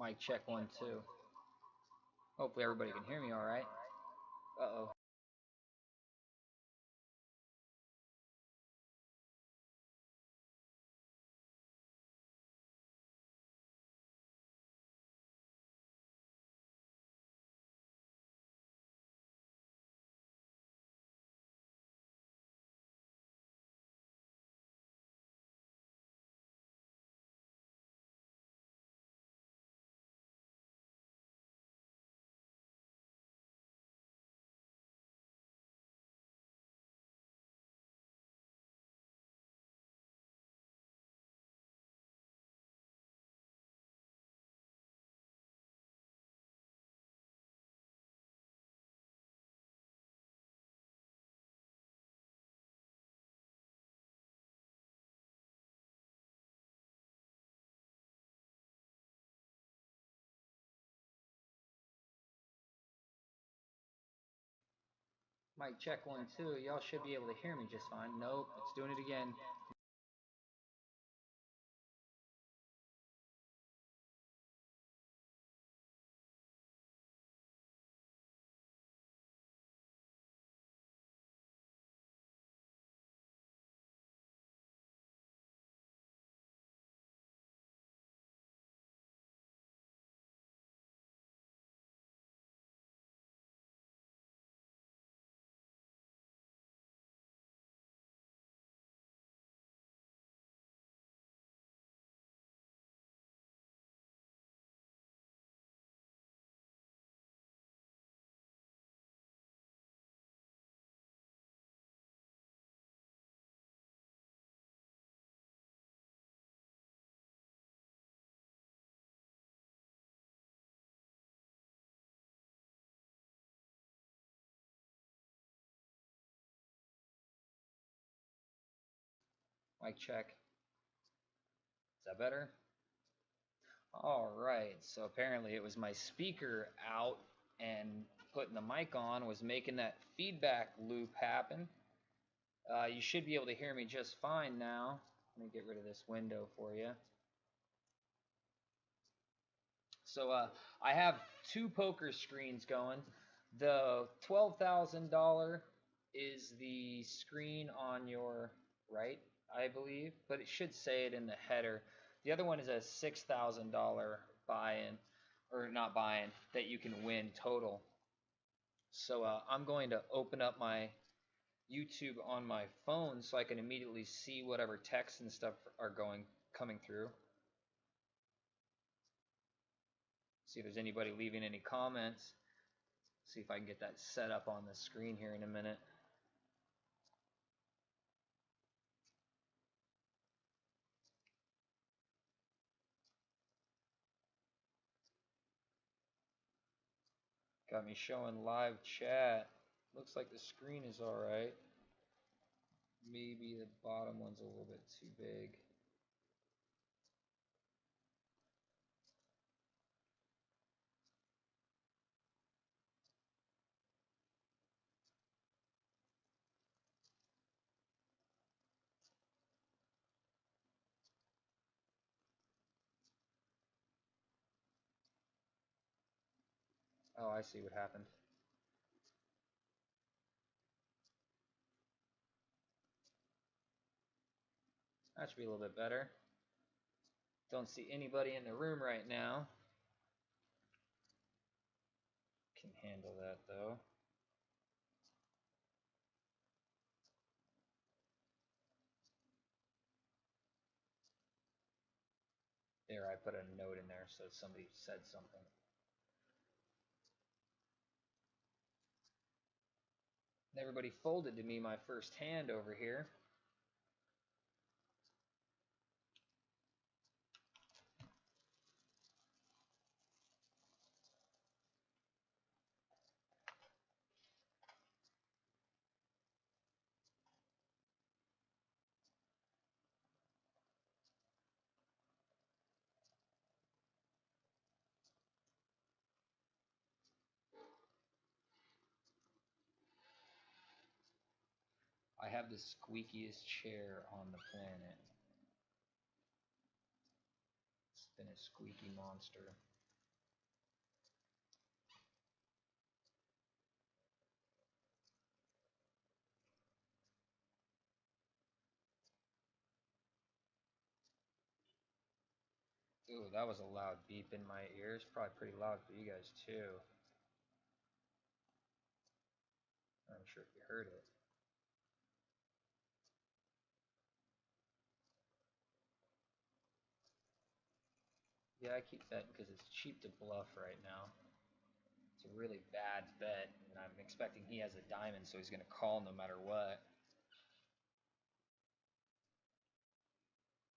Mic check 1 2. Hopefully everybody can hear me all right. Uh-oh. Mic check 1 2. Y'all should be able to hear me just fine. Nope, it's doing it again. Mic check. Is that better? All right. So apparently it was my speaker out and putting the mic on was making that feedback loop happen. You should be able to hear me just fine now. Let me get rid of this window for you. So I have two poker screens going. The $12,000 is the screen on your right, I believe, but it should say it in the header. The other one is a $6,000 buy-in, or not buy-in, that you can win total. So I'm going to open up my YouTube on my phone so I can immediately see whatever texts and stuff are coming through. See if there's anybody leaving any comments. See if I can get that set up on the screen here in a minute. Got me showing live chat. Looks like the screen is alright. Maybe the bottom one's a little bit too big. Oh, I see what happened. That should be a little bit better. Don't see anybody in the room right now. Can handle that though. There, I put a note in there so somebody said something. Everybody folded to me my first hand over here. I have the squeakiest chair on the planet. It's been a squeaky monster. Ooh, that was a loud beep in my ears. Probably pretty loud for you guys too. I'm sure if you heard it. Yeah, I keep betting because it's cheap to bluff right now. It's a really bad bet, and I'm expecting he has a diamond, so he's going to call no matter what.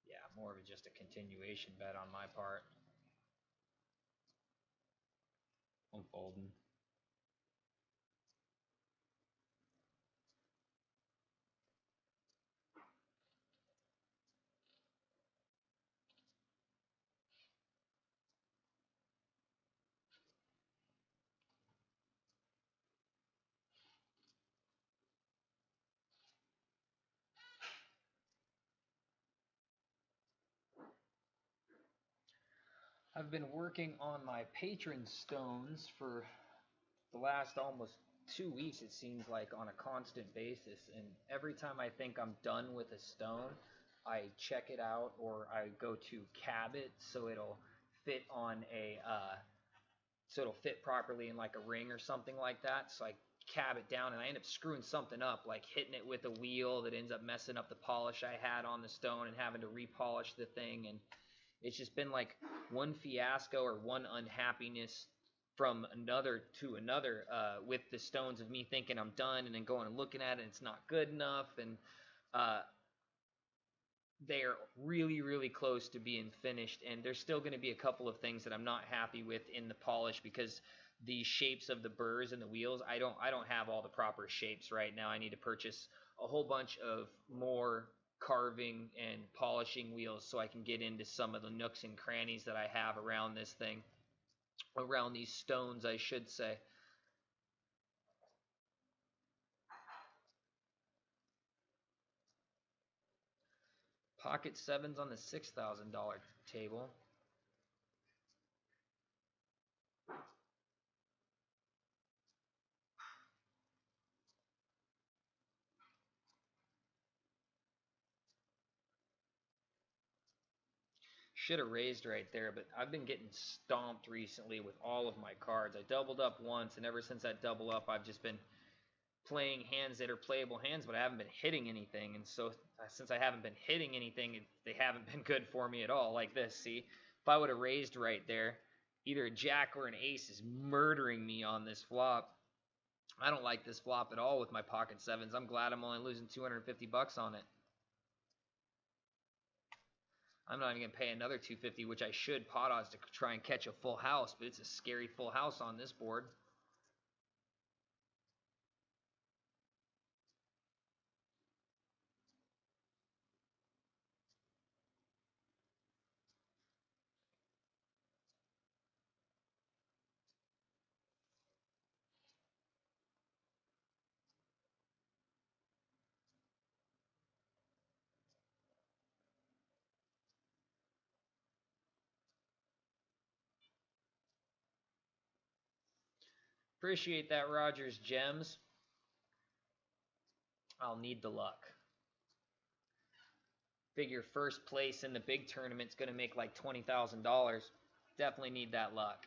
Yeah, more of just a continuation bet on my part. I'm folding. I've been working on my patron stones for the last almost 2 weeks, it seems like, on a constant basis. And every time I think I'm done with a stone, I check it out or I go to cab it so it'll fit on a so it'll fit properly in like a ring or something like that. So I cab it down and I end up screwing something up, like hitting it with a wheel that ends up messing up the polish I had on the stone and having to repolish the thing. And it's just been like one fiasco or one unhappiness from another to another with the stones, of me thinking I'm done and then going and looking at it and it's not good enough. And uh, they're really, really close to being finished. And there's still going to be a couple of things that I'm not happy with in the polish because the shapes of the burrs and the wheels, I don't have all the proper shapes right now. I need to purchase a whole bunch of more carving and polishing wheels so I can get into some of the nooks and crannies that I have around this thing, around these stones, I should say. Pocket sevens on the $6,000 table. Should have raised right there, but I've been getting stomped recently with all of my cards. I doubled up once, and ever since that double up, I've just been playing hands that are playable hands, but I haven't been hitting anything. And so, since I haven't been hitting anything, they haven't been good for me at all. Like this, see? If I would have raised right there, either a jack or an ace is murdering me on this flop. I don't like this flop at all with my pocket sevens. I'm glad I'm only losing 250 bucks on it. I'm not even going to pay another 250, which I should pot odds to try and catch a full house, but it's a scary full house on this board. Appreciate that, Rogers Gems. I'll need the luck. Figure first place in the big tournament's going to make like $20,000. Definitely need that luck.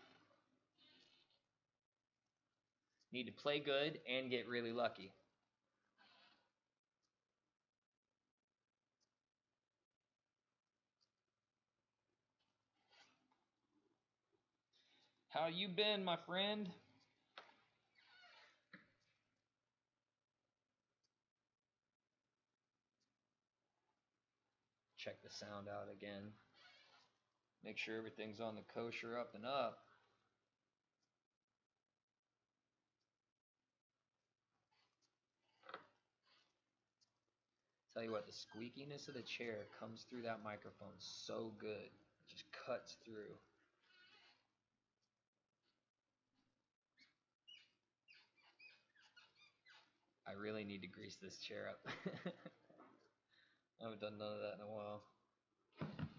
Need to play good and get really lucky. How you been, my friend? Check the sound out again. Make sure everything's on the kosher up and up. Tell you what, the squeakiness of the chair comes through that microphone so good. It just cuts through. I really need to grease this chair up. I haven't done none of that in a while.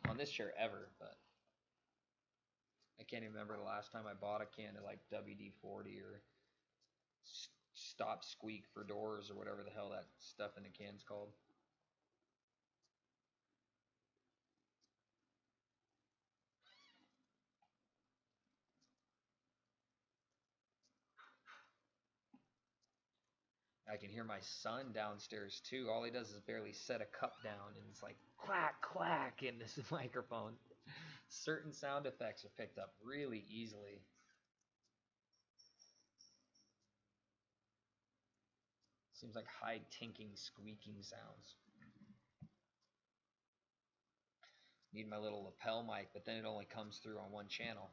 On this chair ever, but I can't even remember the last time I bought a can of like WD-40 or Stop Squeak for doors or whatever the hell that stuff in the can's called. I can hear my son downstairs too. All he does is barely set a cup down, and it's like clack, clack in this microphone. Certain sound effects are picked up really easily. Seems like high tinking, squeaking sounds. Need my little lapel mic, but then it only comes through on one channel.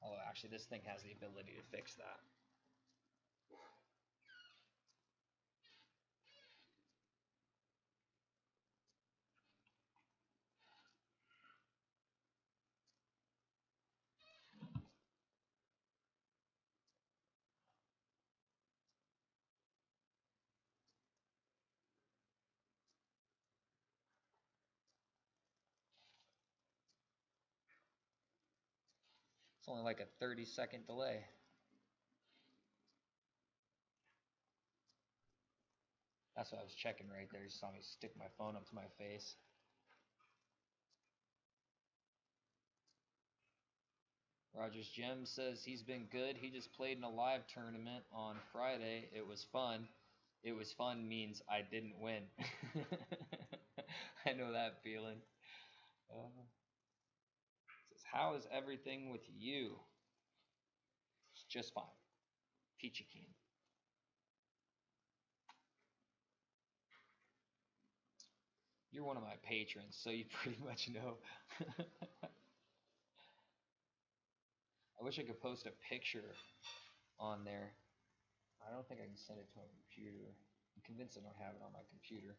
Although actually this thing has the ability to fix that. It's only like a 30-second delay. That's what I was checking right there. You saw me stick my phone up to my face. Rogers Gem says he's been good. He just played in a live tournament on Friday. It was fun. It was fun means I didn't win. I know that feeling. Says, how is everything with you? It's just fine. Peachy keen. You're one of my patrons, so you pretty much know. I wish I could post a picture on there. I don't think I can send it to my computer. I'm convinced I don't have it on my computer.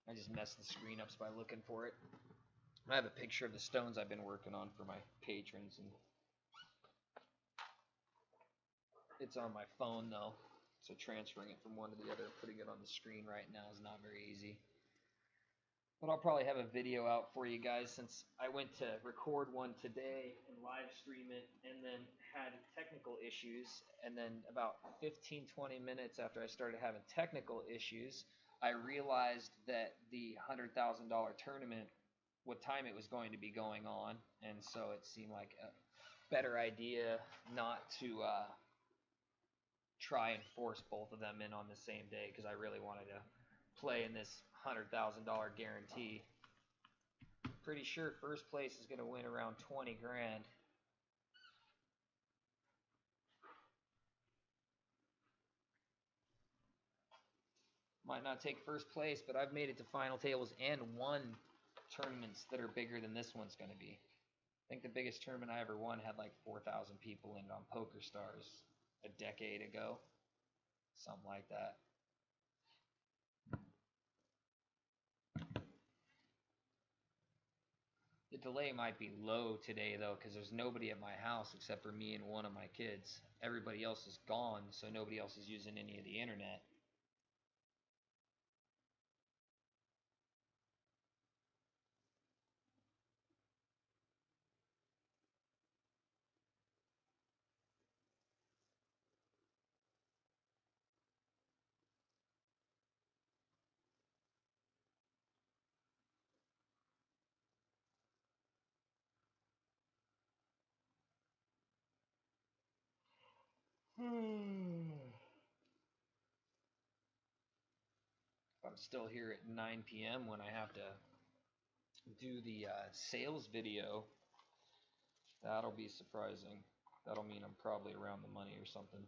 I just messed the screen up by looking for it. I have a picture of the stones I've been working on for my patrons, and it's on my phone though, so transferring it from one to the other and putting it on the screen right now is not very easy. But I'll probably have a video out for you guys, since I went to record one today and live stream it and then had technical issues, and then about 15-20 minutes after I started having technical issues, I realized that the $100,000 tournament, what time it was going to be going on, and so it seemed like a better idea not to try and force both of them in on the same day, because I really wanted to play in this $100,000 guarantee. Pretty sure first place is going to win around 20 grand. Might not take first place, but I've made it to final tables and won tournaments that are bigger than this one's going to be. I think the biggest tournament I ever won had like 4,000 people in it on Poker Stars a decade ago. Something like that. The delay might be low today though, because there's nobody at my house except for me and one of my kids. Everybody else is gone, so nobody else is using any of the internet. I'm still here at 9 p.m. when I have to do the sales video. That'll be surprising. That'll mean I'm probably around the money or something.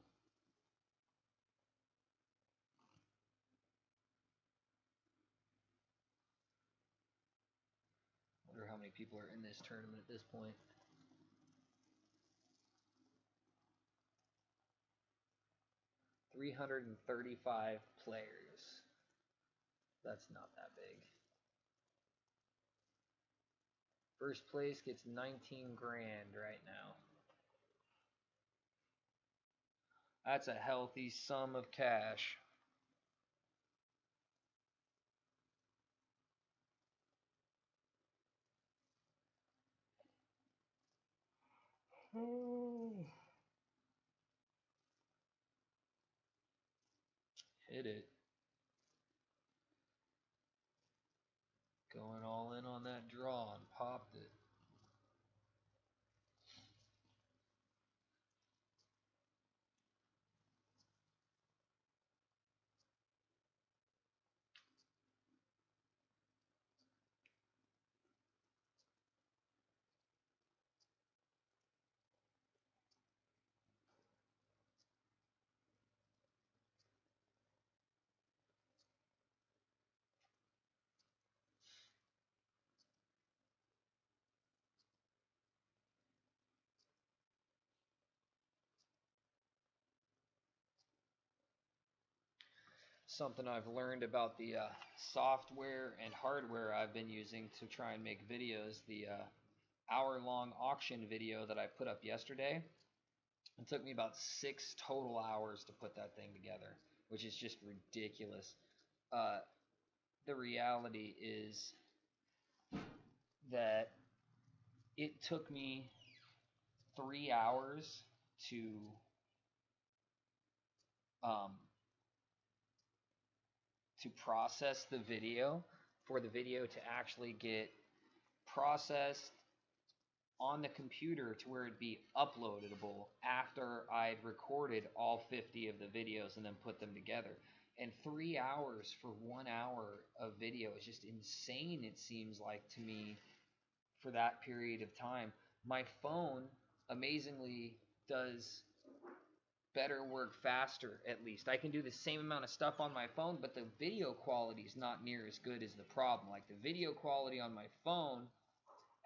Wonder how many people are in this tournament at this point. 335 players. That's not that big. First place gets 19 grand right now. That's a healthy sum of cash. Hit it. Going all in on that draw and popped it. something I've learned about the software and hardware I've been using to try and make videos. The hour-long auction video that I put up yesterday, it took me about 6 total hours to put that thing together, which is just ridiculous. The reality is that it took me 3 hours to process the video, for the video to actually get processed on the computer to where it'd be uploadable after I'd recorded all 50 of the videos and then put them together. And 3 hours for 1 hour of video is just insane, it seems like to me, for that period of time. My phone amazingly does better work faster, at least. I can do the same amount of stuff on my phone, but the video quality is not near as good as the problem. Like the video quality on my phone,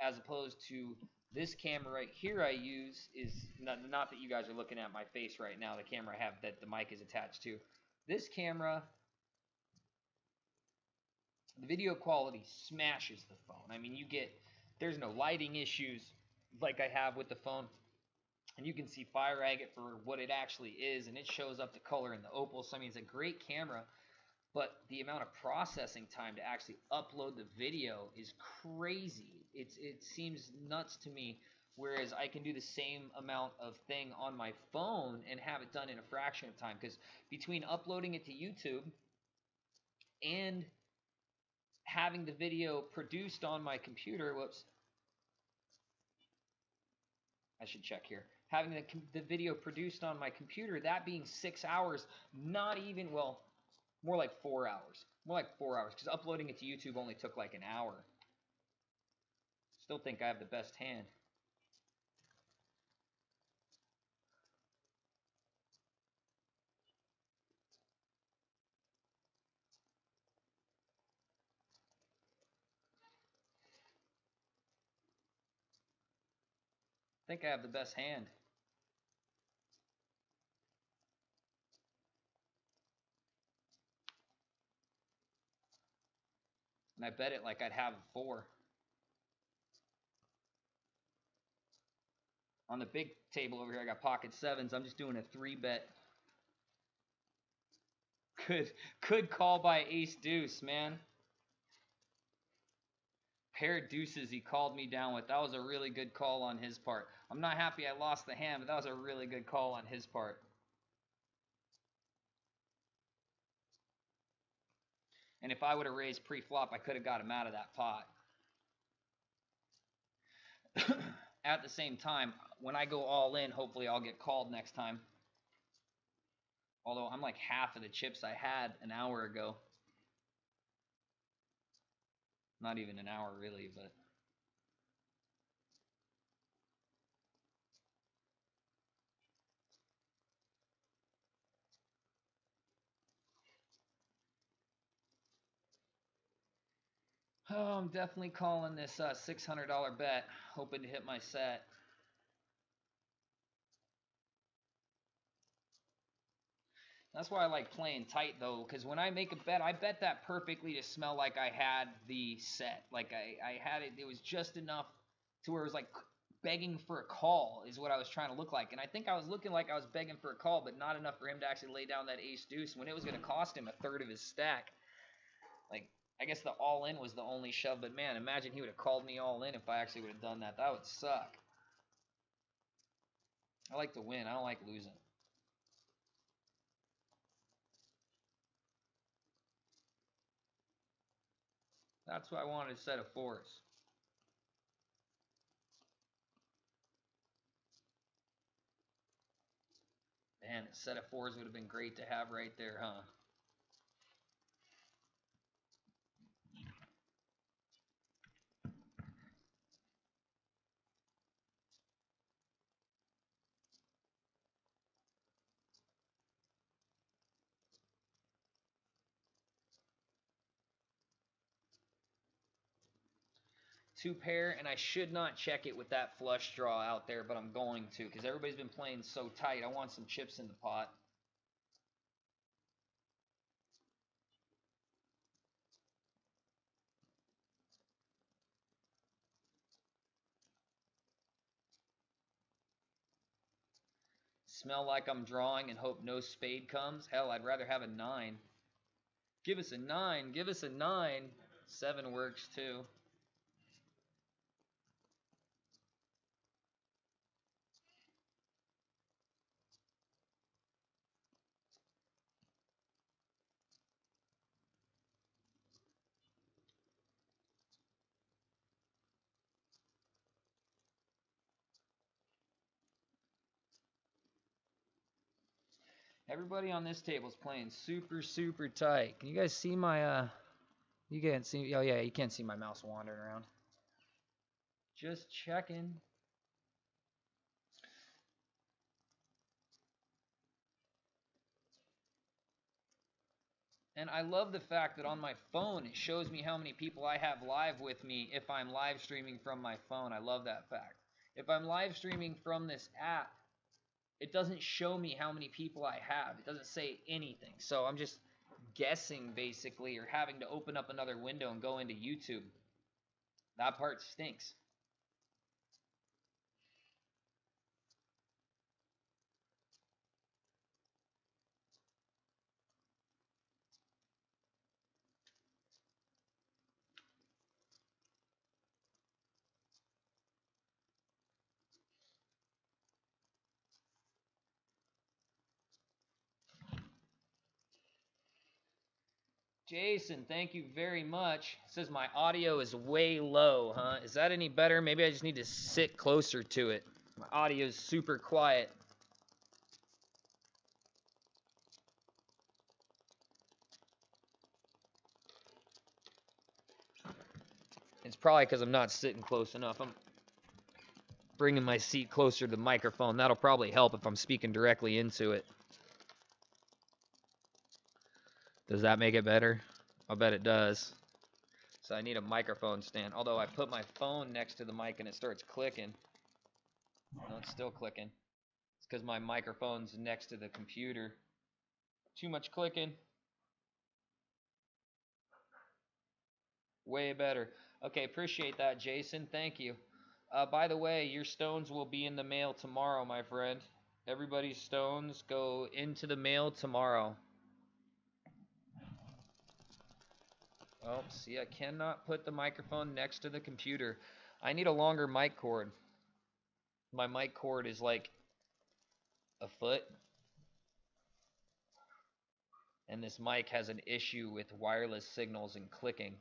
as opposed to this camera right here I use, is not that you guys are looking at my face right now, the camera I have that the mic is attached to. This camera, the video quality smashes the phone. I mean, there's no lighting issues like I have with the phone. And you can see fire agate for what it actually is, and it shows up the color in the opal. So I mean, it's a great camera, but the amount of processing time to actually upload the video is crazy. It seems nuts to me, whereas I can do the same amount of thing on my phone and have it done in a fraction of time. Because between uploading it to YouTube and having the video produced on my computer, I should check here. Having the video produced on my computer, that being 6 hours, not even, well, more like 4 hours. More like 4 hours, because uploading it to YouTube only took like an hour. Still think I have the best hand. I think I have the best hand. And I bet it like I'd have 4. On the big table over here, I got pocket 7s. I'm just doing a 3-bet. Could call by ace deuce, man. Pair of deuces he called me down with. That was a really good call on his part. I'm not happy I lost the hand, but that was a really good call on his part. And if I would have raised pre-flop, I could have got him out of that pot. At the same time, when I go all in, hopefully I'll get called next time. Although I'm like half of the chips I had an hour ago. Not even an hour really, but... Oh, I'm definitely calling this $600 bet, hoping to hit my set. That's why I like playing tight, though, because when I make a bet, I bet that perfectly to smell like I had the set. Like I had it, it was just enough to where it was like begging for a call is what I was trying to look like. And I think I was looking like I was begging for a call, but not enough for him to actually lay down that ace deuce when it was going to cost him a third of his stack. Like, I guess the all-in was the only shove, but man, imagine he would have called me all-in if I actually would have done that. That would suck. I like to win. I don't like losing. That's why I wanted a set of 4s. Man, a set of 4s would have been great to have right there, huh? Two pair, and I should not check it with that flush draw out there, but I'm going to because everybody's been playing so tight. I want some chips in the pot. Smell like I'm drawing and hope no spade comes. Hell, I'd rather have a 9. Give us a 9. Give us a 9. 7 works too. Everybody on this table is playing super, super tight. Can you guys see my, you can't see, oh yeah, you can't see my mouse wandering around. Just checking. And I love the fact that on my phone, it shows me how many people I have live with me if I'm live streaming from my phone. I love that fact. If I'm live streaming from this app, it doesn't show me how many people I have. It doesn't say anything. So I'm just guessing, basically, or having to open up another window and go into YouTube. That part stinks. Jason, thank you very much. It says my audio is way low, huh? Is that any better? Maybe I just need to sit closer to it. My audio is super quiet. It's probably because I'm not sitting close enough. I'm bringing my seat closer to the microphone. That'll probably help if I'm speaking directly into it. Does that make it better? I'll bet it does. So I need a microphone stand. Although I put my phone next to the mic and it starts clicking. No, it's still clicking. It's because my microphone's next to the computer. Too much clicking. Way better. Okay, appreciate that, Jason. Thank you. By the way, your stones will be in the mail tomorrow, my friend. Everybody's stones go into the mail tomorrow. Oh, see, I cannot put the microphone next to the computer. I need a longer mic cord. My mic cord is like a foot. And this mic has an issue with wireless signals and clicking.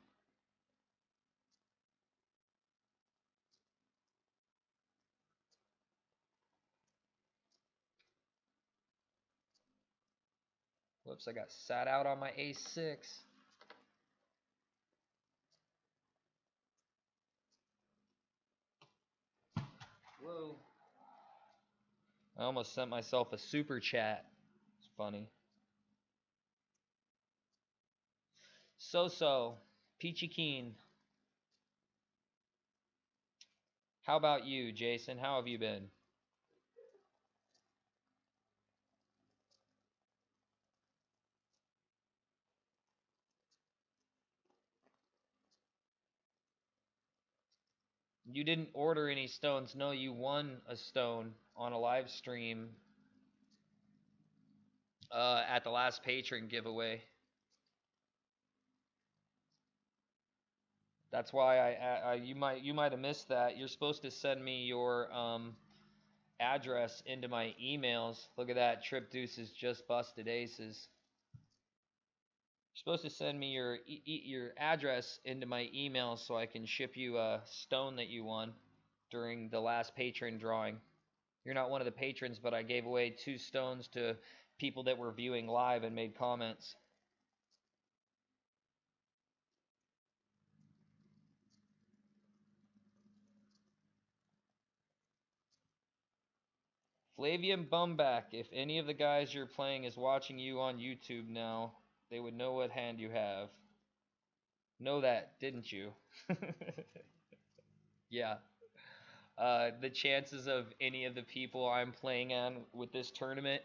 Whoops, I got sat out on my A6. Whoa. I almost sent myself a super chat. It's funny. So, Peachy Keen. How about you, Jason? How have you been? You didn't order any stones. No, you won a stone on a live stream at the last patron giveaway. That's why you might have missed that. You're supposed to send me your address into my emails. Look at that. Trip Deuces just busted aces. You're supposed to send me your address into my email so I can ship you a stone that you won during the last patron drawing. You're not one of the patrons, but I gave away 2 stones to people that were viewing live and made comments. Flavian Bumback, if any of the guys you're playing is watching you on YouTube now, they would know what hand you have. Know that, didn't you? Yeah. The chances of any of the people I'm playing on with this tournament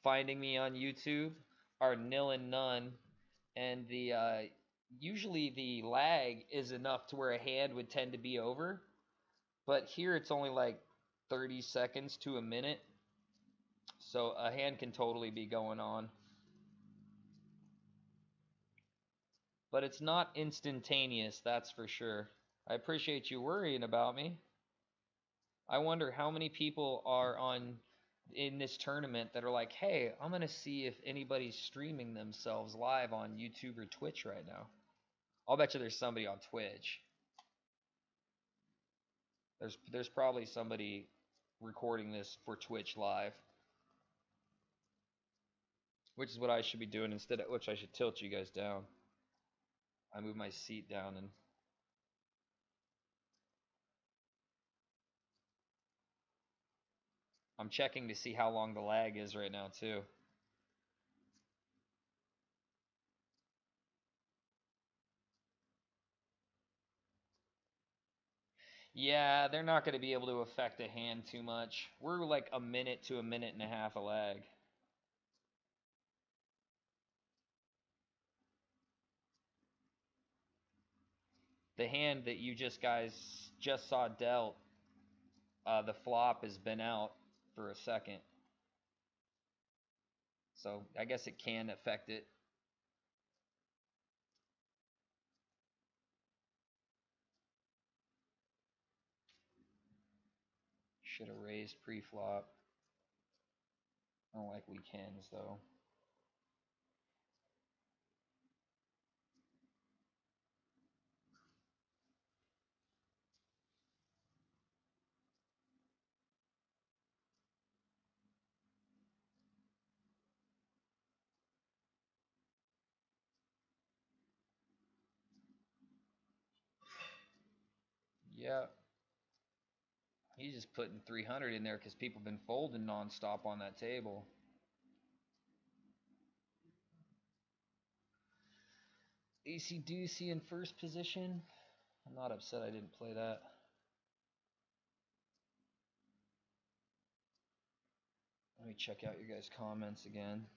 finding me on YouTube are nil and none. And the usually the lag is enough to where a hand would tend to be over. But here it's only like 30 seconds to a minute. So a hand can totally be going on. But it's not instantaneous, that's for sure. I appreciate you worrying about me. I wonder how many people are on in this tournament that are like, "Hey, I'm going to see if anybody's streaming themselves live on YouTube or Twitch right now." I'll bet you there's somebody on Twitch. There's probably somebody recording this for Twitch live, which is what I should be doing instead of which I should tilt you guys down. I move my seat down and I'm checking to see how long the lag is right now too. Yeah, they're not going to be able to affect a hand too much. We're like a minute to a minute and a half of lag. The hand that you just saw dealt, the flop has been out for a second. So I guess it can affect it. Should have raised pre-flop. I don't like weak hands though. Yeah. He's just putting 300 in there because people have been folding nonstop on that table. AC Deucey in first position. I'm not upset I didn't play that. Let me check out your guys' comments again.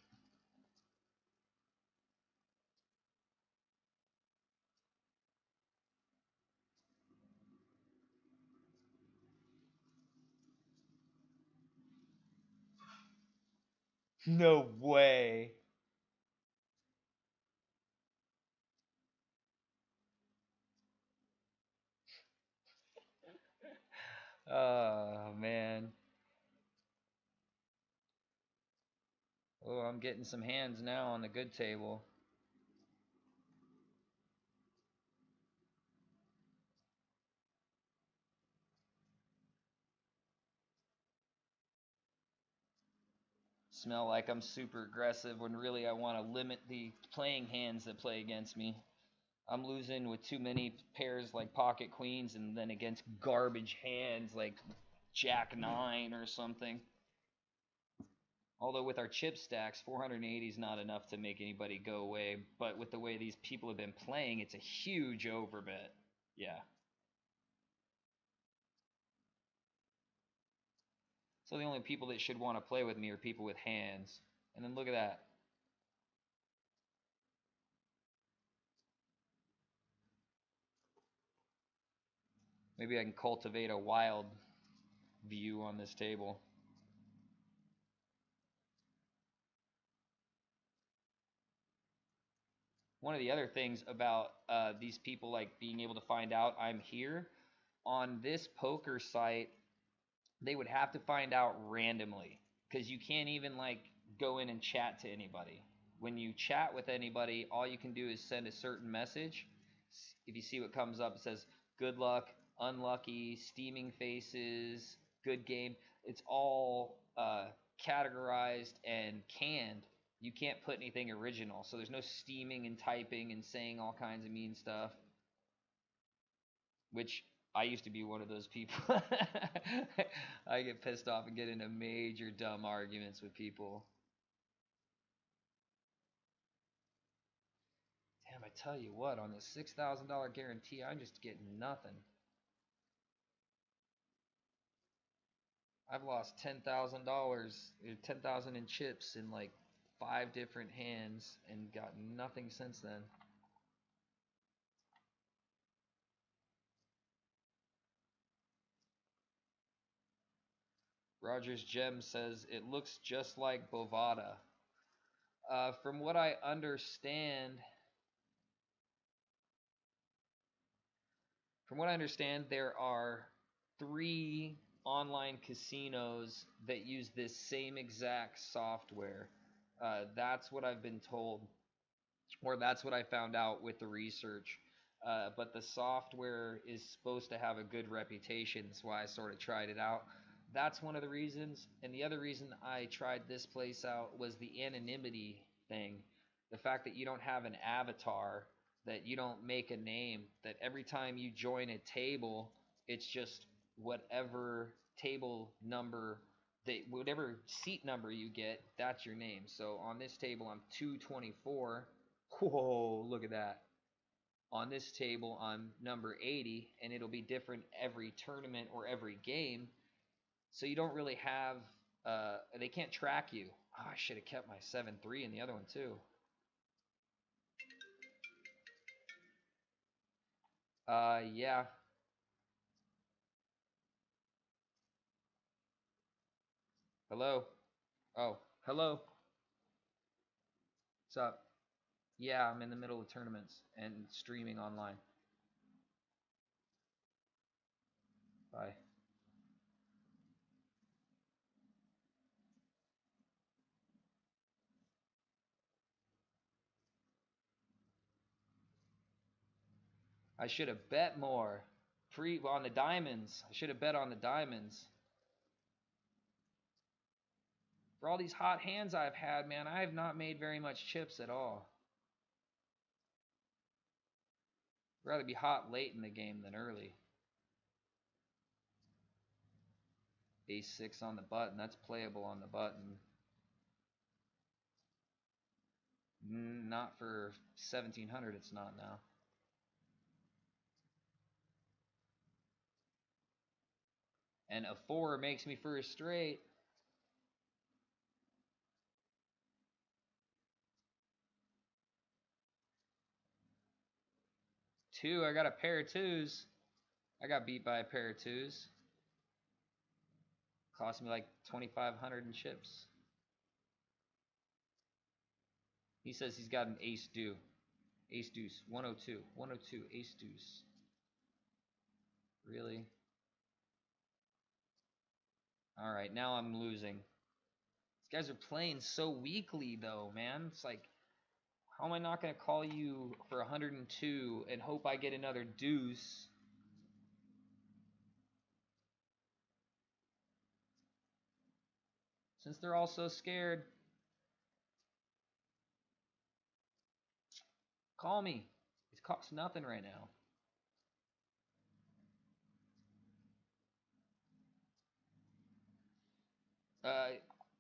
No way. Oh, man. Oh, I'm getting some hands now on the good table. Smell like I'm super aggressive when really I want to limit the playing hands that play against me. I'm losing with too many pairs like pocket queens and then against garbage hands like Jack 9 or something. Although with our chip stacks, 480 is not enough to make anybody go away. But with the way these people have been playing, it's a huge overbet. Yeah. So the only people that should want to play with me are people with hands. And then look at that. Maybe I can cultivate a wild view on this table. One of the other things about these people like being able to find out I'm here on this poker site, they would have to find out randomly because you can't even like go in and chat to anybody. When you chat with anybody, all you can do is send a certain message. If you see what comes up, it says good luck, unlucky, steaming faces, good game. It's all categorized and canned. You can't put anything original. So there's no steaming and typing and saying all kinds of mean stuff, which I used to be one of those people. I get pissed off and get into major dumb arguments with people. Damn, I tell you what, on this $6,000 guarantee, I'm just getting nothing. I've lost $10,000, 10,000 in chips in like 5 different hands and got nothing since then. Rogers Gem says it looks just like Bovada. From what I understand, there are 3 online casinos that use this same exact software. That's what I've been told, or that's what I found out with the research. But the software is supposed to have a good reputation. That's why I sort of tried it out. That's one of the reasons. And the other reason I tried this place out was the anonymity thing. The fact that you don't have an avatar, that you don't make a name, that every time you join a table, it's just whatever table number, whatever seat number you get, that's your name. So on this table, I'm 224. Whoa, look at that. On this table, I'm number 80, and it'll be different every tournament or every game. So you don't really have, they can't track you. Oh, I should have kept my 7-3 in the other one too. Yeah. Hello? Oh, hello? What's up? Yeah, I'm in the middle of tournaments and streaming online. Bye. I should have bet more. On the diamonds. I should have bet on the diamonds. For all these hot hands I've had, man, I have not made very much chips at all. I'd rather be hot late in the game than early. Ace-6 on the button. That's playable on the button. Not for 1700, it's not now. And a 4 makes me first straight. Two, I got a pair of 2s. I got beat by a pair of 2s. Cost me like 2,500 in chips. He says he's got an ace deuce. Ace deuce, 102, 102, ace deuce. Really? Alright, now I'm losing. These guys are playing so weakly though, man. It's like, how am I not going to call you for 102 and hope I get another deuce? Since they're all so scared. Call me. It costs nothing right now.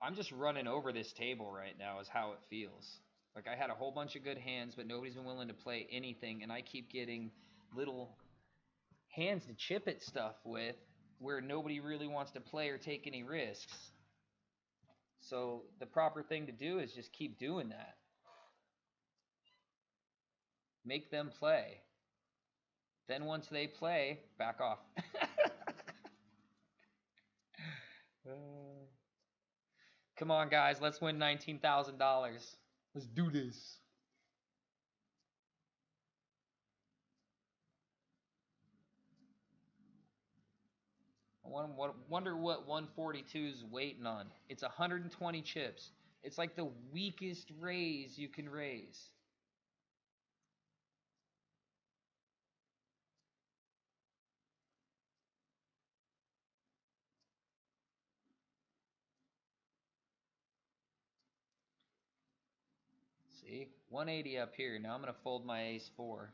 I'm just running over this table right now is how it feels. Like I had a whole bunch of good hands, but nobody's been willing to play anything, and I keep getting little hands to chip at stuff with where nobody really wants to play or take any risks. So the proper thing to do is just keep doing that. Make them play. Then once they play, back off. Come on, guys. Let's win $19,000. Let's do this. I wonder what 142 is waiting on. It's 120 chips. It's like the weakest raise you can raise. See? 180 up here. Now I'm going to fold my ace-4.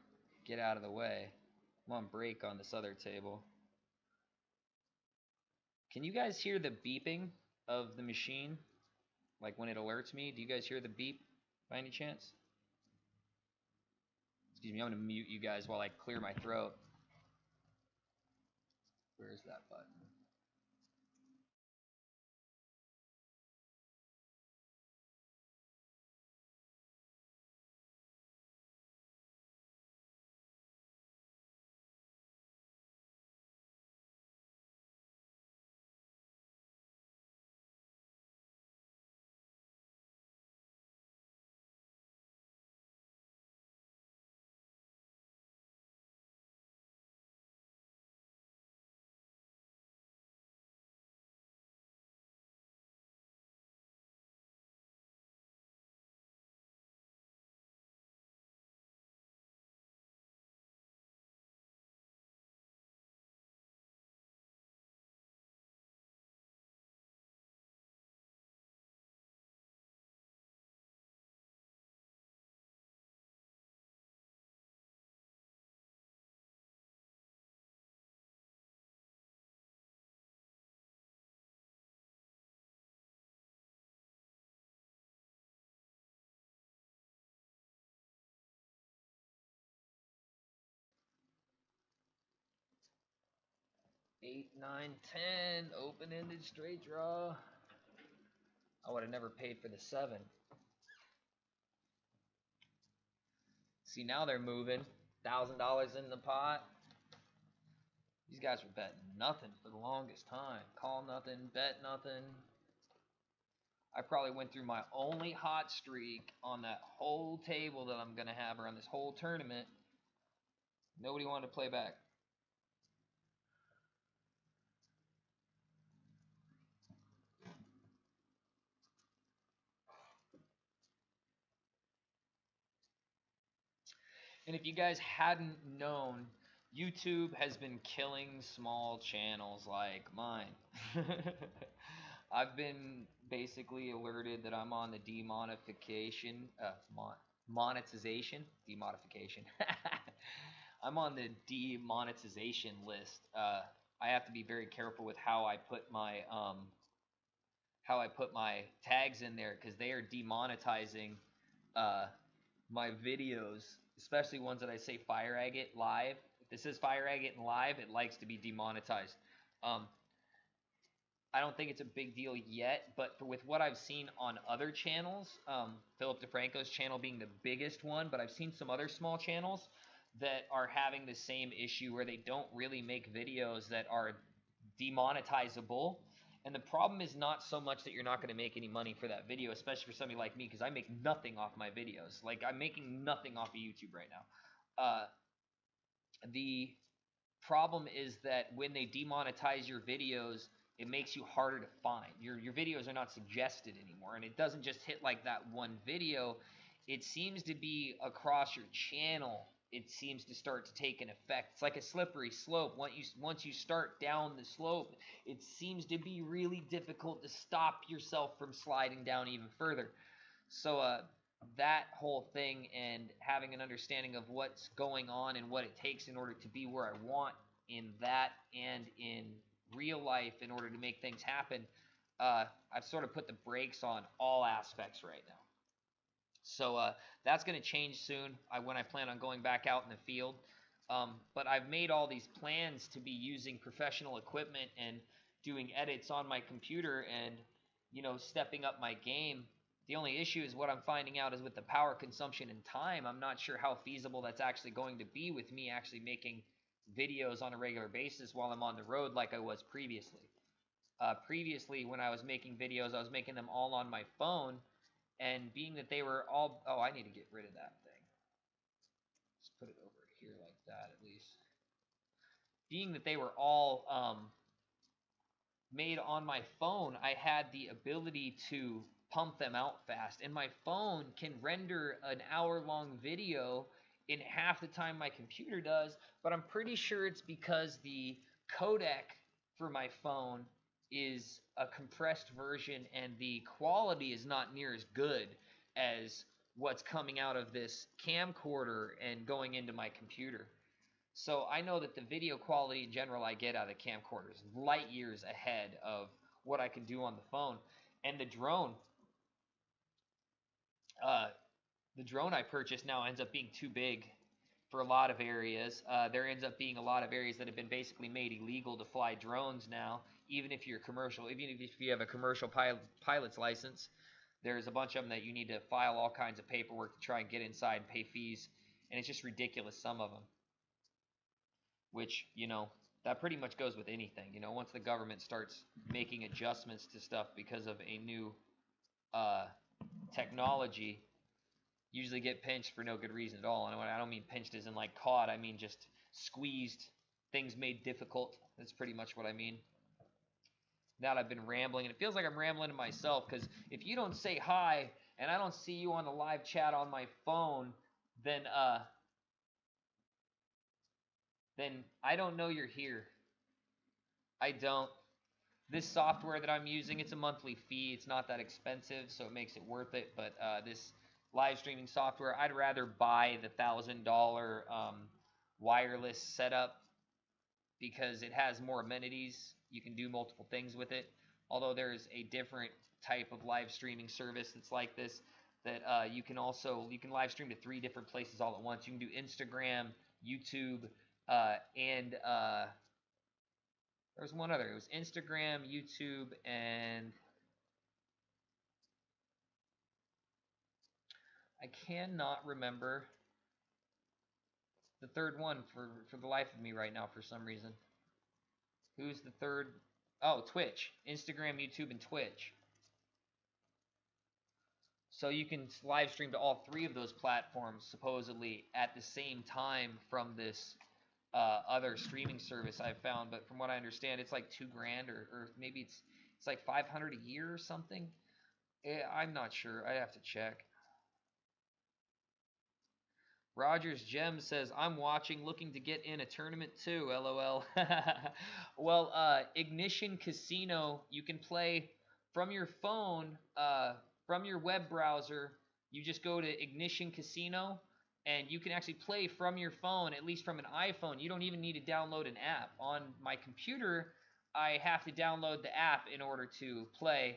Get out of the way. I'm on break on this other table. Can you guys hear the beeping of the machine? Like when it alerts me? Do you guys hear the beep by any chance? Excuse me, I'm going to mute you guys while I clear my throat. Where's that button? 8, 9, 10. Open-ended straight draw. I would have never paid for the 7. See, now they're moving. $1,000 in the pot. These guys were betting nothing for the longest time. Call nothing, bet nothing. I probably went through my only hot streak on that whole table that I'm going to have around this whole tournament. Nobody wanted to play back. And if you guys hadn't known, YouTube has been killing small channels like mine. I've been basically alerted that I'm on the demonetization, I'm on the demonetization list. I have to be very careful with how I put my tags in there because they are demonetizing my videos, especially ones that I say Fire Agate Live. If this says Fire Agate Live, it likes to be demonetized. I don't think it's a big deal yet, but with what I've seen on other channels, Philip DeFranco's channel being the biggest one, but I've seen some other small channels that are having the same issue where they don't really make videos that are demonetizable. And the problem is not so much that you're not going to make any money for that video, especially for somebody like me, because I make nothing off my videos. Like, I'm making nothing off of YouTube right now. The problem is that when they demonetize your videos, it makes you harder to find. Your videos are not suggested anymore, and it doesn't just hit like that one video. It seems to be across your channel. It seems to start to take an effect. It's like a slippery slope. Once you start down the slope, it seems to be really difficult to stop yourself from sliding down even further. So that whole thing and having an understanding of what's going on and what it takes in order to be where I want in that and in real life in order to make things happen, I've sort of put the brakes on all aspects right now. So that's going to change soon when I plan on going back out in the field. But I've made all these plans to be using professional equipment and doing edits on my computer and, stepping up my game. The only issue is what I'm finding out is with the power consumption and time, I'm not sure how feasible that's actually going to be with me actually making videos on a regular basis while I'm on the road like I was previously. Previously, when I was making videos, I was making them all on my phone. And being that they were all... Oh, I need to get rid of that thing. Just put it over here like that at least. Being that they were all made on my phone, I had the ability to pump them out fast. And my phone can render an hour-long video in half the time my computer does. But I'm pretty sure it's because the codec for my phone is a compressed version and the quality is not near as good as what's coming out of this camcorder and going into my computer. So I know that the video quality in general I get out of the camcorder is light years ahead of what I can do on the phone. And the drone I purchased now ends up being too big for a lot of areas. There ends up being a lot of areas that have been basically made illegal to fly drones now, even if you're commercial, even if you have a commercial pilot's license. There's a bunch of them that you need to file all kinds of paperwork to try and get inside and pay fees, and it's just ridiculous, some of them. Which, that pretty much goes with anything. Once the government starts making adjustments to stuff because of a new technology, usually get pinched for no good reason at all. And I don't mean pinched as in like caught. I mean just squeezed, things made difficult. That's pretty much what I mean. Now that I've been rambling, and it feels like I'm rambling to myself, because if you don't say hi and I don't see you on the live chat on my phone, then I don't know you're here. I don't. This software that I'm using, it's a monthly fee. It's not that expensive, so it makes it worth it. But this live streaming software, I'd rather buy the $1,000 wireless setup because it has more amenities. You can do multiple things with it. Although there's a different type of live streaming service that's like this, that you can live stream to 3 different places all at once. You can do Instagram, YouTube, and There was one other. It was Instagram, YouTube, and I cannot remember the third one for the life of me right now for some reason. Who's the third? Oh, Twitch. Instagram, YouTube, and Twitch. So you can live stream to all three of those platforms supposedly at the same time from this other streaming service I've found. But from what I understand, it's like $2,000 or maybe it's like 500 a year or something. I'm not sure. I have to check. Rogers Gem says, I'm watching, looking to get in a tournament too, LOL. Well, Ignition Casino, you can play from your phone, from your web browser. You just go to Ignition Casino, and you can actually play from your phone, at least from an iPhone. You don't even need to download an app. On my computer, I have to download the app in order to play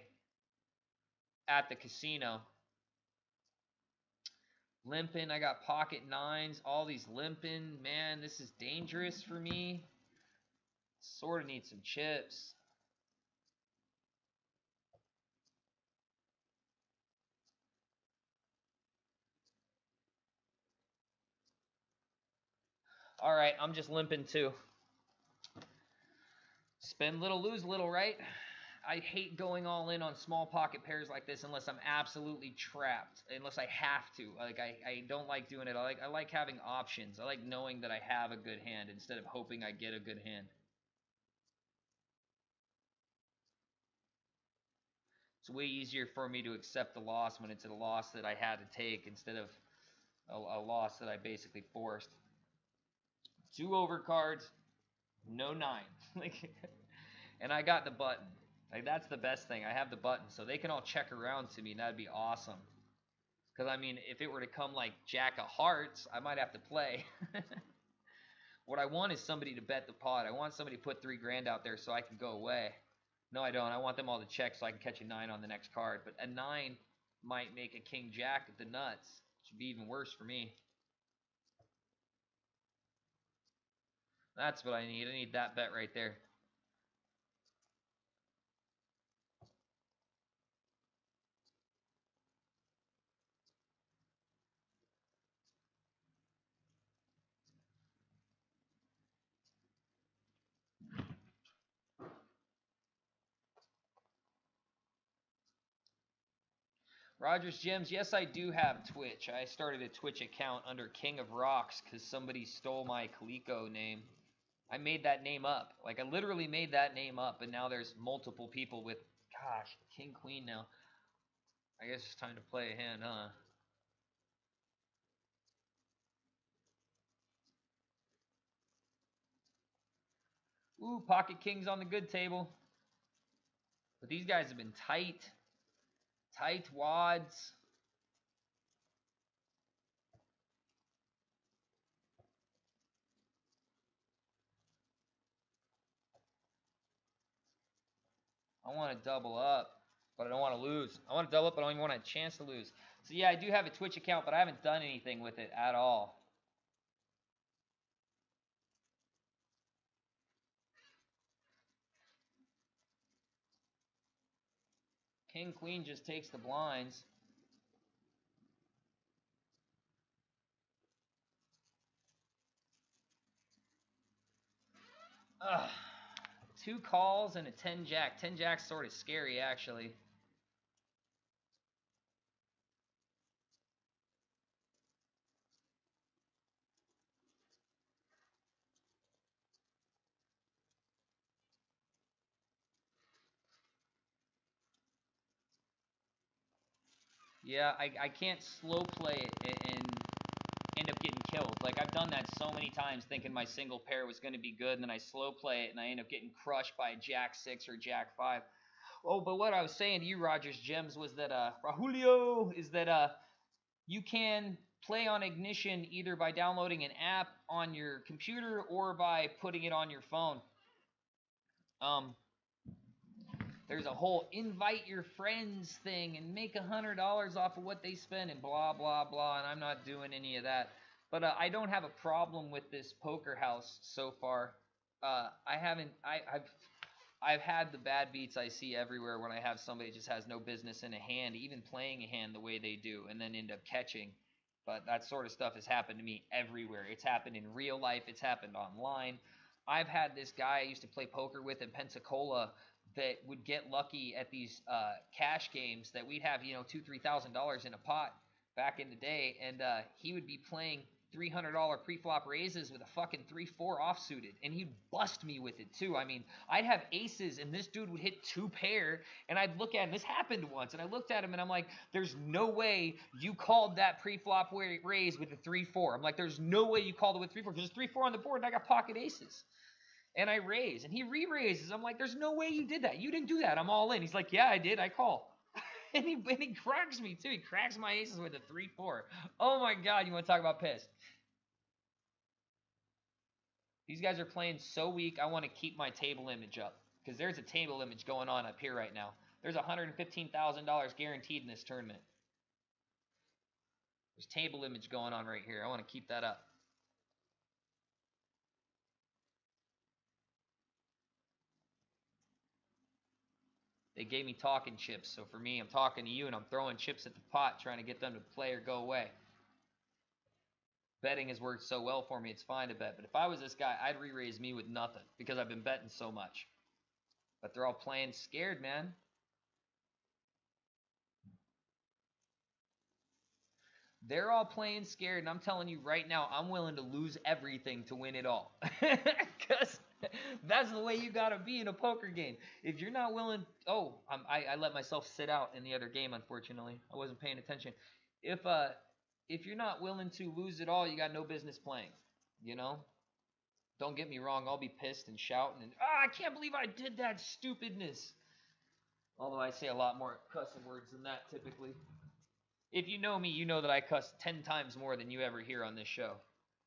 at the casino. Limping, I got pocket nines, all these limping. Man, this is dangerous for me. Sort of need some chips. All right, I'm just limping too. Spend little, lose little, right? I hate going all in on small pocket pairs like this unless I'm absolutely trapped, unless I have to. Like I don't like doing it. I like having options. I like knowing that I have a good hand instead of hoping I get a good hand. It's way easier for me to accept the loss when it's a loss that I had to take instead of a loss that I basically forced. 2 overcards, no 9. Like, and I got the button. Like, that's the best thing. I have the button, so they can all check around to me, and that'd be awesome. Because, I mean, if it were to come like Jack of Hearts, I might have to play. What I want is somebody to bet the pot. I want somebody to put $3,000 out there so I can go away. No, I don't. I want them all to check so I can catch a 9 on the next card. But a 9 might make a King Jack at the nuts. Which would be even worse for me. That's what I need. I need that bet right there. Rogers Gems, yes, I do have Twitch. I started a Twitch account under King of Rocks because somebody stole my Coleco name. I made that name up. Like, I literally made that name up, and now there's multiple people with, gosh, King Queen now. I guess it's time to play a hand, huh? Ooh, Pocket King's on the good table. But these guys have been tight. Tight wads. I want to double up, but I don't want to lose. I want to double up, but I don't even want a chance to lose. So yeah, I do have a Twitch account, but I haven't done anything with it at all. King Queen just takes the blinds. Ugh. 2 calls and a 10 Jack. 10 Jack's sort of scary, actually. Yeah, I can't slow play it and end up getting killed. Like, I've done that so many times thinking my single pair was going to be good, and then I slow play it, and I end up getting crushed by a Jack 6 or Jack 5. Oh, but what I was saying to you, Rogers Gems, was that, Rahulio, is that you can play on Ignition either by downloading an app on your computer or by putting it on your phone. There's a whole invite your friends thing and make $100 off of what they spend and blah, blah, blah, and I'm not doing any of that. But I don't have a problem with this poker house so far. I haven't. I've had the bad beats I see everywhere when I have somebody just has no business in a hand, even playing a hand the way they do, and then end up catching. But that sort of stuff has happened to me everywhere. It's happened in real life. It's happened online. I've had this guy I used to play poker with in Pensacola that would get lucky at these cash games that we'd have, $2,000-$3,000 in a pot back in the day, and he would be playing $300 pre-flop raises with a fucking 3-4 offsuited, and he'd bust me with it too. I mean, I'd have aces, and this dude would hit 2-pair, and I'd look at him. This happened once, and I looked at him, and I'm like, "There's no way you called that pre-flop raise with a 3-4." I'm like, "There's no way you called it with 3-4 because there's 3-4 on the board, and I got pocket aces." And I raise, and he re-raises. I'm like, "There's no way you did that. You didn't do that. I'm all in." He's like, "Yeah, I did. I call." And he cracks me too. He cracks my aces with a 3-4. Oh my god, you want to talk about pissed? These guys are playing so weak, I want to keep my table image up. Because there's a table image going on up here right now. There's $115,000 guaranteed in this tournament. There's table image going on right here. I want to keep that up. They gave me talking chips, so for me, I'm talking to you and I'm throwing chips at the pot trying to get them to play or go away. Betting has worked so well for me, it's fine to bet. But if I was this guy, I'd re-raise me with nothing because I've been betting so much. But they're all playing scared, man. They're all playing scared, and I'm telling you right now, I'm willing to lose everything to win it all. Because that's the way you gotta be in a poker game. If you're not willing, I let myself sit out in the other game. Unfortunately, I wasn't paying attention. If you're not willing to lose it all, you got no business playing. You know. Don't get me wrong. I'll be pissed and shouting and I can't believe I did that stupidness. Although I say a lot more cussing words than that typically. If you know me, you know that I cuss 10 times more than you ever hear on this show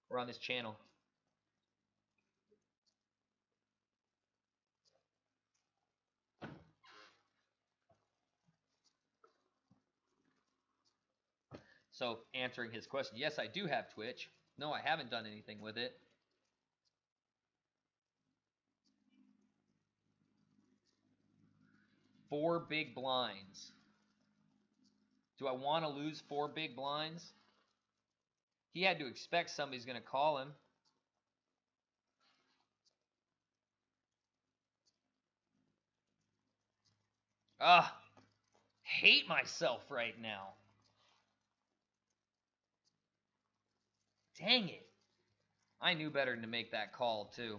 or on this channel. So, answering his question, yes, I do have Twitch. No, I haven't done anything with it. Four big blinds. Do I want to lose 4 big blinds? He had to expect somebody's going to call him. Hate myself right now. Dang it. I knew better than to make that call, too.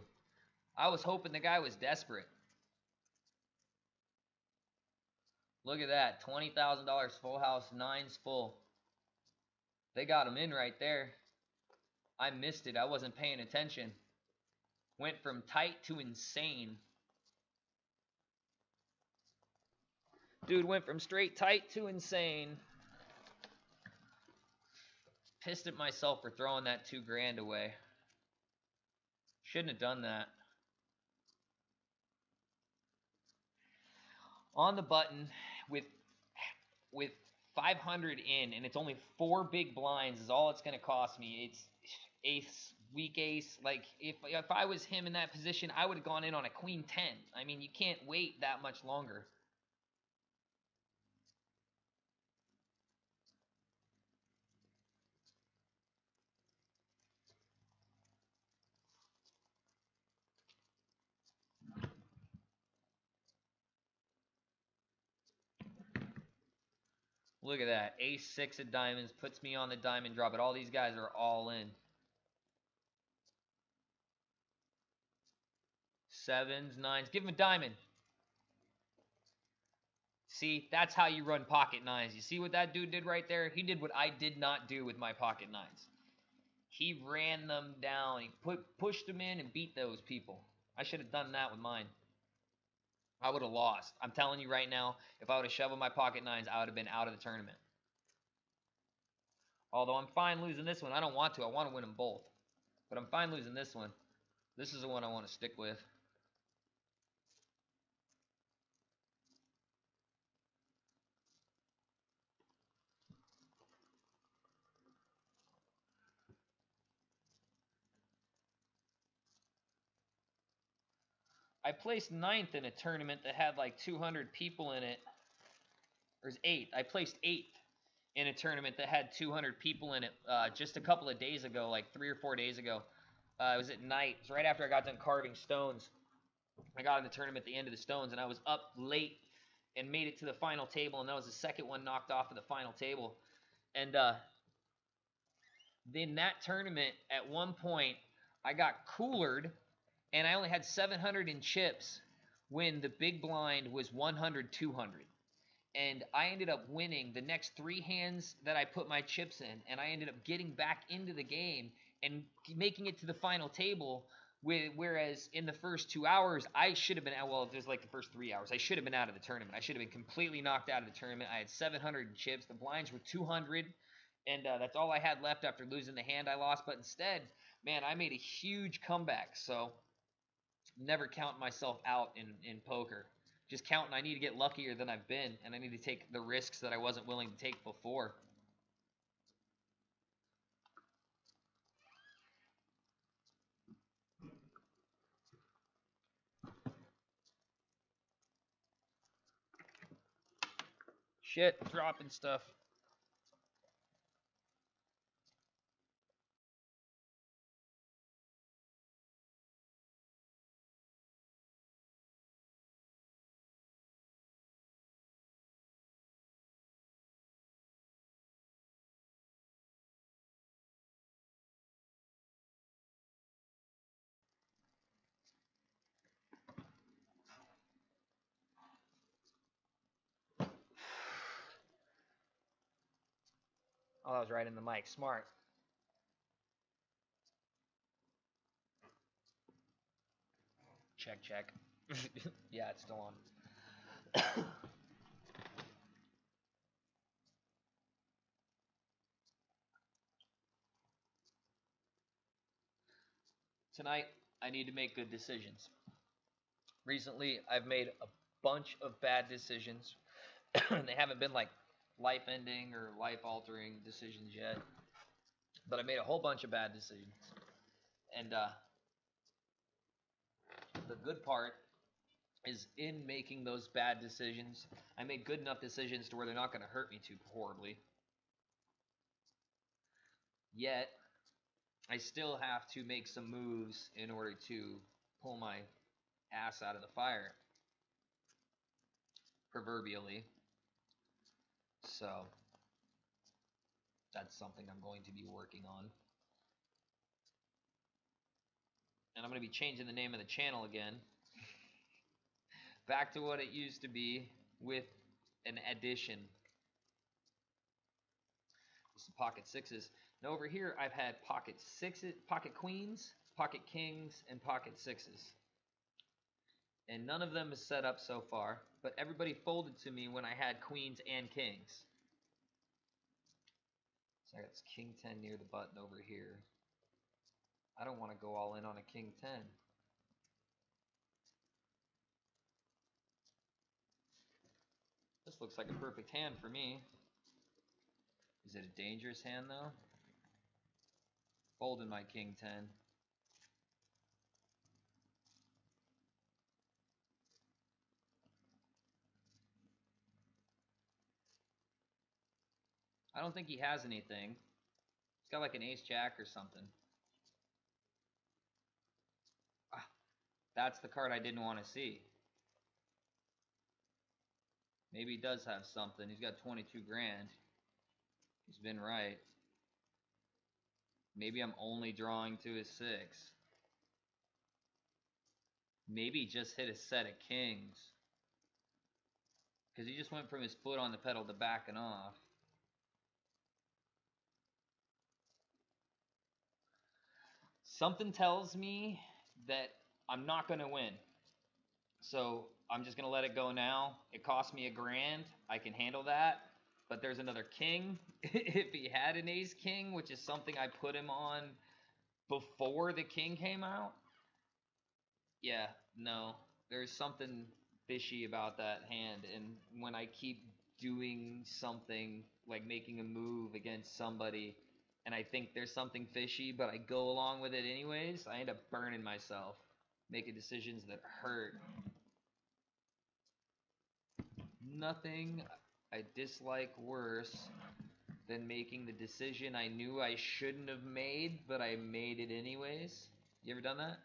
I was hoping the guy was desperate. Look at that. $20,000 full house, 9's full. They got him in right there. I missed it. I wasn't paying attention. Went from tight to insane. Dude went from straight tight to insane. Pissed at myself for throwing that $2,000 away. Shouldn't have done that. On the button with 500 in, and it's only 4 big blinds is all it's going to cost me. It's ace, weak ace. Like, if I was him in that position, I would have gone in on a queen 10. I mean, you can't wait that much longer. Look at that. Ace 6 of diamonds puts me on the diamond draw, but all these guys are all in. 7s, 9s. Give him a diamond. See, that's how you run pocket 9s. You see what that dude did right there? He did what I did not do with my pocket 9s. He ran them down. He pushed them in and beat those people. I should have done that with mine. I would have lost. I'm telling you right now, if I would have shoveled my pocket 9s, I would have been out of the tournament. Although I'm fine losing this one. I don't want to. I want to win them both. But I'm fine losing this one. This is the one I want to stick with. I placed 9th in a tournament that had like 200 people in it. Or 8th. I placed 8th in a tournament that had 200 people in it just a couple of days ago, like 3 or 4 days ago. It was at night. It was right after I got done carving stones. I got in the tournament at the end of the stones, and I was up late and made it to the final table, and that was the second one knocked off of the final table. And in that tournament, at one point, I got coolered, and I only had 700 in chips when the big blind was 100, 200. And I ended up winning the next 3 hands that I put my chips in, and I ended up getting back into the game and making it to the final table. Whereas in the first 2 hours, I should have been out. Well, there's like the first 3 hours, I should have been out of the tournament. I should have been completely knocked out of the tournament. I had 700 in chips. The blinds were 200, and that's all I had left after losing the hand I lost. But instead, man, I made a huge comeback. So never count myself out in poker. Just counting I need to get luckier than I've been, and I need to take the risks that I wasn't willing to take before. Shit, dropping stuff. Oh, that was right in the mic. Smart. Check, check. Yeah, it's still on. Tonight, I need to make good decisions. Recently, I've made a bunch of bad decisions. They haven't been like life-ending or life-altering decisions yet. But I made a whole bunch of bad decisions. And the good part is in making those bad decisions, I made good enough decisions to where they're not going to hurt me too horribly. Yet, I still have to make some moves in order to pull my ass out of the fire, proverbially. So, that's something I'm going to be working on. And I'm going to be changing the name of the channel again. Back to what it used to be with an addition. This is pocket sixes. Now over here I've had pocket sixes, pocket queens, pocket kings, and pocket sixes. And none of them is set up so far, but everybody folded to me when I had queens and kings. So I got this king 10 near the button over here. I don't want to go all in on a king 10. This looks like a perfect hand for me. Is it a dangerous hand though? Folding my king 10. I don't think he has anything. He's got like an ace jack or something. Ah, that's the card I didn't want to see. Maybe he does have something. He's got 22 grand. He's been right. Maybe I'm only drawing to his 6. Maybe he just hit a set of kings. Because he just went from his foot on the pedal to backing off. Something tells me that I'm not going to win. So I'm just going to let it go now. It cost me $1,000. I can handle that. But there's another king. If he had an ace king, which is something I put him on before the king came out. Yeah, no. There's something fishy about that hand. And when I keep doing something like making a move against somebody and I think there's something fishy, but I go along with it anyways, I end up burning myself. making decisions that hurt. Nothing I dislike worse than making the decision I knew I shouldn't have made, but I made it anyways. You ever done that?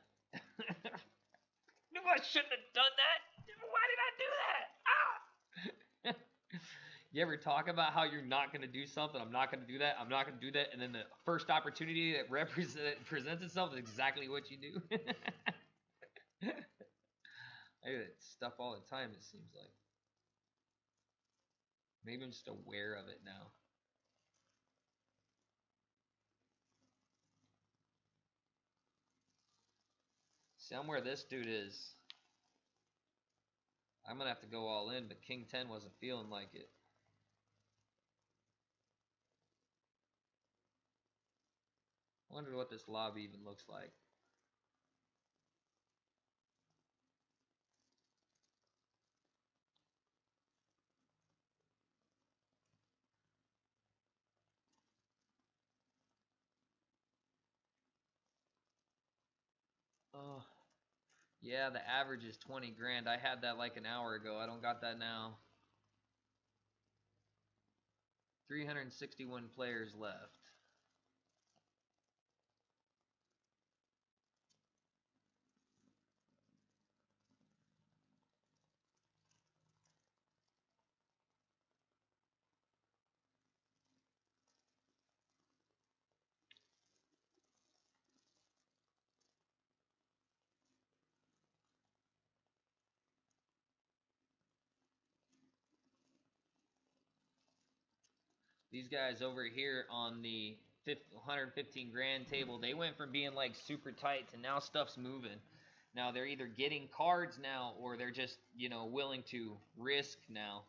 Knew I shouldn't have done that. Why did I do that? Ah! You ever talk about how you're not going to do something? I'm not going to do that. I'm not going to do that. And then the first opportunity that presents itself is exactly what you do. I do that stuff all the time, it seems like. Maybe I'm just aware of it now. Somewhere this dude is. I'm going to have to go all in, but King 10 wasn't feeling like it. I wonder what this lobby even looks like. Oh, yeah, the average is 20 grand. I had that like an hour ago. I don't got that now. 361 players left. These guys over here on the 115 grand table, they went from being like super tight to now stuff's moving. Now they're either getting cards now or they're just, you know, willing to risk now.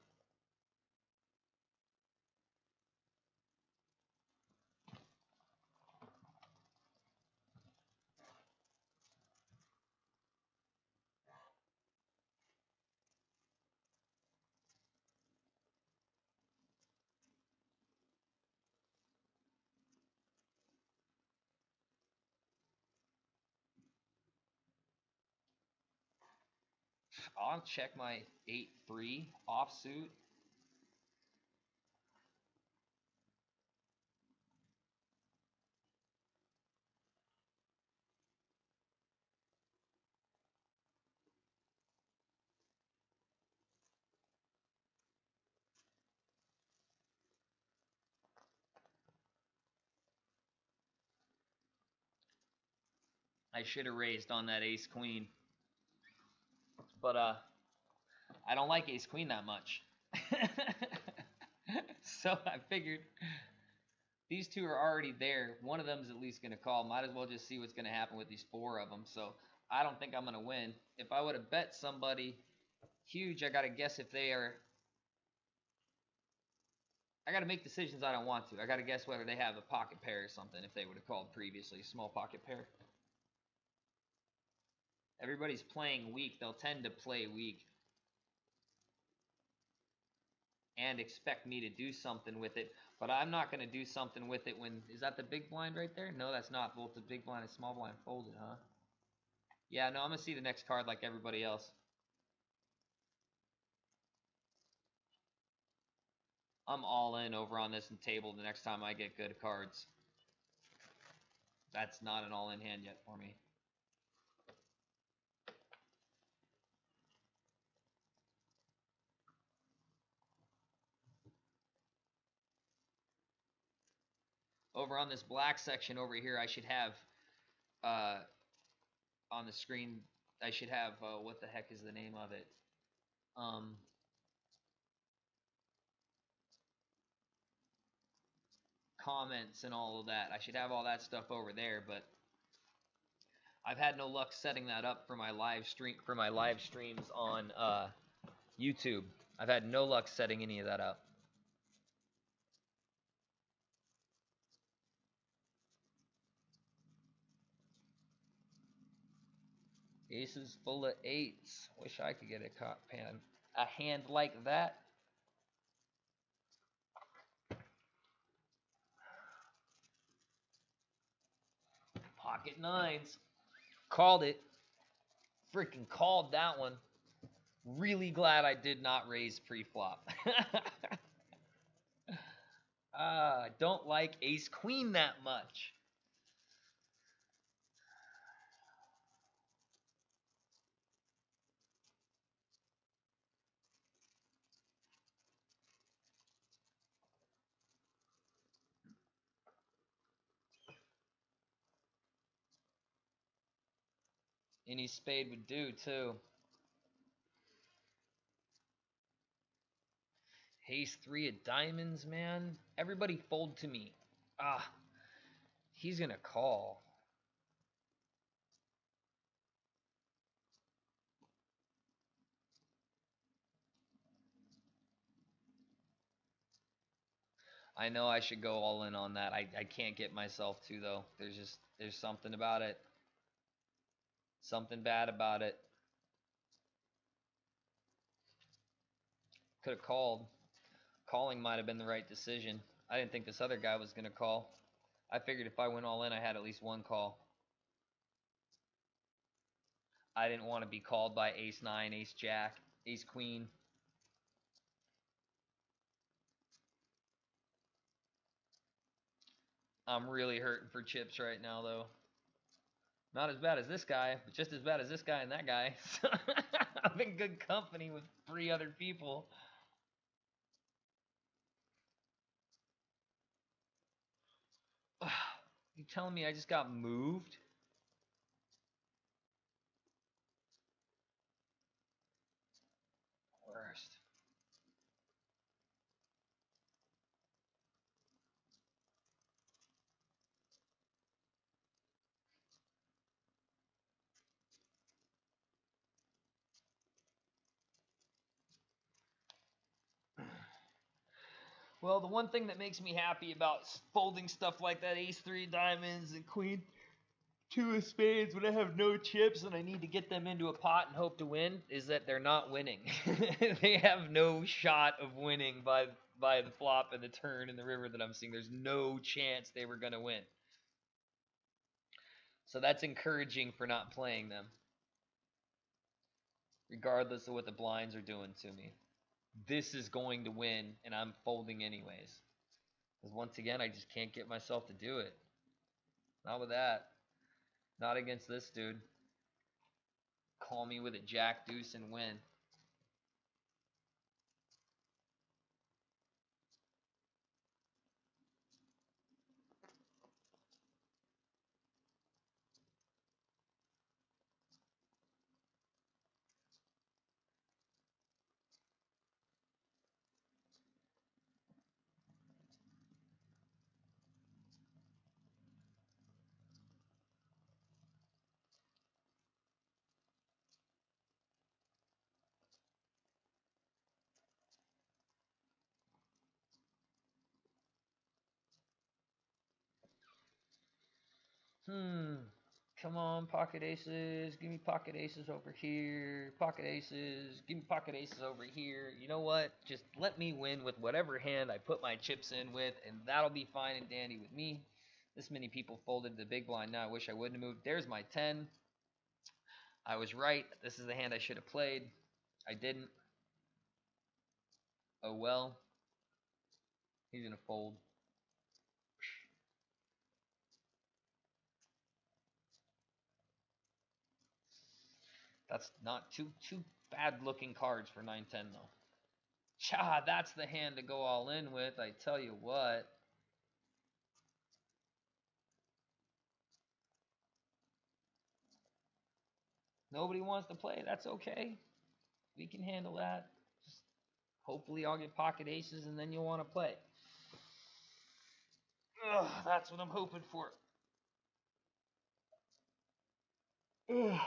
I'll check my 8-3 offsuit. I should have raised on that ace queen. But I don't like ace queen that much. So I figured these two are already there. One of them is at least going to call. Might as well just see what's going to happen with these four of them. So I don't think I'm going to win. If I would have bet somebody huge, I got to guess if they are. I got to make decisions I don't want to. I got to guess whether they have a pocket pair or something if they would have called previously. Small pocket pair. Everybody's playing weak. They'll tend to play weak and expect me to do something with it. But I'm not going to do something with it when... Is that the big blind right there? No, that's not. Both the big blind and small blind folded, huh? Yeah, no, I'm going to see the next card like everybody else. I'm all in over on this table the next time I get good cards. That's not an all-in hand yet for me. Over on this black section over here, I should have... on the screen, I should have... what the heck is the name of it? Comments and all of that. I should have all that stuff over there, but I've had no luck setting that up for my live streams on YouTube. I've had no luck setting any of that up. Aces full of eights. Wish I could get a hand like that. Pocket nines. Called it. Freaking called that one. Really glad I did not raise pre-flop. I don't like ace queen that much. Any spade would do, too. Ace 3 of diamonds, man. Everybody fold to me. Ah, he's going to call. I know I should go all in on that. I can't get myself to, though. There's something about it. Something bad about it. Could have called. Calling might have been the right decision. I didn't think this other guy was going to call. I figured if I went all in, I had at least one call. I didn't want to be called by ace 9, ace jack, ace queen. I'm really hurting for chips right now, though. Not as bad as this guy, but just as bad as this guy and that guy. I'm in good company with 3 other people. You telling me I just got moved? Worst. Well, the one thing that makes me happy about folding stuff like that, ace 3 diamonds and queen 2 of spades, when I have no chips and I need to get them into a pot and hope to win, is that they're not winning. They have no shot of winning by the flop and the turn and the river that I'm seeing. There's no chance they were going to win. So that's encouraging for not playing them, regardless of what the blinds are doing to me. This is going to win, and I'm folding anyways. Because once again, I just can't get myself to do it. Not with that. Not against this dude. Call me with a jack deuce and win. Come on, pocket aces. Give me pocket aces over here. Pocket aces. Give me pocket aces over here. You know what? Just let me win with whatever hand I put my chips in with, and that'll be fine and dandy with me. This many people folded the big blind. Now I wish I wouldn't have moved. There's my 10. I was right. This is the hand I should have played. I didn't. Oh well. He's going to fold. That's not too bad looking cards for 9-10 though. Cha, that's the hand to go all in with, I tell you what. Nobody wants to play, that's okay. We can handle that. Just hopefully I'll get pocket aces and then you'll want to play. Ugh, that's what I'm hoping for. Ugh.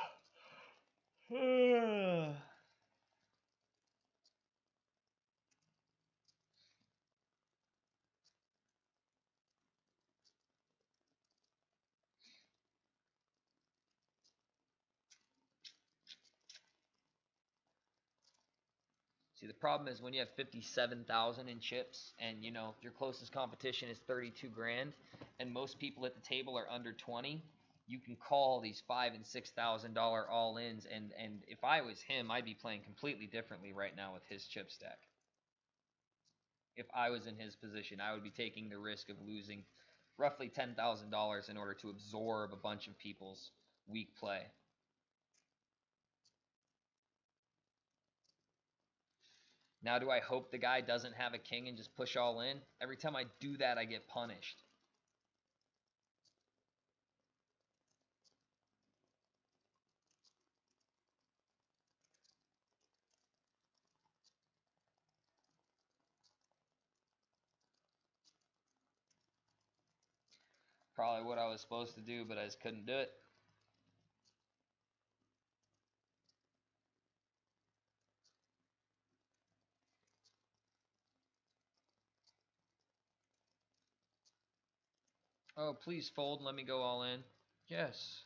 Ugh. See, the problem is when you have 57,000 in chips and, you know, your closest competition is 32 grand and most people at the table are under 20, you can call these $5,000 and $6,000 all-ins, and if I was him, I'd be playing completely differently right now with his chip stack. If I was in his position, I would be taking the risk of losing roughly $10,000 in order to absorb a bunch of people's weak play. Now, do I hope the guy doesn't have a king and just push all in? Every time I do that, I get punished. Probably what I was supposed to do, but I just couldn't do it. Oh, please fold and let me go all in. Yes.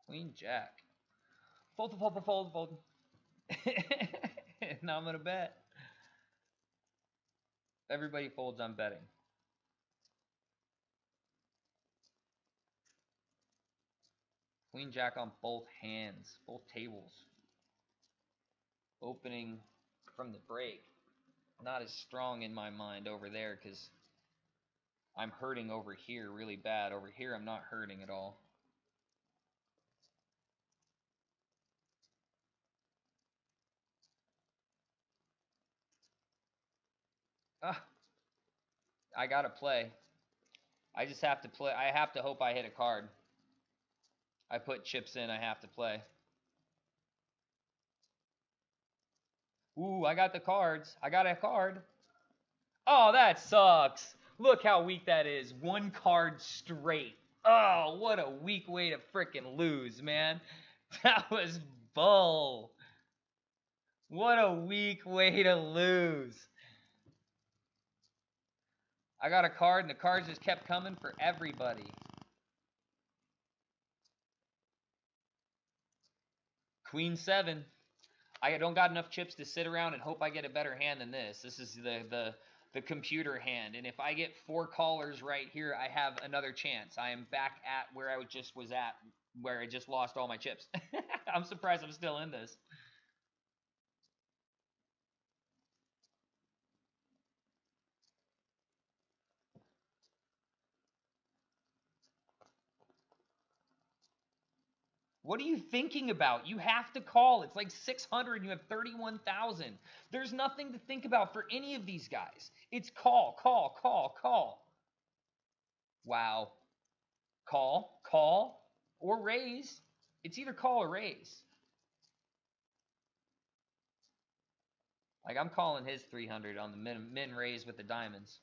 Queen Jack. Fold, fold, fold, fold, fold. Now I'm going to bet. Everybody folds, I'm betting. Queen Jack on both hands, both tables. Opening from the break. Not as strong in my mind over there because I'm hurting over here really bad. Over here I'm not hurting at all. Ah, I gotta play. I just have to play. I have to hope I hit a card. I put chips in, I have to play. Ooh, I got the cards. I got a card. Oh, that sucks. Look how weak that is. One card straight. Oh, what a weak way to frickin' lose, man. That was bull. What a weak way to lose. I got a card, and the cards just kept coming for everybody. Queen 7. I don't got enough chips to sit around and hope I get a better hand than this. This is the computer hand. And if I get 4 callers right here, I have another chance. I am back at where I just was at, where I just lost all my chips. I'm surprised I'm still in this. What are you thinking about? You have to call. It's like 600 and you have 31,000. There's nothing to think about for any of these guys. It's call, call, call, call. Wow. Call, call, or raise. It's either call or raise. Like, I'm calling his 300 on the min raise with the diamonds.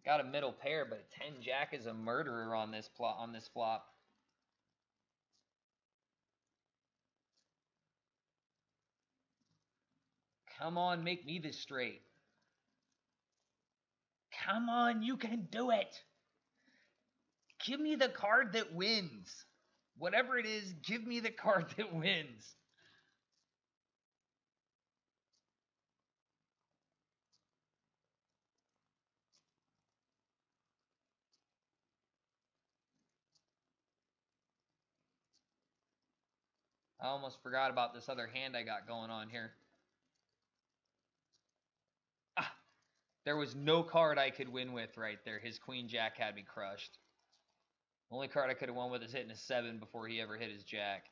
Got a middle pair, but a 10 jack is a murderer on this flop. Come on, make me this straight. Come on, you can do it. Give me the card that wins. Whatever it is, give me the card that wins. I almost forgot about this other hand I got going on here. Ah, there was no card I could win with right there. His queen jack had me crushed. Only card I could have won with is hitting a 7 before he ever hit his jack.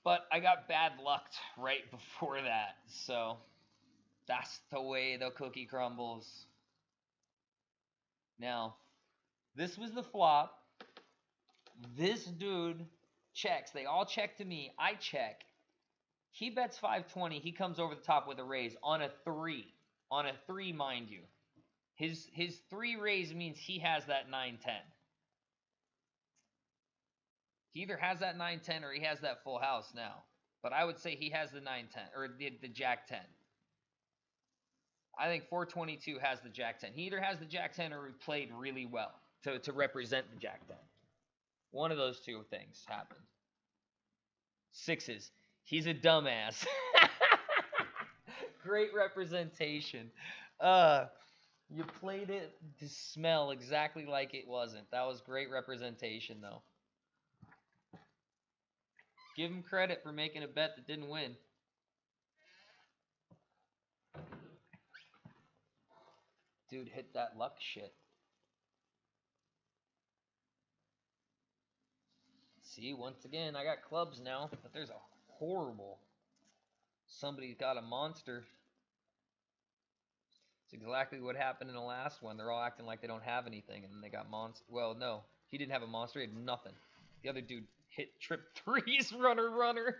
But I got bad luck right before that, so that's the way the cookie crumbles. Now, this was the flop. This dude checks. They all check to me. I check. He bets 520. He comes over the top with a raise on a 3. On a 3, mind you. His 3 raise means he has that 9-10. He either has that 9-10 or he has that full house now. But I would say he has the 9-10 or the jack 10. I think 422 has the Jack 10. He either has the Jack 10 or he played really well to represent the Jack 10. One of those two things happened. Sixes. He's a dumbass. Great representation. You played it to smell exactly like it wasn't. That was great representation, though. Give him credit for making a bet that didn't win. Dude, hit that luck shit. See, once again, I got clubs now, but there's a horrible. Somebody's got a monster. It's exactly what happened in the last one. They're all acting like they don't have anything, and then they got monster. Well, no, he didn't have a monster. He had nothing. The other dude hit trip threes, runner.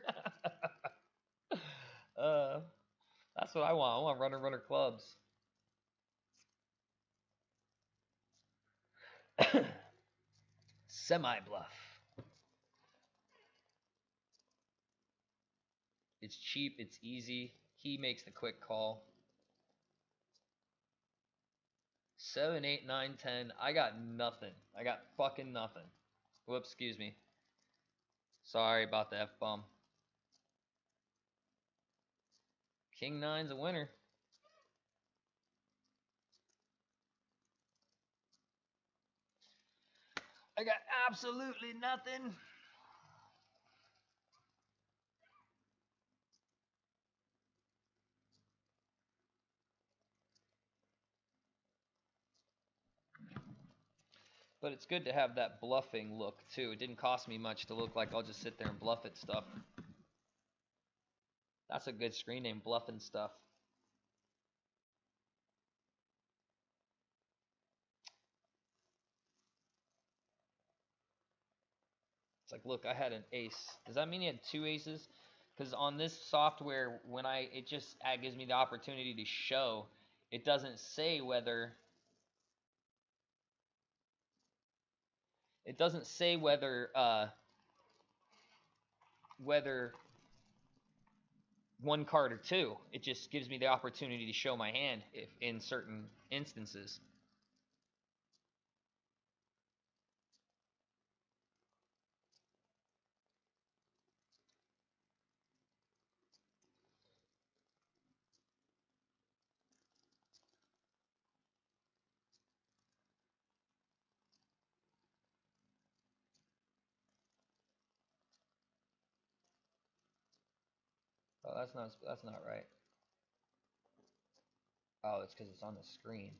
That's what I want. I want runner clubs. Semi-bluff. It's cheap. It's easy. He makes the quick call. 7, 8, 9, 10. I got nothing. I got fucking nothing. Whoops, excuse me. Sorry about the F-bomb. King 9's a winner. I got absolutely nothing. But it's good to have that bluffing look, too. It didn't cost me much to look like I'll just sit there and bluff at stuff. That's a good screen name, Bluffing Stuff. It's like, look, I had an ace. Does that mean you had 2 aces? Because on this software, it just gives me the opportunity to show. It doesn't say whether... It doesn't say whether one card or 2. It just gives me the opportunity to show my hand if in certain instances. Oh, that's not right. Oh, it's because it's on the screen.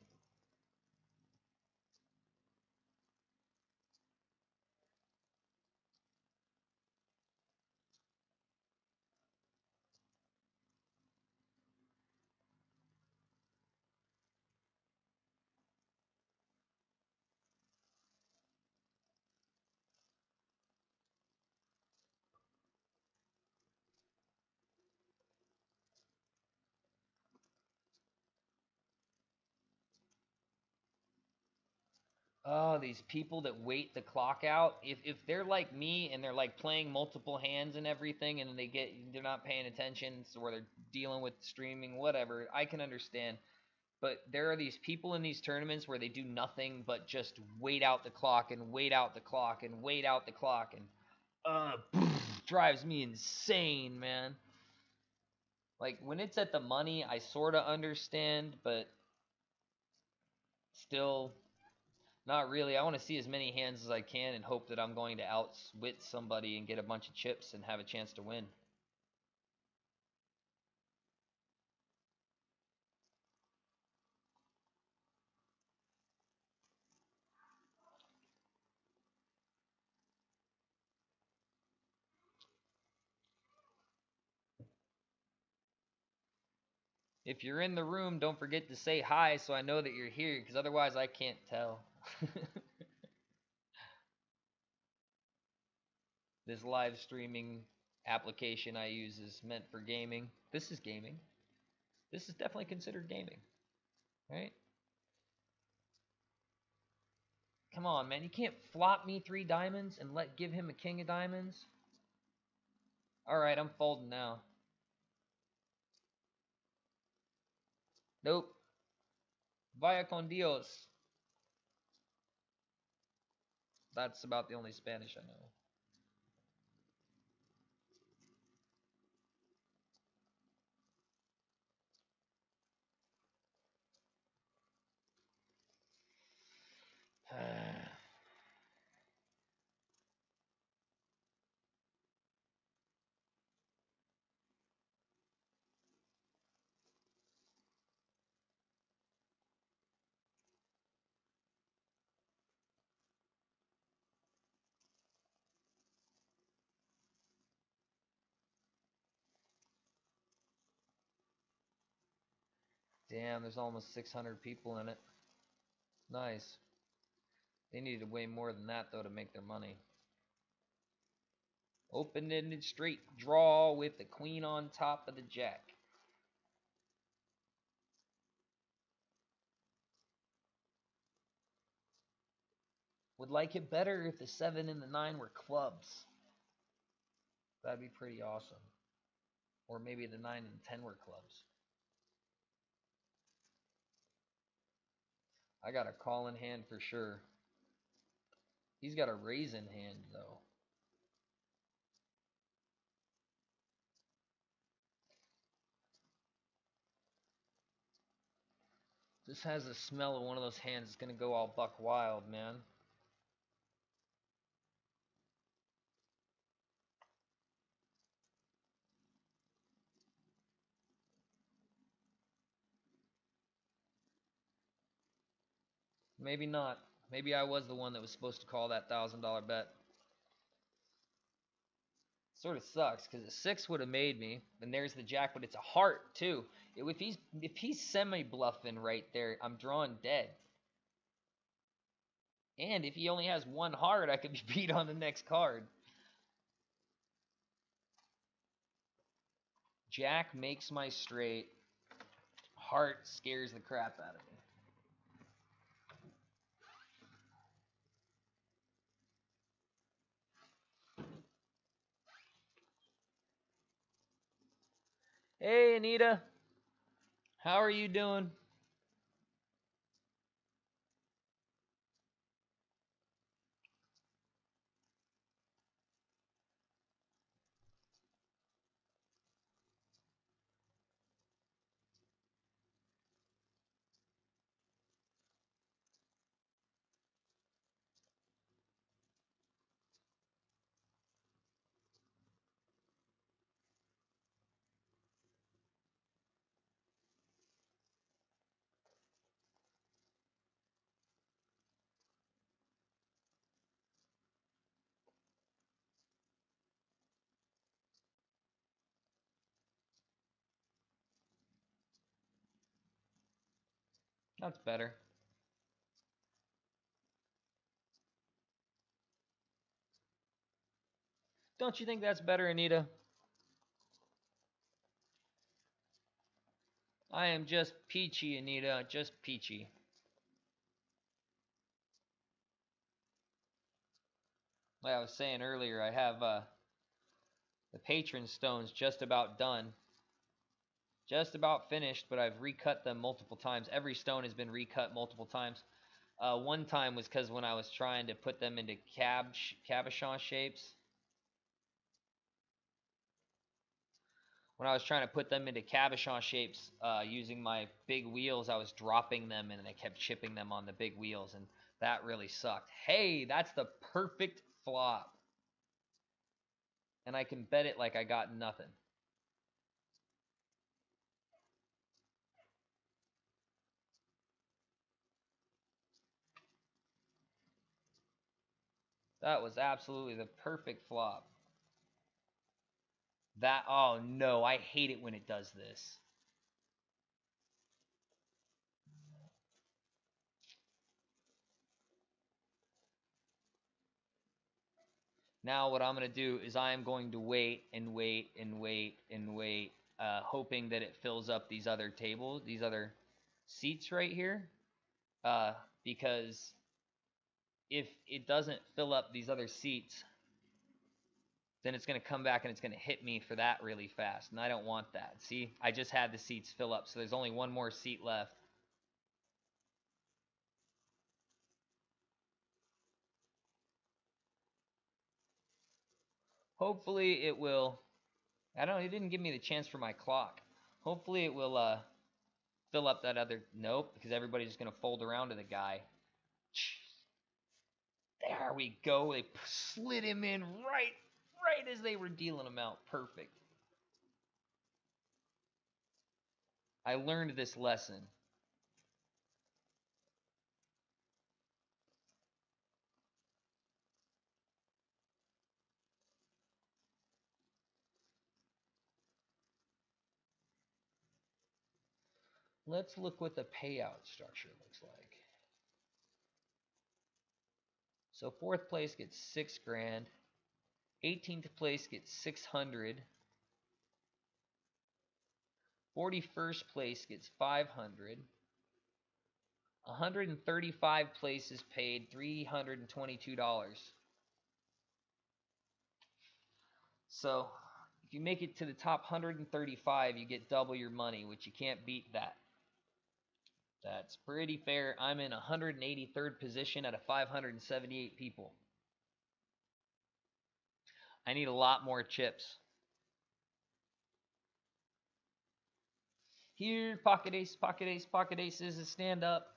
Oh, these people that wait the clock out. If they're like me and they're like playing multiple hands and everything, and they're not paying attention, so where they're dealing with streaming, whatever, I can understand. But there are these people in these tournaments where they do nothing but just wait out the clock and wait out the clock and wait out the clock, and drives me insane, man. Like when it's at the money, I sort of understand, but still. Not really. I want to see as many hands as I can and hope that I'm going to outwit somebody and get a bunch of chips and have a chance to win. If you're in the room, don't forget to say hi so I know that you're here, because otherwise I can't tell. This live streaming application I use is meant for gaming. This is gaming. This is definitely considered gaming. Right? Come on, man. You can't flop me 3 diamonds and give him a king of diamonds. Alright, I'm folding now. Nope. Vaya con Dios. That's about the only Spanish I know. Damn, there's almost 600 people in it. Nice. They needed way more than that, though, to make their money. Open-ended straight draw with the queen on top of the jack. Would like it better if the 7 and the 9 were clubs. That'd be pretty awesome. Or maybe the 9 and 10 were clubs. I got a call in hand for sure. He's got a raise in hand, though. This has the smell of one of those hands that's going to go all buck wild, man. Maybe not. Maybe I was the one that was supposed to call that $1,000 bet. Sort of sucks because a 6 would have made me, and there's the jack, but it's a heart too. If he's semi bluffing right there, I'm drawing dead. And if he only has one heart, I could be beat on the next card. Jack makes my straight. Heart scares the crap out of me. Hey, Anita. How are you doing? That's better. Don't you think that's better, Anita? I am just peachy, Anita. Just peachy. Like I was saying earlier, I have the patron stones just about done. Just about finished, but I've recut them multiple times. Every stone has been recut multiple times. One time was because when I was trying to put them into cabochon shapes. When I was trying to put them into cabochon shapes using my big wheels, I was dropping them and I kept chipping them on the big wheels, and that really sucked. Hey, that's the perfect flop. And I can bet it like I got nothing. That was absolutely the perfect flop. That, oh no, I hate it when it does this. Now what I'm going to do is I am going to wait and wait and wait and wait, hoping that it fills up these other tables, these other seats right here, because if it doesn't fill up these other seats, then it's going to come back and it's going to hit me for that really fast, and I don't want that. See, I just had the seats fill up, so there's only one more seat left. Hopefully it will. I don't know. It didn't give me the chance for my clock. Hopefully it will fill up that other. Nope, because everybody's just gonna fold around to the guy. There we go. They slid him in right as they were dealing him out. Perfect. I learned this lesson. Let's look what the payout structure looks like. So fourth place gets 6 grand. 18th place gets 600. 41st place gets 500. 135 places paid $322. So if you make it to the top 135, you get double your money, which you can't beat that. That's pretty fair. I'm in 183rd position out of 578 people. I need a lot more chips. Here, pocket ace, pocket ace, pocket aces, stand up.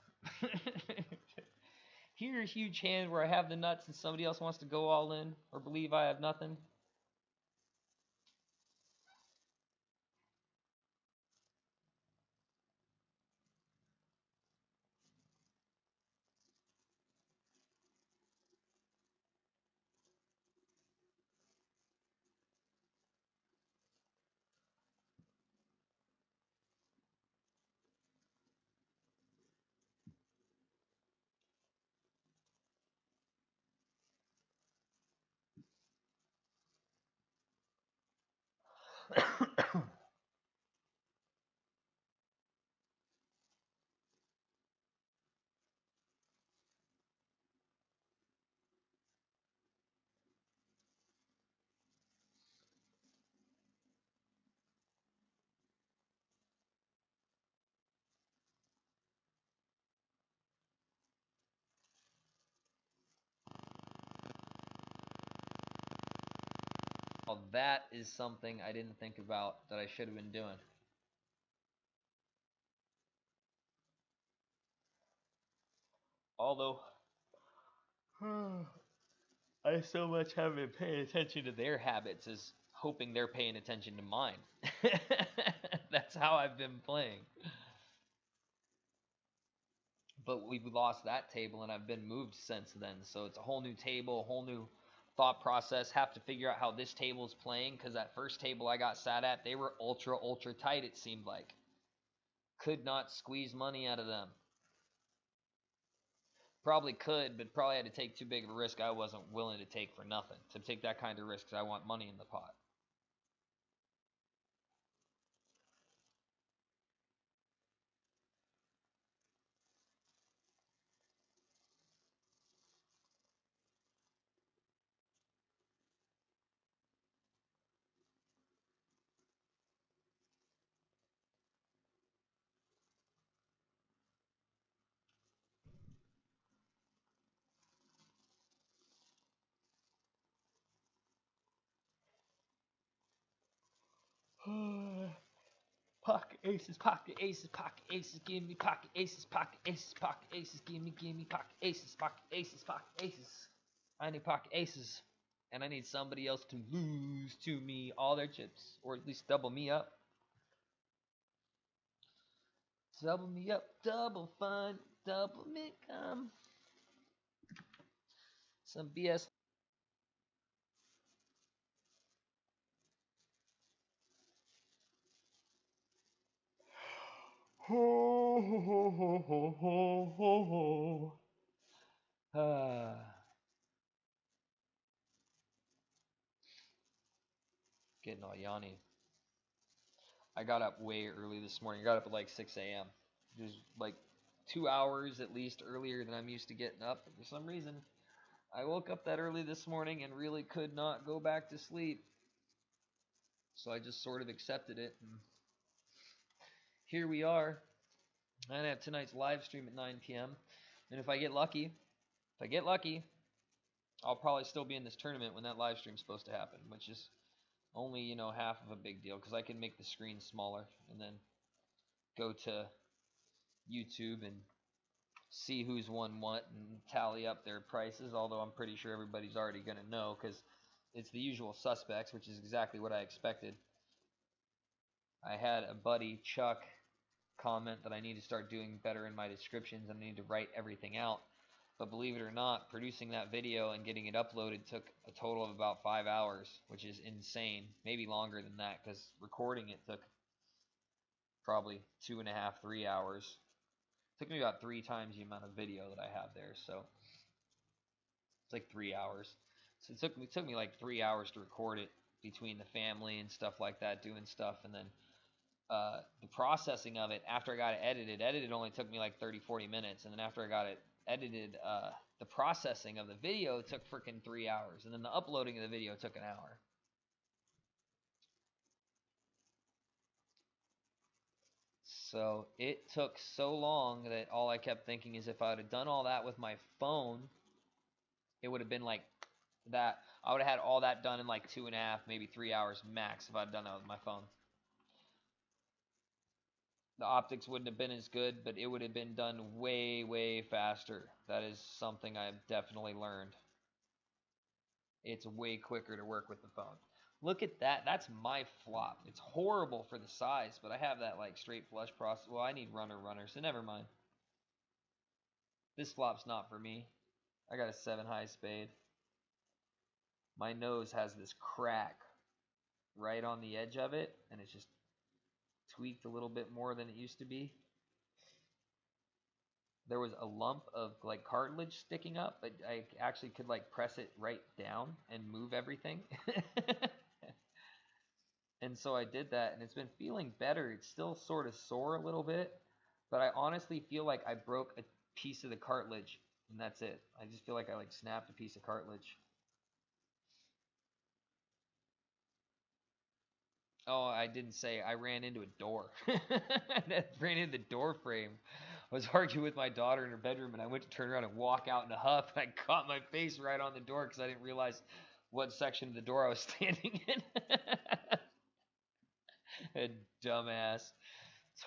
Here, a huge hand where I have the nuts and somebody else wants to go all in or believe I have nothing. Well, that is something I didn't think about that I should have been doing. Although, I so much haven't been paying attention to their habits as hoping they're paying attention to mine. That's how I've been playing. But we've lost that table and I've been moved since then. So it's a whole new table, a whole new thought process. Have to figure out how this table's playing because that first table I got sat at, they were ultra tight, it seemed like. Could not squeeze money out of them. Probably could, but probably had to take too big of a risk I wasn't willing to take for nothing. To take that kind of risk because I want money in the pot. Pocket aces, pocket aces, pocket aces, give me pocket aces, pocket aces, pocket aces, give me pocket aces, pocket aces, pocket aces. I need pocket aces. And I need somebody else to lose to me all their chips. Or at least double me up. Double me up, double fun, double income. Some BS. Ho, ho, ho, ho, ho, ho, ho. Getting all yawny. I got up way early this morning. I got up at like 6 a.m. Just like 2 hours at least earlier than I'm used to getting up. For some reason, I woke up that early this morning and really could not go back to sleep. So I just sort of accepted it. And here we are. I have tonight's live stream at 9 p.m. And if I get lucky, I'll probably still be in this tournament when that live stream's supposed to happen, which is only, you know, half of a big deal because I can make the screen smaller and then go to YouTube and see who's won what and tally up their prices, although I'm pretty sure everybody's already going to know because it's the usual suspects, which is exactly what I expected. I had a buddy, Chuck, comment that I need to start doing better in my descriptions and I need to write everything out. But believe it or not, producing that video and getting it uploaded took a total of about 5 hours, which is insane. Maybe longer than that because recording it took probably 2.5, 3 hours. It took me about 3 times the amount of video that I have there, so it's like 3 hours. So it took me like 3 hours to record it between the family and stuff like that, doing stuff, and then the processing of it after I got it edited only took me like 30-40 minutes, and then after I got it edited, the processing of the video took freaking 3 hours, and then the uploading of the video took an hour. So it took so long that all I kept thinking is if I would have done all that with my phone, it would have been like that. I would have had all that done in like 2.5, maybe 3 hours max if I'd done that with my phone. The optics wouldn't have been as good, but it would have been done way, way faster. That is something I've definitely learned. It's way quicker to work with the phone. Look at that. That's my flop. It's horrible for the size, but I have that like straight flush process. Well, I need runner, so never mind. This flop's not for me. I got a 7 high spade. My nose has this crack right on the edge of it, and it's just tweaked a little bit more than it used to be. There was a lump of like cartilage sticking up, but I actually could like press it right down and move everything. And so I did that, and it's been feeling better. It's still sort of sore a little bit, but I honestly feel like I broke a piece of the cartilage, and that's it. I just feel like I like snapped a piece of cartilage. Oh, I didn't say. I ran into a door. I ran into the door frame. I was arguing with my daughter in her bedroom, and I went to turn around and walk out in a huff, and I caught my face right on the door because I didn't realize what section of the door I was standing in. A dumbass.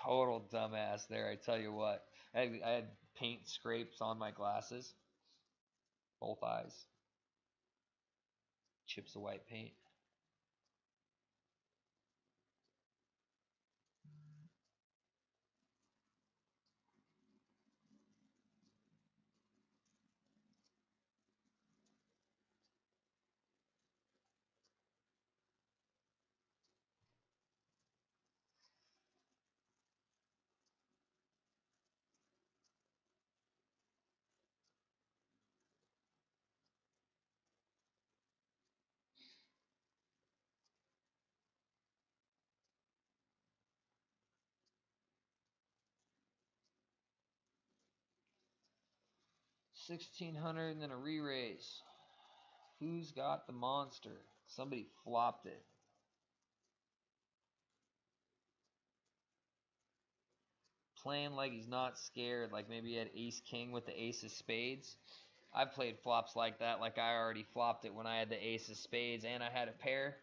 Total dumbass there, I tell you what. I had paint scrapes on my glasses. Both eyes. Chips of white paint. 1,600 and then a re-raise. Who's got the monster? Somebody flopped it. Playing like he's not scared, like maybe he had ace king with the ace of spades. I've played flops like that, like I already flopped it when I had the ace of spades and I had a pair.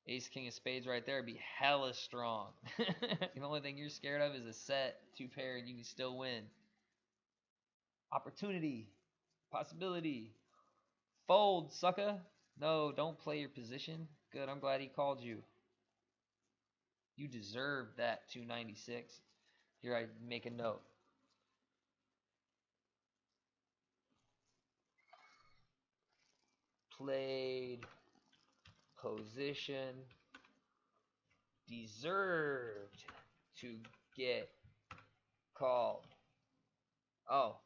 Ace king of spades right there would be hella strong. The only thing you're scared of is a set, 2 pair, and you can still win. Opportunity. Possibility. Fold, sucker. No, don't play your position. Good, I'm glad he called you. You deserve that 296. Here, I make a note. Played position deserved to get called. Oh.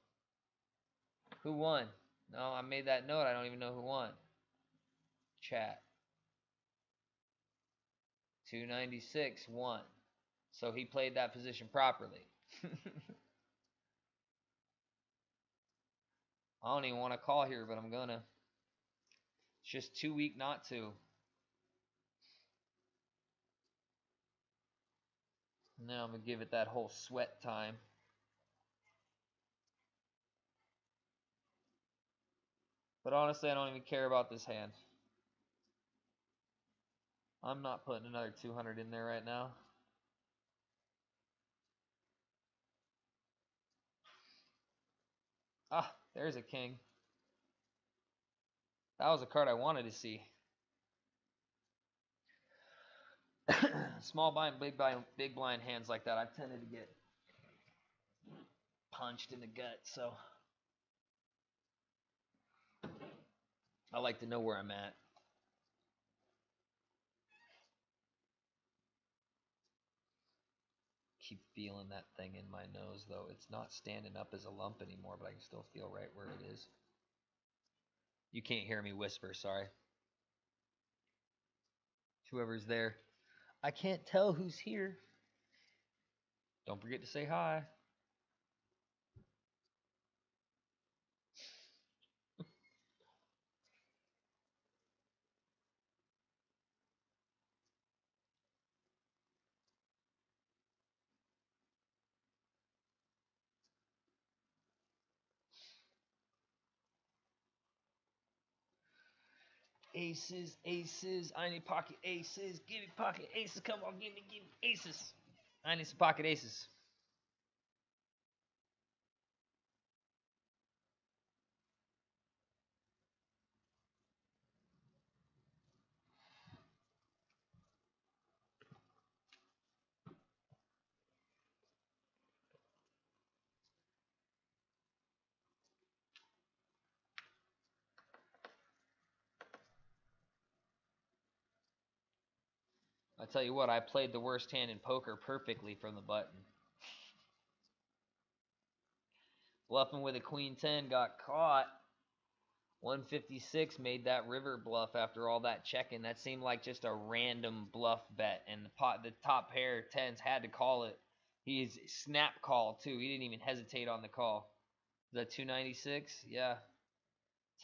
Who won? No, I made that note. I don't even know who won. Chat. 296 won. So he played that position properly. I don't even want to call here, but I'm gonna. It's just too weak not to. Now I'm gonna give it that whole sweat time. But honestly, I don't even care about this hand. I'm not putting another 200 in there right now. Ah, there's a king. That was a card I wanted to see. Small blind, big blind hands like that, I've tended to get punched in the gut, so I like to know where I'm at. Keep feeling that thing in my nose, though. It's not standing up as a lump anymore, but I can still feel right where it is. You can't hear me whisper, sorry. Whoever's there. I can't tell who's here. Don't forget to say hi. Aces, aces, I need pocket aces. Give me pocket aces. Come on, give me aces. I need some pocket aces. I tell you what, I played the worst hand in poker perfectly from the button. Bluffing with a queen 10, got caught. 156 made that river bluff after all that checking. That seemed like just a random bluff bet, and the top pair 10s had to call it. He's snap call too. He didn't even hesitate on the call. Is that 296? Yeah.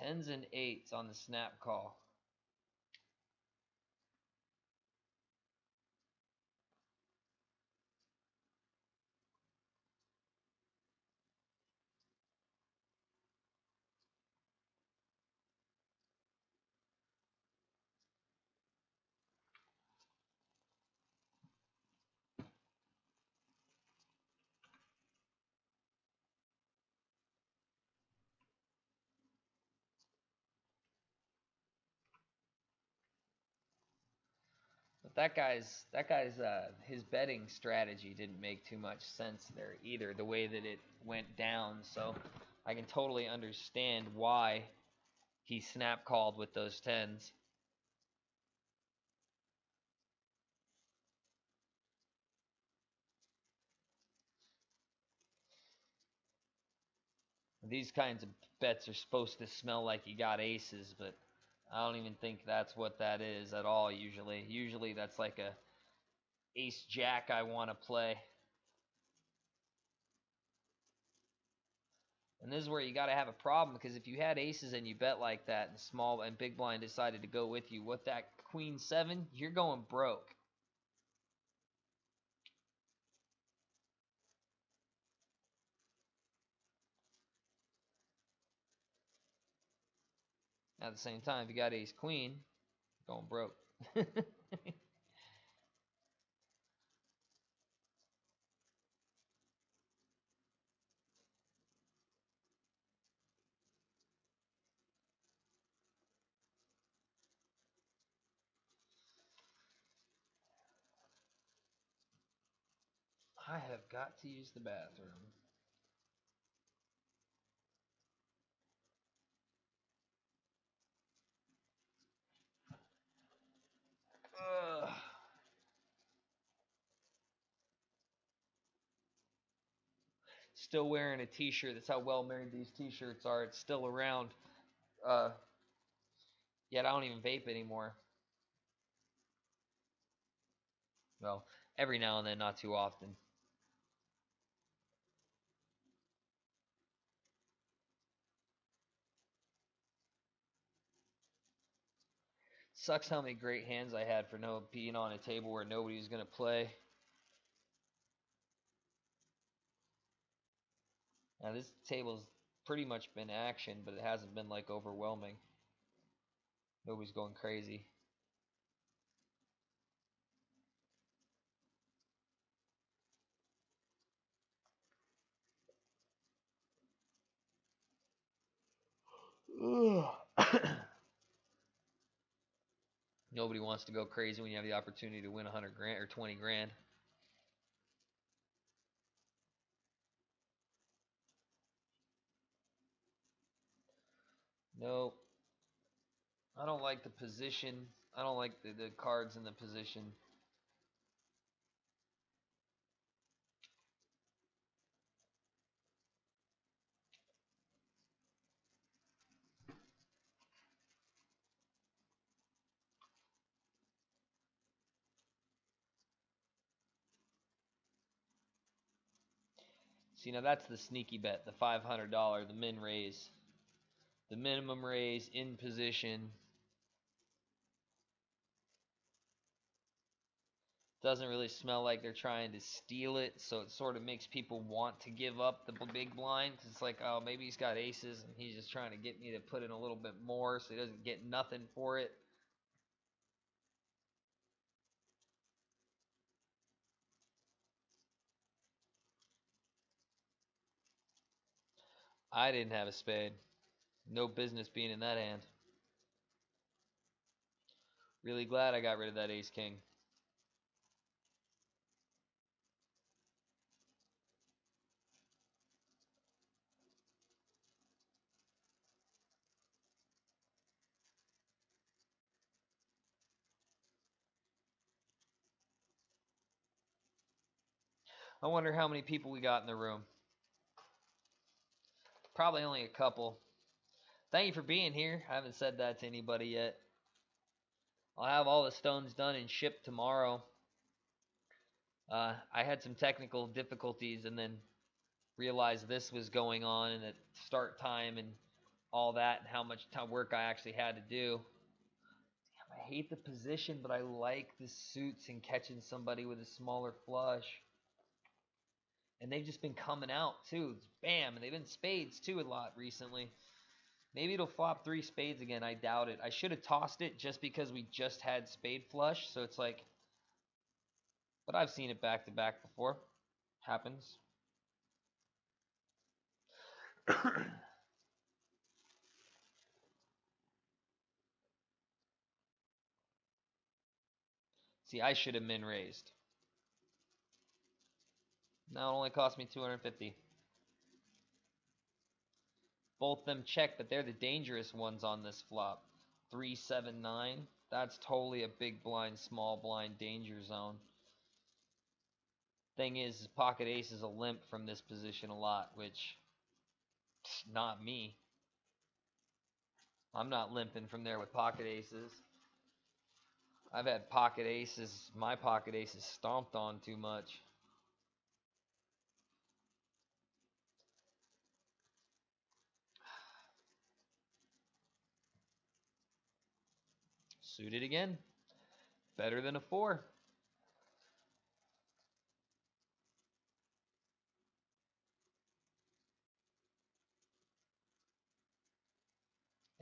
10s and 8s on the snap call. But that guy's his betting strategy didn't make too much sense there either, the way that it went down. So I can totally understand why he snap called with those 10s. These kinds of bets are supposed to smell like you got aces, but I don't even think that's what that is at all usually. Usually that's like a ace jack I want to play. And this is where you got to have a problem, because if you had aces and you bet like that and small and big blind decided to go with you, with that queen 7, you're going broke. At the same time, if you got ace queen, going broke. I have got to use the bathroom. Ugh. Still wearing a t-shirt. That's how well made these t-shirts are. It's still around. Yet I don't even vape anymore. Well, every now and then, not too often. Sucks how many great hands I had for no being on a table where nobody was going to play. Now this table's pretty much been action, but it hasn't been like overwhelming. Nobody's going crazy. Nobody wants to go crazy when you have the opportunity to win 100 grand or 20 grand. Nope. I don't like the position. I don't like the cards in the position. See, now that's the sneaky bet, the $500, the min raise. The minimum raise in position. Doesn't really smell like they're trying to steal it, so it sort of makes people want to give up the big blind. Cause it's like, oh, maybe he's got aces and he's just trying to get me to put in a little bit more so he doesn't get nothing for it. I didn't have a spade. No business being in that hand. Really glad I got rid of that ace king. I wonder how many people we got in the room. Probably only a couple. Thank you for being here. I haven't said that to anybody yet. I'll have all the stones done and shipped tomorrow. I had some technical difficulties and then realized this was going on and at start time and all that and how much time work I actually had to do. Damn, I hate the position, but I like the suits and catching somebody with a smaller flush. And they've just been coming out too. It's bam, and they've been spades too a lot recently. Maybe it'll flop 3 spades again. I doubt it. I should have tossed it just because we just had spade flush. So it's like, but I've seen it back to back before. Happens. See, I should have min raised. Now it only cost me 250. Both them check, but they're the dangerous ones on this flop. 3, 7, 9. That's totally a big blind, small blind danger zone. Thing is pocket ace is a limp from this position a lot, which, not me. I'm not limping from there with pocket aces. I've had pocket aces, my pocket aces stomped on too much. Suited again. Better than a 4.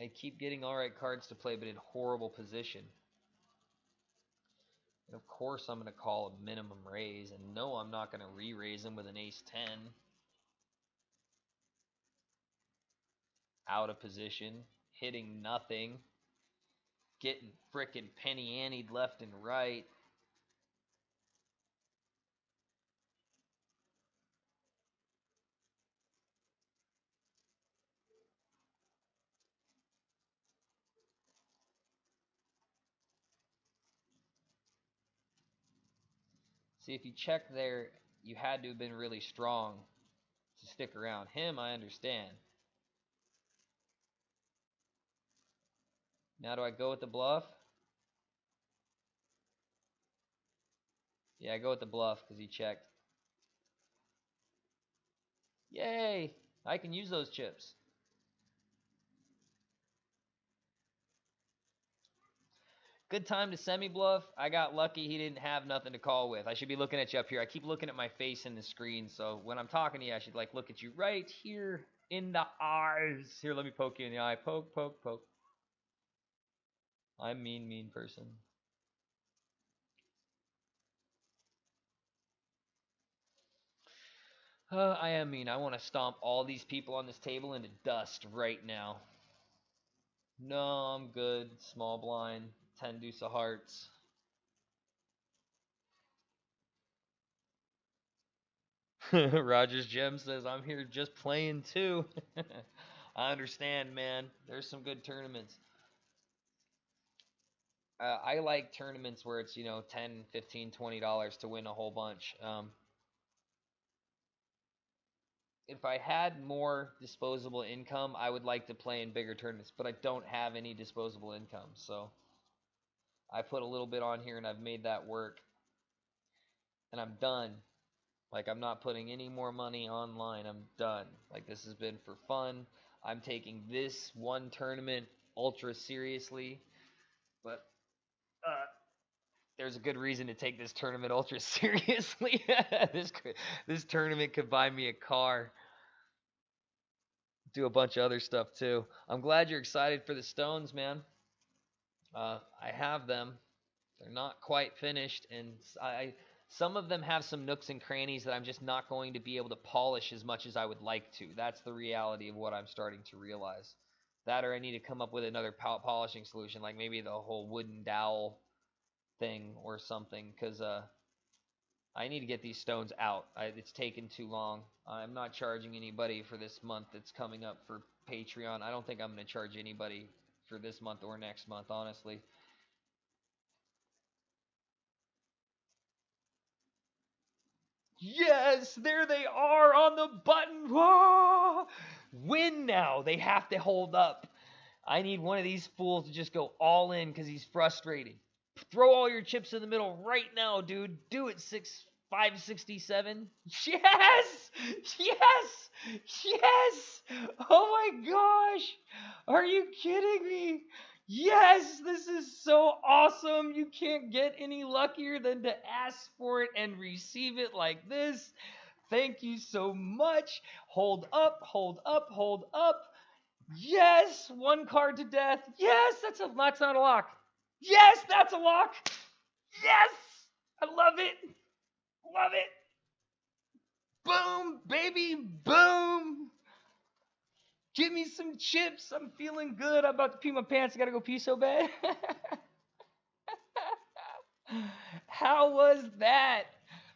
I keep getting alright cards to play, but in horrible position. And of course I'm going to call a minimum raise, and no, I'm not going to re-raise him with an ace-10. Out of position, hitting nothing, getting frickin' penny-antied left and right. See, if you check there, you had to have been really strong to stick around. Him, I understand. Now do I go with the bluff? Yeah, I go with the bluff because he checked. Yay! I can use those chips. Good time to semi-bluff. I got lucky he didn't have nothing to call with. I should be looking at you up here. I keep looking at my face in the screen, so when I'm talking to you, I should like look at you right here. In the eyes. Here, let me poke you in the eye. Poke, poke, poke. I'm mean person. I am mean. I want to stomp all these people on this table into dust right now. No, I'm good. Small blind. 10 deuce of hearts. Rogers Gem says, I'm here just playing too. I understand, man. There's some good tournaments. I like tournaments where it's, 10, 15, $20 to win a whole bunch. If I had more disposable income, I would like to play in bigger tournaments, but I don't have any disposable income, so I put a little bit on here and I've made that work, and I'm done. Like, I'm not putting any more money online. I'm done. Like, this has been for fun. I'm taking this one tournament ultra seriously, but there's a good reason to take this tournament ultra seriously. this tournament could buy me a car. Do a bunch of other stuff too. I'm glad you're excited for the stones, man. I have them. They're not quite finished, and some of them have some nooks and crannies that I'm just not going to be able to polish as much as I would like to. That's the reality of what I'm starting to realize. That, or I need to come up with another polishing solution, like maybe the whole wooden dowel thing or something, because I need to get these stones out. It's taken too long. I'm not charging anybody for this month that's coming up for Patreon. I don't think I'm going to charge anybody for this month or next month, honestly. Yes, there they are on the button. Whoa! Win now. They have to hold up. I need one of these fools to just go all in because he's frustrated. Throw all your chips in the middle right now, dude. Do it, 567. Yes! Yes! Yes! Oh my gosh! Are you kidding me? Yes! This is so awesome! You can't get any luckier than to ask for it and receive it like this. Thank you so much. Hold up, hold up, hold up. Yes! One card to death. Yes! That's not a lock. Yes! That's a lock! Yes! I love it! Love it! Boom, baby, boom! Give me some chips. I'm feeling good. I'm about to pee my pants. I gotta go pee so bad. How was that?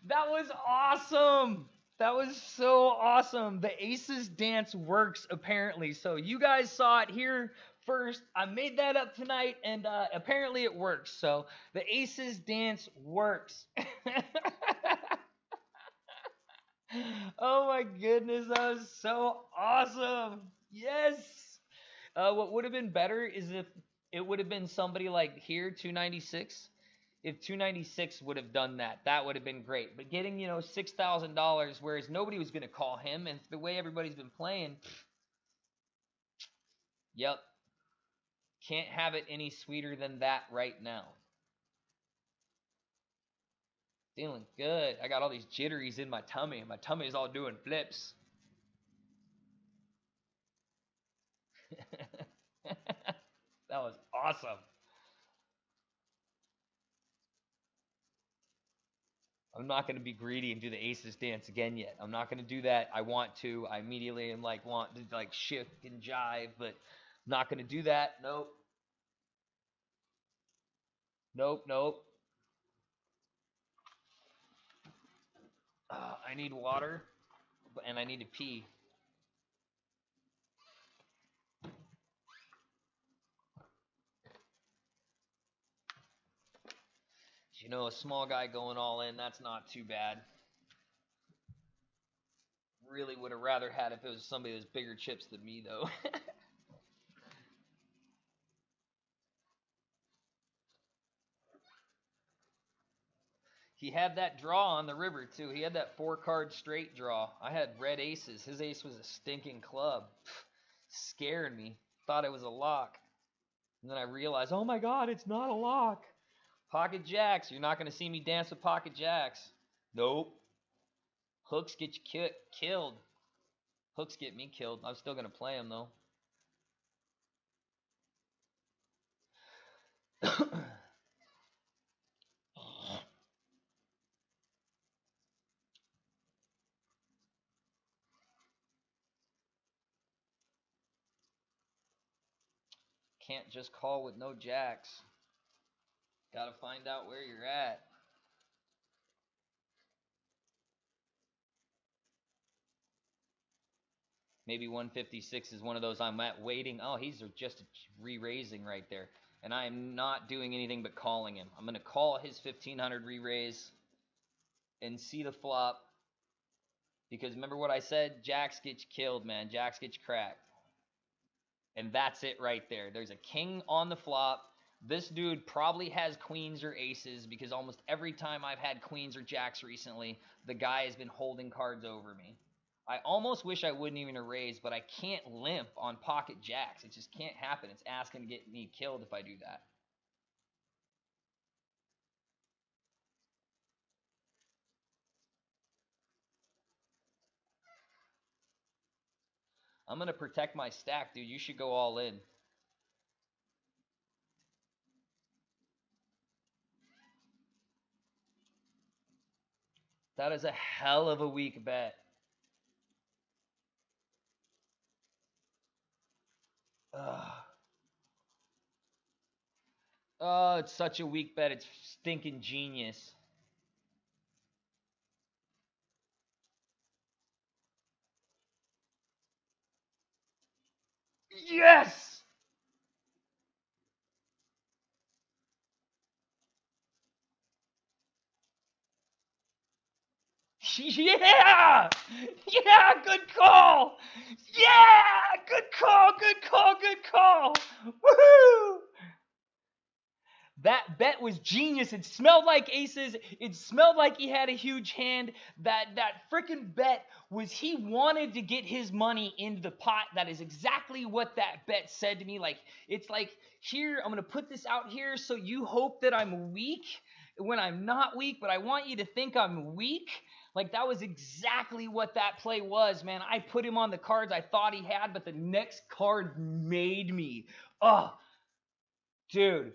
That was awesome. That was so awesome. The Aces dance works, apparently. So you guys saw it here first. I made that up tonight, and apparently it works. So the Aces dance works. Oh my goodness, that was so awesome. Yes. What would have been better is if it would have been somebody like here, 296. If 296 would have done that, that would have been great. But getting, $6,000, whereas nobody was going to call him, and the way everybody's been playing, yep. Can't have it any sweeter than that right now. Feeling good. I got all these jitteries in my tummy, and my tummy is all doing flips. That was awesome. I'm not going to be greedy and do the Aces dance again yet. I'm not going to do that. I want to. I immediately am want to shift and jive, but I'm not going to do that. Nope. Nope, nope. I need water, and I need to pee. A small guy going all in, that's not too bad. Really would have rather had if it was somebody with bigger chips than me, though. He had that draw on the river, too. He had that 4-card straight draw. I had red aces. His ace was a stinking club. Scared me. Thought it was a lock. And then I realized, oh my god, it's not a lock. Pocket jacks. You're not going to see me dance with pocket jacks. Nope. Hooks get you killed. Hooks get me killed. I'm still going to play him, though. Can't just call with no jacks. Gotta find out where you're at. Maybe 156 is one of those I'm at waiting. Oh, he's just re-raising right there. And I am not doing anything but calling him. I'm going to call his 1500 re-raise and see the flop. Because remember what I said? Jacks get you killed, man. Jacks get you cracked. And that's it right there. There's a king on the flop. This dude probably has queens or aces because almost every time I've had queens or jacks recently, the guy has been holding cards over me. I almost wish I wouldn't even erase, but I can't limp on pocket jacks. It just can't happen. It's asking to get me killed if I do that. I'm going to protect my stack, dude. You should go all in. That is a hell of a weak bet. Ugh. Oh, it's such a weak bet. It's stinking genius. Yes! Yeah! Yeah, good call! Yeah! Good call, good call, good call! Woohoo! That bet was genius. It smelled like aces. It smelled like he had a huge hand. That freaking bet was he wanted to get his money into the pot. That is exactly what that bet said to me. Like, it's like, here, I'm going to put this out here so you hope that I'm weak when I'm not weak, but I want you to think I'm weak. Like, that was exactly what that play was, man. I put him on the cards I thought he had, but the next card made me. Oh, dude.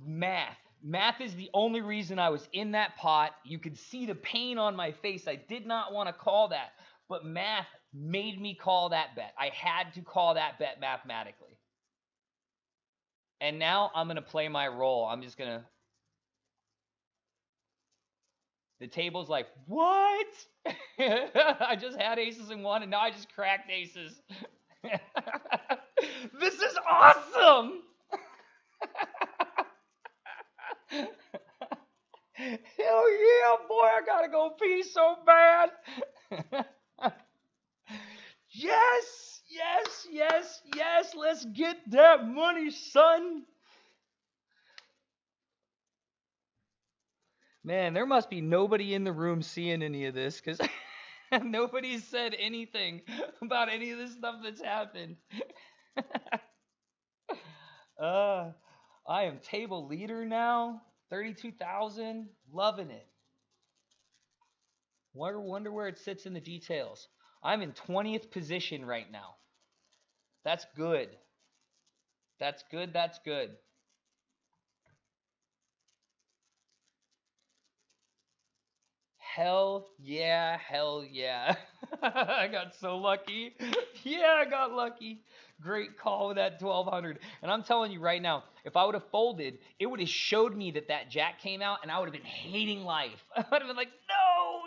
Math is the only reason I was in that pot. You could see the pain on my face. I did not want to call that, but math made me call that bet. I had to call that bet mathematically. And now I'm going to play my role. I'm just going to... The table's like, what? I just had aces and one, and now I just cracked aces. This is awesome! Hell yeah, boy, I gotta go pee so bad. Yes, yes, yes, yes, let's get that money, son. Man, there must be nobody in the room seeing any of this because nobody's said anything about any of this stuff that's happened. I am table leader now. 32,000. Loving it. Wonder where it sits in the details. I'm in 20th position right now. That's good. That's good. That's good. Hell yeah. Hell yeah. I got so lucky. Yeah, I got lucky. Great call with that 1200. And I'm telling you right now, if I would have folded, it would have showed me that that jack came out, and I would have been hating life. I would have been like, no,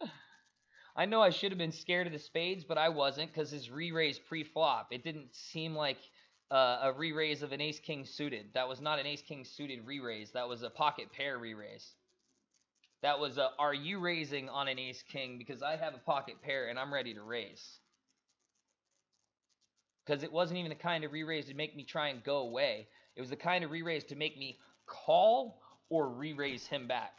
ah. I know I should have been scared of the spades, but I wasn't because his re-raise pre-flop. It didn't seem like a re-raise of an ace-king suited. That was not an ace-king suited re-raise. That was a pocket pair re-raise. That was a, are you raising on an ace-king? Because I have a pocket pair and I'm ready to raise. Because it wasn't even the kind of re-raise to make me try and go away. It was the kind of re-raise to make me call or re-raise him back.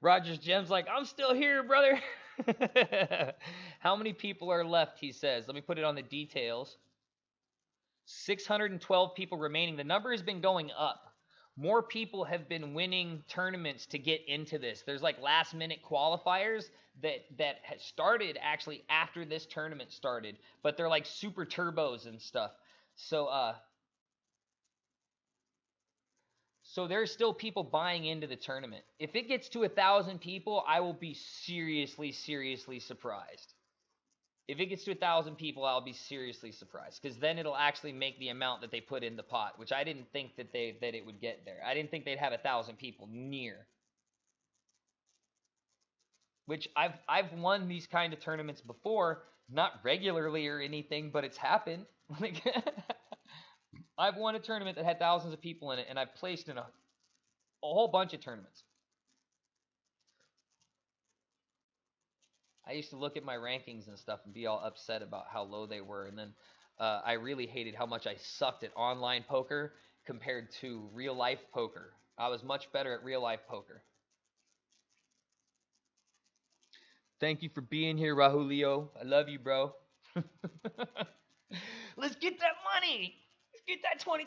Rogers Gem's like, I'm still here, brother. How many people are left, he says. Let me put it on the details. 612 people remaining. The number has been going up. More people have been winning tournaments to get into this. There's like last minute qualifiers that had started actually after this tournament started, but they're like super turbos and stuff. So there's still people buying into the tournament. If it gets to 1,000 people, I will be seriously surprised. If it gets to 1,000 people, I'll be seriously surprised, because then it'll actually make the amount that they put in the pot, which I didn't think that it would get there. I didn't think they'd have 1,000 people near. Which I've won these kind of tournaments before, not regularly or anything, but it's happened. Like I've won a tournament that had thousands of people in it, and I've placed in a whole bunch of tournaments. I used to look at my rankings and stuff and be all upset about how low they were, and then I really hated how much I sucked at online poker compared to real life poker. I was much better at real life poker. Thank you for being here, Rahulio. I love you, bro. Let's get that money. Let's get that $20,000.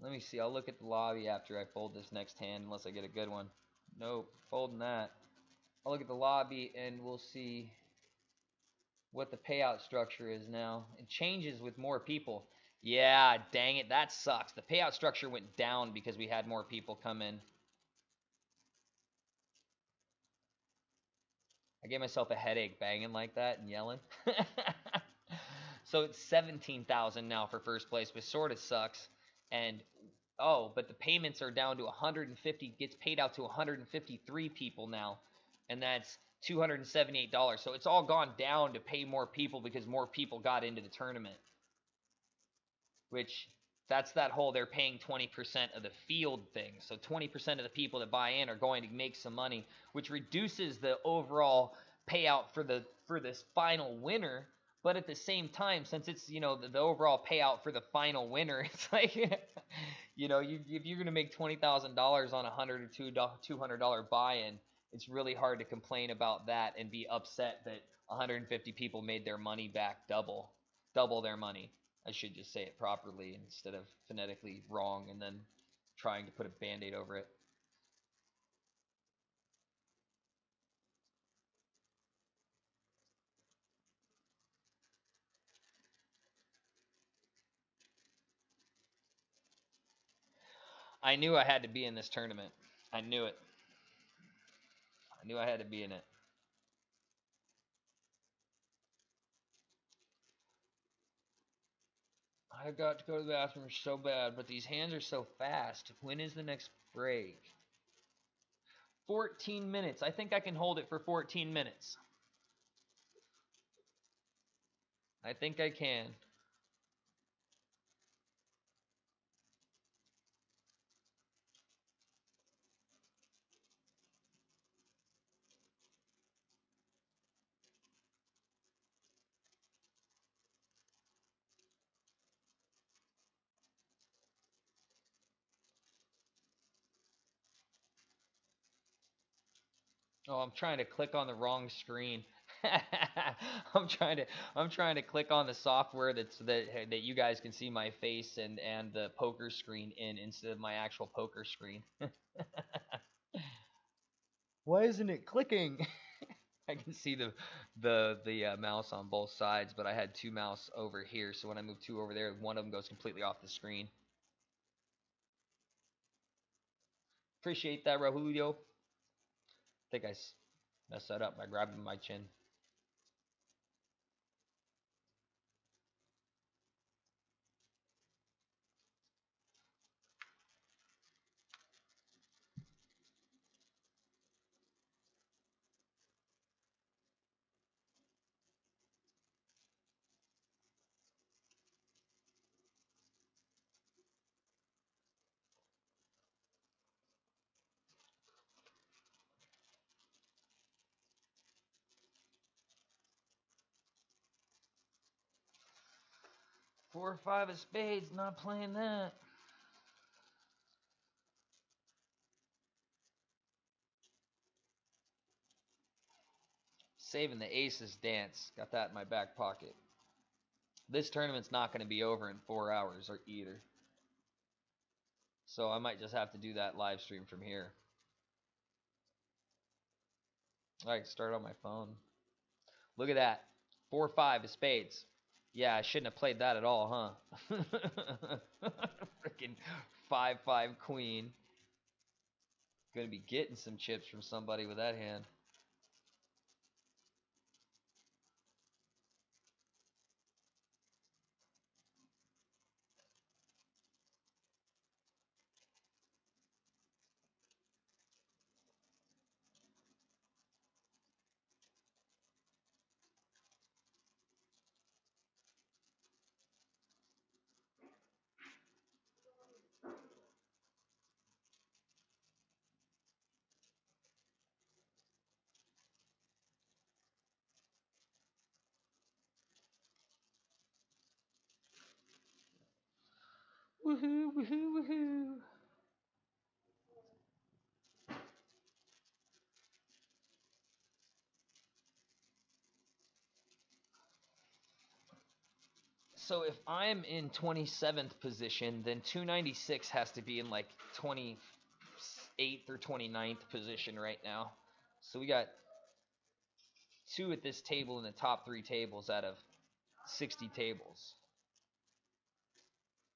Let me see. I'll look at the lobby after I fold this next hand, unless I get a good one. Nope, folding that. I'll look at the lobby and we'll see what the payout structure is now. It changes with more people. Yeah, dang it, that sucks. The payout structure went down because we had more people come in. I gave myself a headache banging like that and yelling. So it's 17,000 now for first place, which sort of sucks. And oh, but the payments are down to 150, gets paid out to 153 people now, and that's $278. So it's all gone down to pay more people because more people got into the tournament. Which, that's that whole they're paying 20% of the field thing. So 20% of the people that buy in are going to make some money, which reduces the overall payout for this final winner. But at the same time, since it's, the overall payout for the final winner, it's like, if you're going to make $20,000 on a $100 or $200 buy-in, it's really hard to complain about that and be upset that 150 people made their money back double their money. I should just say it properly instead of phonetically wrong and then trying to put a Band-Aid over it. I knew I had to be in this tournament. I knew it. I knew I had to be in it. I've got to go to the bathroom so bad, but these hands are so fast. When is the next break? 14 minutes. I think I can hold it for 14 minutes. I think I can. Oh, I'm trying to click on the wrong screen. I'm trying to click on the software that you guys can see my face and the poker screen in instead of my actual poker screen. Why isn't it clicking? I can see the mouse on both sides, but I had two mouse over here, so when I move two over there, one of them goes completely off the screen. Appreciate that, Rahulio. I think I messed that up by grabbing my chin. 4 or 5 of spades, not playing that. Saving the aces dance. Got that in my back pocket. This tournament's not going to be over in 4 hours or either. So I might just have to do that live stream from here. I can start on my phone. Look at that. 4 or 5 of spades. Yeah, I shouldn't have played that at all, huh? Freaking 5-5 queen. Gonna be getting some chips from somebody with that hand. Woohoo, woohoo, woohoo. So if I'm in 27th position, then 296 has to be in like 28th or 29th position right now. So we got 2 at this table in the top 3 tables out of 60 tables.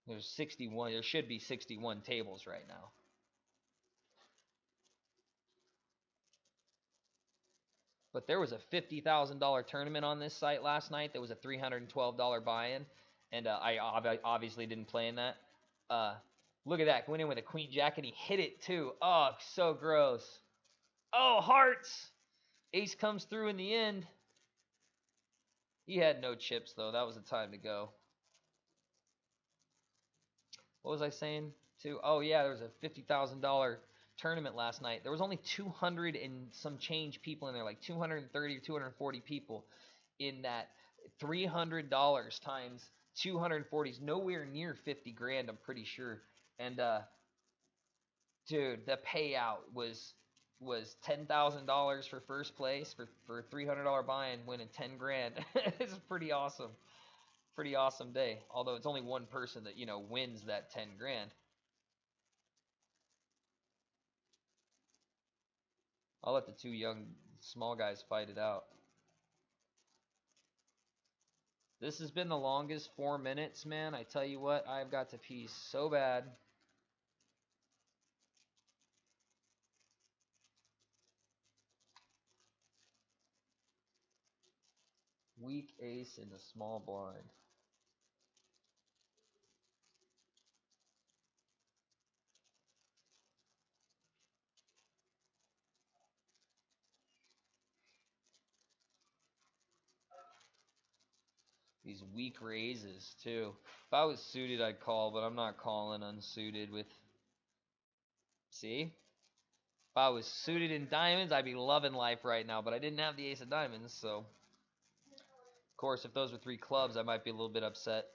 There's 61. There should be 61 tables right now. But there was a $50,000 tournament on this site last night. There was a $312 buy-in, and I obviously didn't play in that. Look at that. Went in with a queen jack, and he hit it too. Oh, so gross. Oh, hearts. Ace comes through in the end. He had no chips, though. That was the time to go. What was I saying, too? Oh, yeah, there was a $50,000 tournament last night. There was only 200 and some change people in there, like 230 or 240 people in that. $300 times 240 is nowhere near 50 grand, I'm pretty sure. And dude, the payout was $10,000 for first place for a $300 buy-in, winning 10 grand. It's pretty awesome. Pretty awesome day. Although it's only one person that, wins that 10 grand. I'll let the 2 young, small guys fight it out. This has been the longest 4 minutes, man. I tell you what, I've got to pee so bad. Weak ace in the small blind. These weak raises, too. If I was suited, I'd call, but I'm not calling unsuited with... See? If I was suited in diamonds, I'd be loving life right now, but I didn't have the ace of diamonds, so... Of course, if those were 3 clubs, I might be a little bit upset.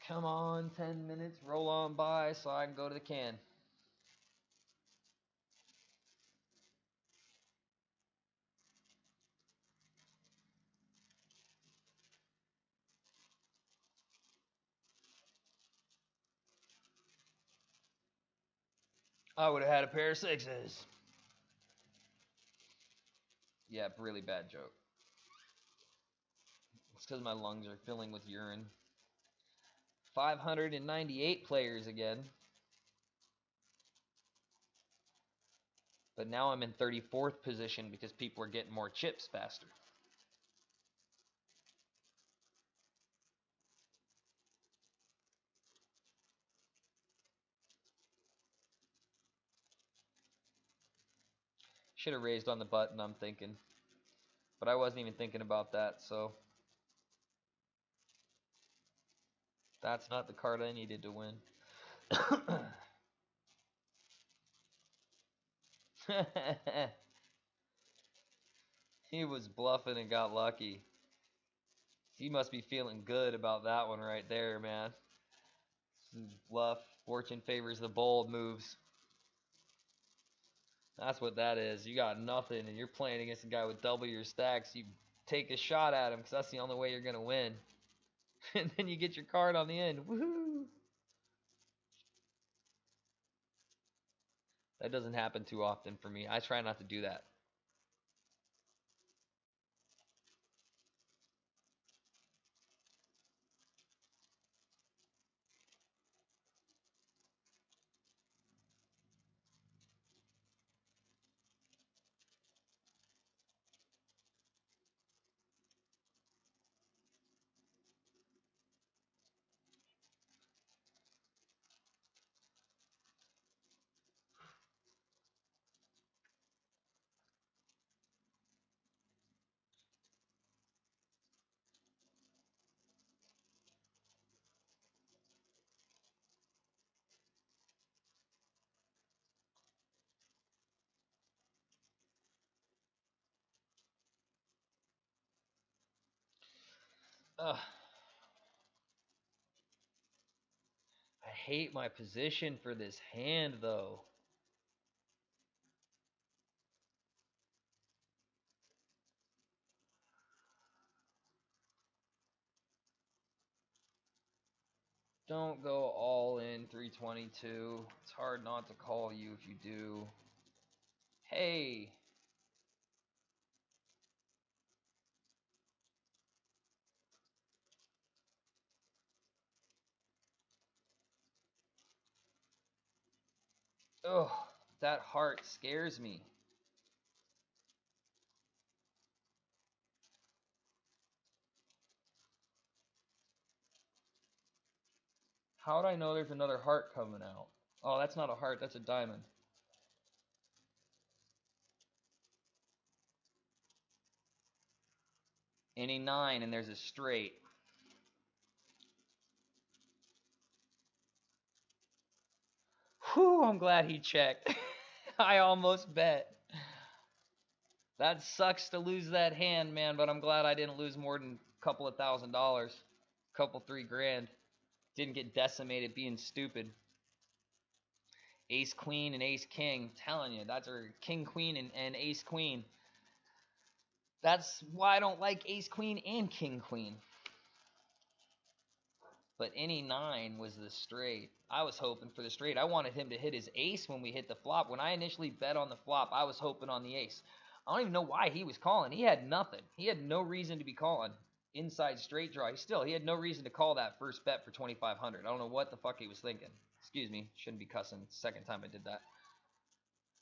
Come on, 10 minutes, roll on by so I can go to the can. I would have had a pair of 6s. Yeah, really bad joke. It's because my lungs are filling with urine. 598 players again. But now I'm in 34th position because people are getting more chips faster. Should have raised on the button, I'm thinking. But I wasn't even thinking about that, so... That's not the card I needed to win. He was bluffing and got lucky. He must be feeling good about that one right there, man. Bluff. Fortune favors the bold moves. That's what that is. You got nothing, and you're playing against a guy with double your stacks. You take a shot at him because that's the only way you're going to win. And then you get your card on the end. Woohoo! That doesn't happen too often for me. I try not to do that. Ugh. I hate my position for this hand, though. Don't go all in 322. It's hard not to call you if you do. Hey! Ugh, that heart scares me. How would I know there's another heart coming out? Oh, that's not a heart, that's a diamond. Any 9 and there's a straight. Whew, I'm glad he checked. I almost bet. That sucks to lose that hand, man, but I'm glad I didn't lose more than a couple of $1,000. Couple $3,000. Didn't get decimated being stupid. Ace Queen and Ace King. Telling you, that's our King Queen and Ace Queen. That's why I don't like Ace Queen and King Queen. But any 9 was the straight. I was hoping for the straight. I wanted him to hit his ace when we hit the flop. When I initially bet on the flop, I was hoping on the ace. I don't even know why he was calling. He had nothing. He had no reason to be calling. Inside straight draw. He had no reason to call that first bet for 2,500. I don't know what the fuck he was thinking. Excuse me. Shouldn't be cussing. It's the second time I did that.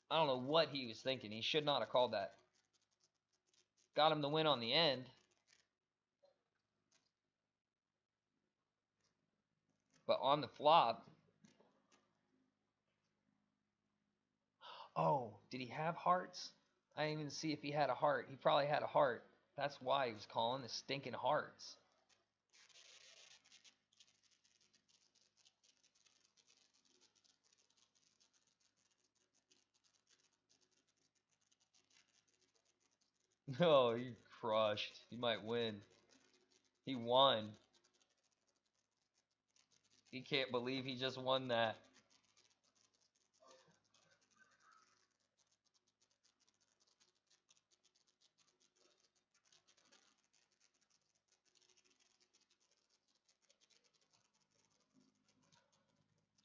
I don't know what he was thinking. He should not have called that. Got him the win on the end. But on the flop... Oh, did he have hearts? I didn't even see if he had a heart. He probably had a heart. That's why he was calling the stinking hearts. No, he crushed. He might win. He won. He can't believe he just won that.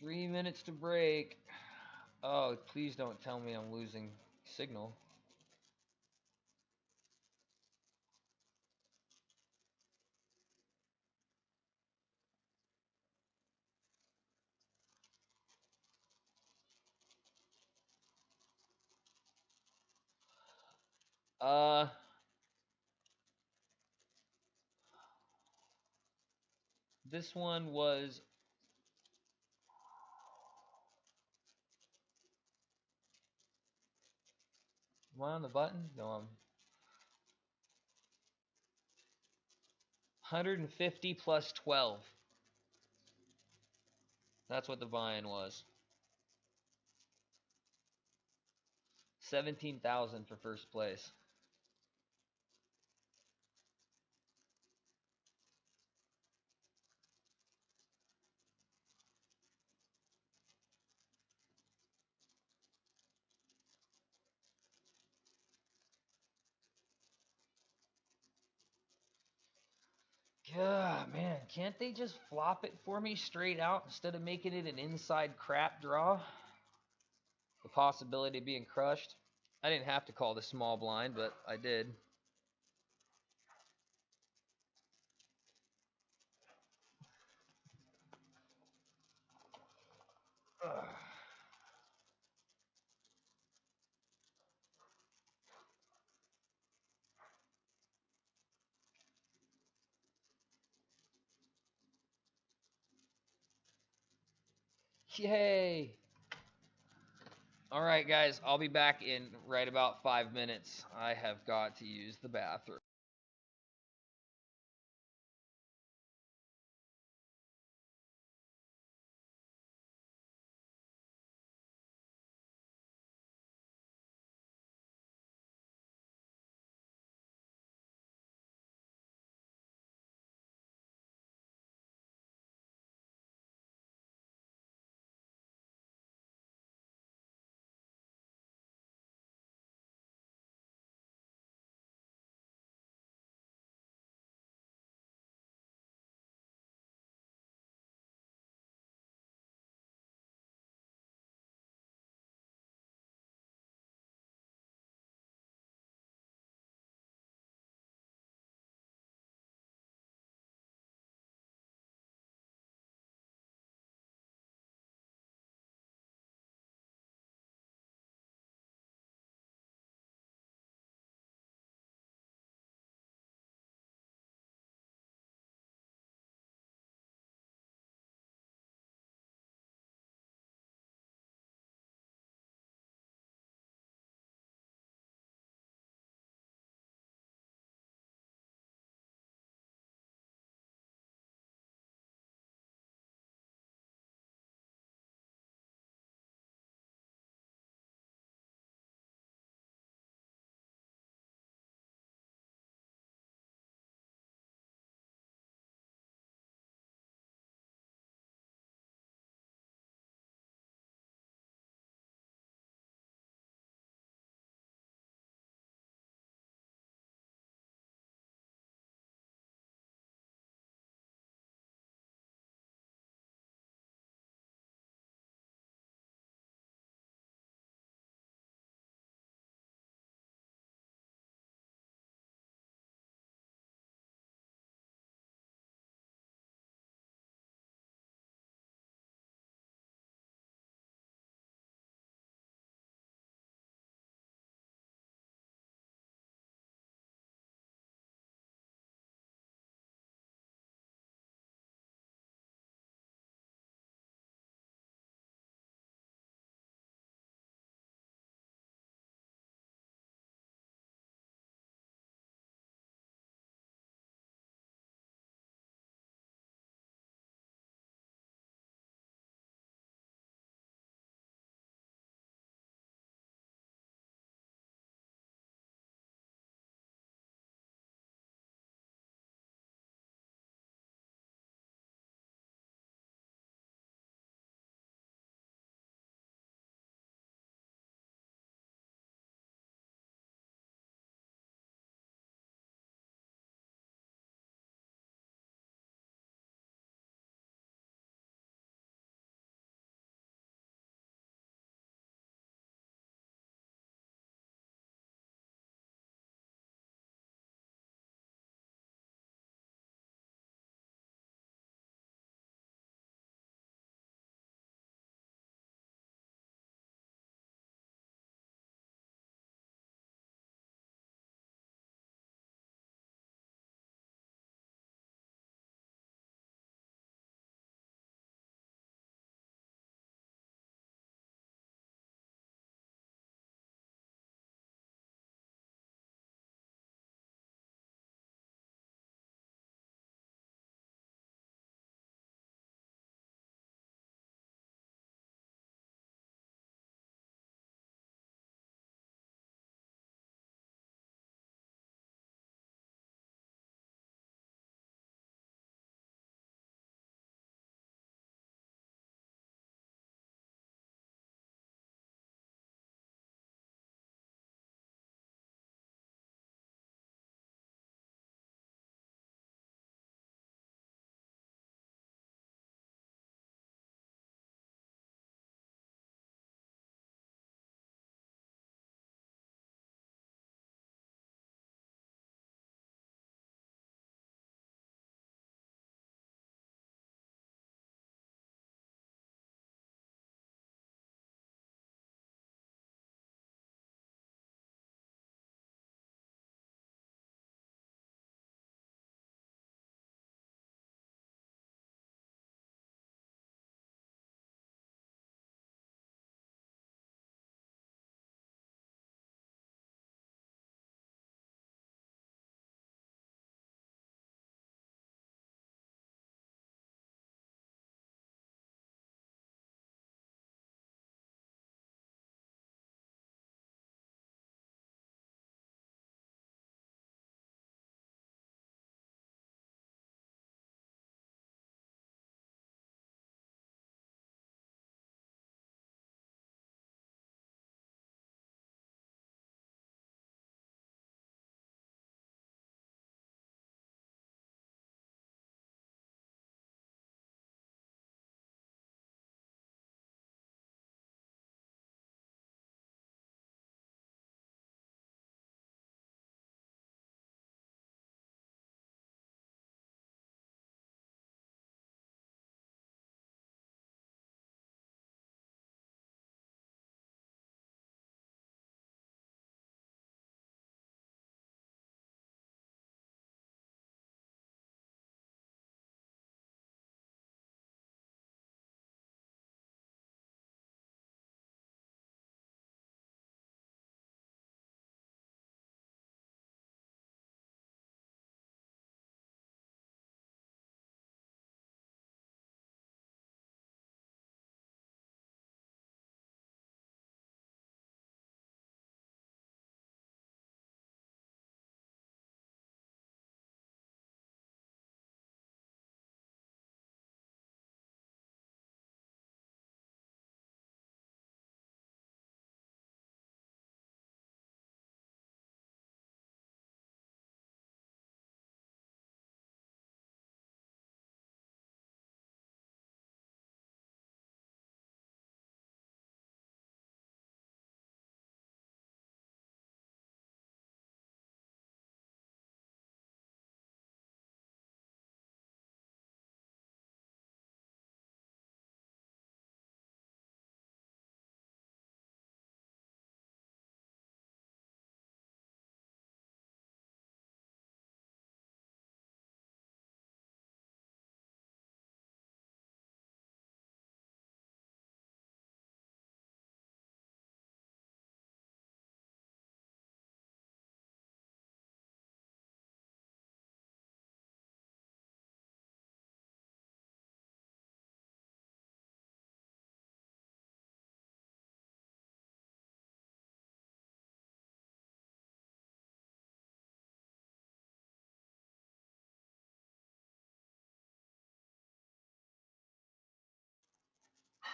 Three minutes to break. Oh, please don't tell me I'm losing signal. This one was... Am I on the button? No, I'm... 150 plus 12. That's what the buy-in was. 17,000 for first place. God, man, can't they just flop it for me straight out instead of making it an inside crap draw? The possibility of being crushed. I didn't have to call the small blind, but I did. Ugh. Yay! Alright, guys, I'll be back in right about 5 minutes. I have got to use the bathroom.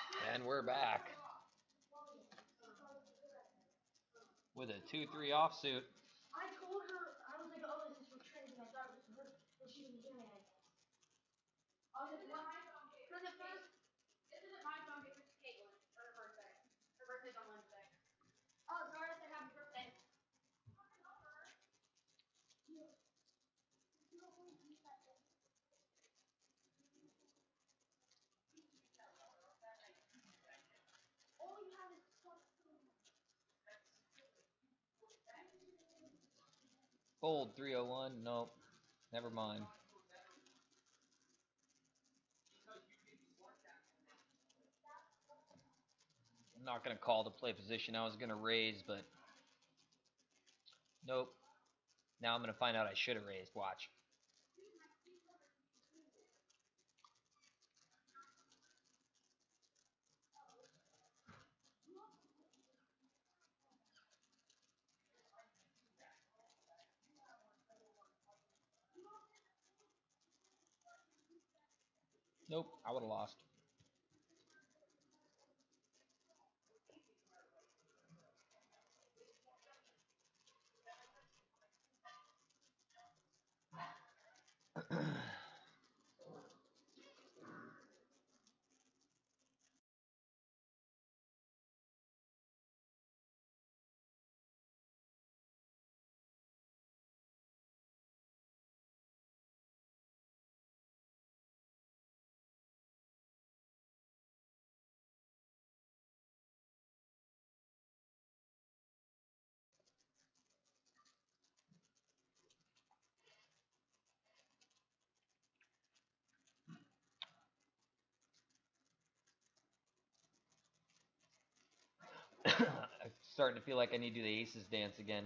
And we're back with a 2-3 offsuit. I told her, I was like, oh, this is for trades, and I thought it was her, and she didn't hear me, I guess. I was like, what? Because at first, this isn't my phone, it's Caitlin, for her birthday. Her birthday's on Wednesday. Oh, sorry, I said happy birthday. All you have is Fold 301. Nope. Never mind. I'm not going to call to play position. I was going to raise, but nope. Now I'm going to find out I should have raised. Watch. Nope. I would have lost. I'm starting to feel like I need to do the aces dance again.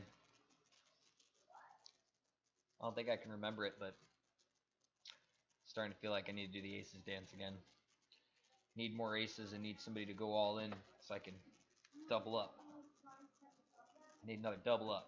I don't think I can remember it, but starting to feel like I need to do the aces dance again. Need more aces and need somebody to go all in so I can double up. I need another double up.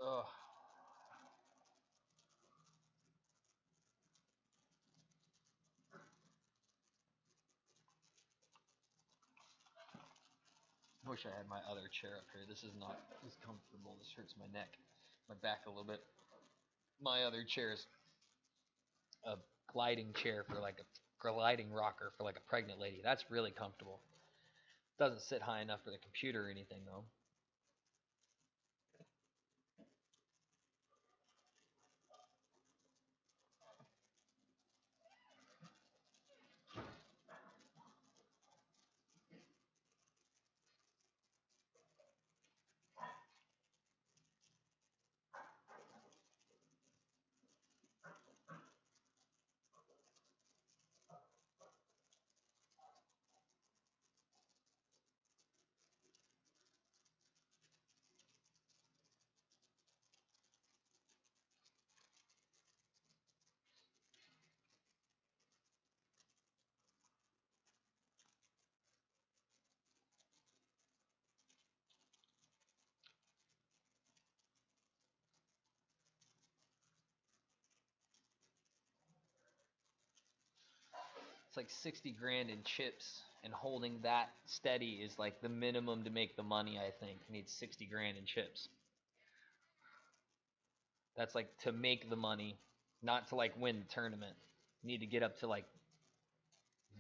Ugh. I wish I had my other chair up here. This is not as comfortable. This hurts my neck, my back a little bit. My other chair is a gliding chair for like a gliding rocker for like a pregnant lady. That's really comfortable. Doesn't sit high enough for the computer or anything though. It's like 60 grand in chips, and holding that steady is like the minimum to make the money. I think you need 60 grand in chips. That's like to make the money, not to like win the tournament. You need to get up to like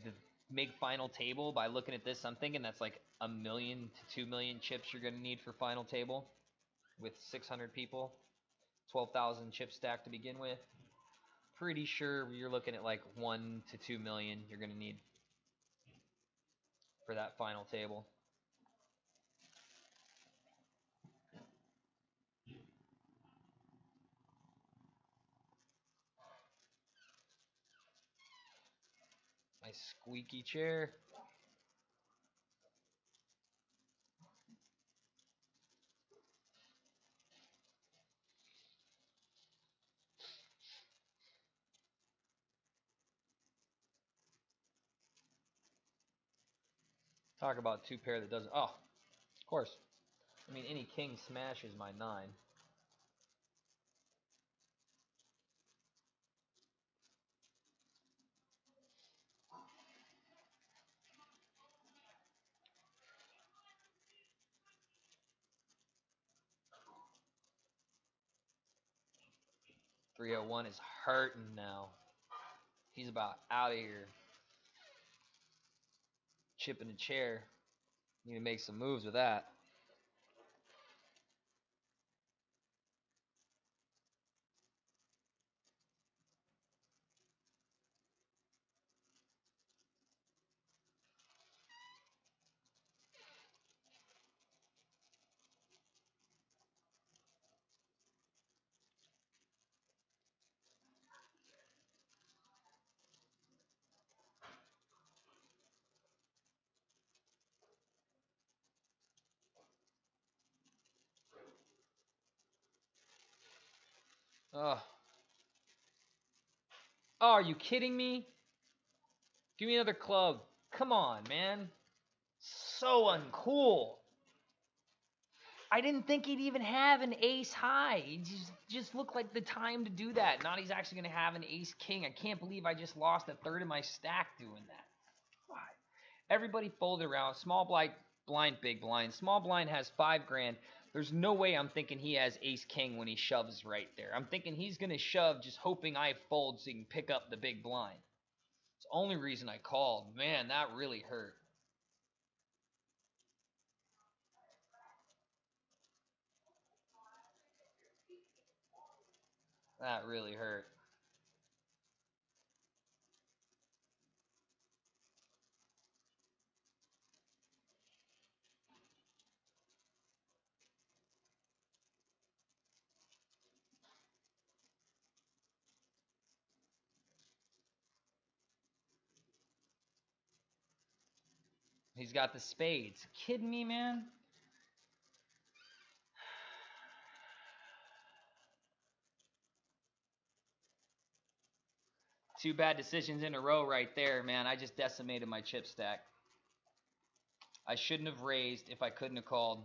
the make final table. By looking at this, I'm thinking that's like 1,000,000 to 2,000,000 chips you're gonna need for final table with 600 people, 12,000 chip stack to begin with. Pretty sure you're looking at like 1 to 2,000,000 you're gonna need for that final table. My squeaky chair. Talk about two pair that doesn't. Oh, of course. I mean, any king smashes my 9. .301 is hurting now. He's about out of here. Chipping the chair. Need to make some moves with that. Oh. Oh, are you kidding me? Give me another club. Come on, man. So uncool. I didn't think he'd even have an ace high. It just looked like the time to do that. Not he's actually going to have an ace king. I can't believe I just lost a third of my stack doing that. Why? Everybody folded around. Small blind, big blind. Small blind has 5 grand. There's no way I'm thinking he has ace king when he shoves right there. I'm thinking he's going to shove just hoping I fold so he can pick up the big blind. It's the only reason I called. Man, that really hurt. That really hurt. He's got the spades. Kidding me, man? Two bad decisions in a row right there, man. I just decimated my chip stack. I shouldn't have raised if I couldn't have called.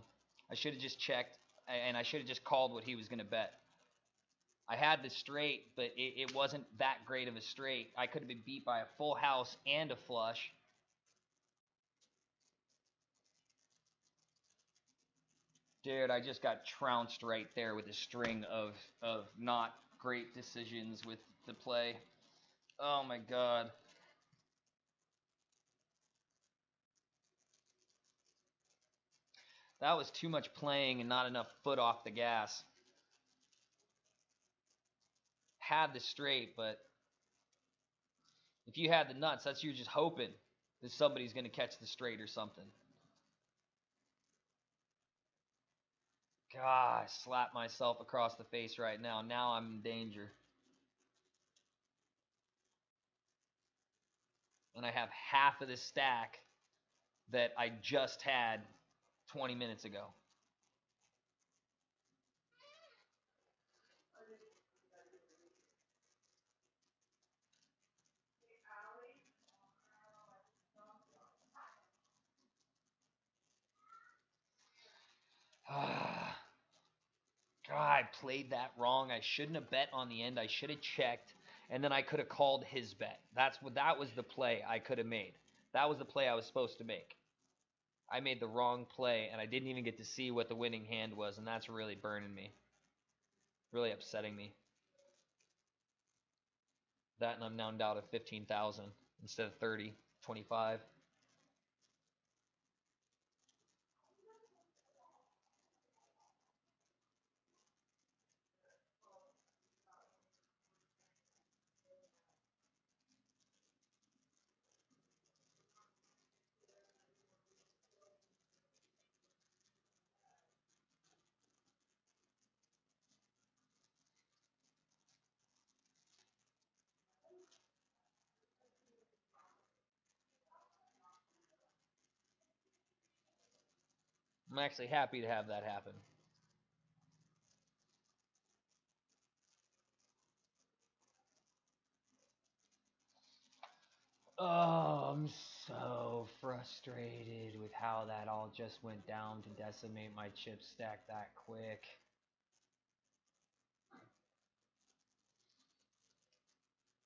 I should have just checked, and I should have just called what he was going to bet. I had the straight, but it wasn't that great of a straight. I could have been beat by a full house and a flush. Dude, I just got trounced right there with a string of not great decisions with the play. Oh my god. That was too much playing and not enough foot off the gas. Had the straight, but if you had the nuts, that's you just hoping that somebody's going to catch the straight or something. God, I slapped myself across the face right now. Now I'm in danger. And I have half of the stack that I just had 20 minutes ago. God, I played that wrong. I shouldn't have bet on the end. I should have checked, and then I could have called his bet. That was the play I could have made. That was the play I was supposed to make. I made the wrong play, and I didn't even get to see what the winning hand was, and that's really burning me. Really upsetting me. That, and I'm now down to 15,000 instead of 30, 25. I'm actually happy to have that happen. Oh, I'm so frustrated with how that all just went down to decimate my chip stack that quick.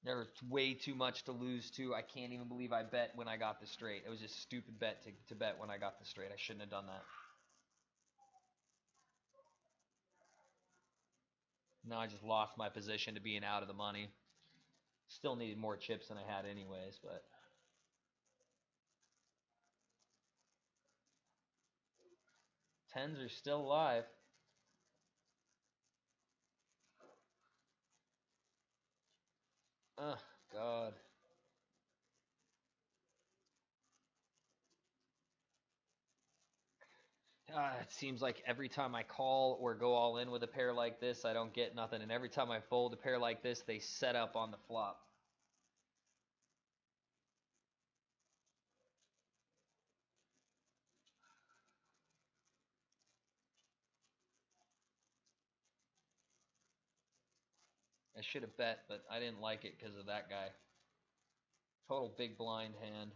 There was way too much to lose to. I can't even believe I bet when I got the straight. It was just a stupid bet to bet when I got the straight. I shouldn't have done that. Now I just lost my position to being out of the money. Still needed more chips than I had anyways, but tens are still alive. Oh, God. It seems like every time I call or go all in with a pair like this, I don't get nothing. And every time I fold a pair like this, they set up on the flop. I should have bet, but I didn't like it because of that guy. Total big blind hand.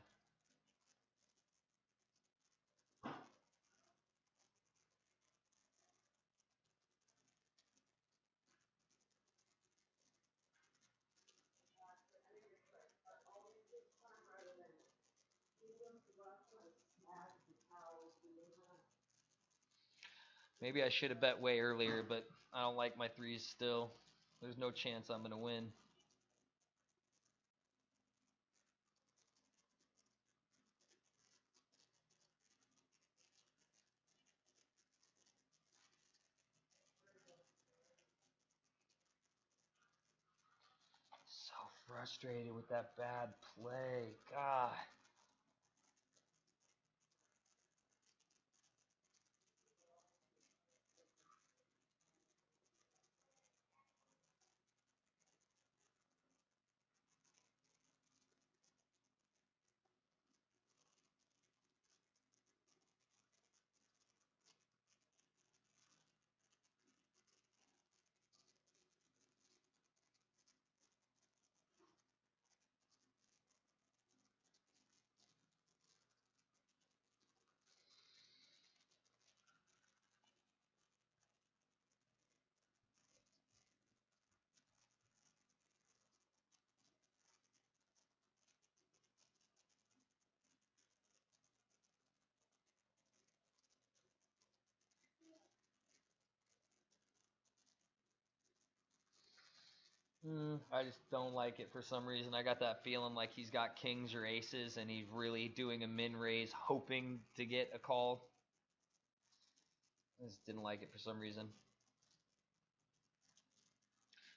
Maybe I should have bet way earlier, but I don't like my threes still. There's no chance I'm going to win. So frustrated with that bad play. God. I just don't like it for some reason. I got that feeling like he's got kings or aces and he's really doing a min raise hoping to get a call. I just didn't like it for some reason.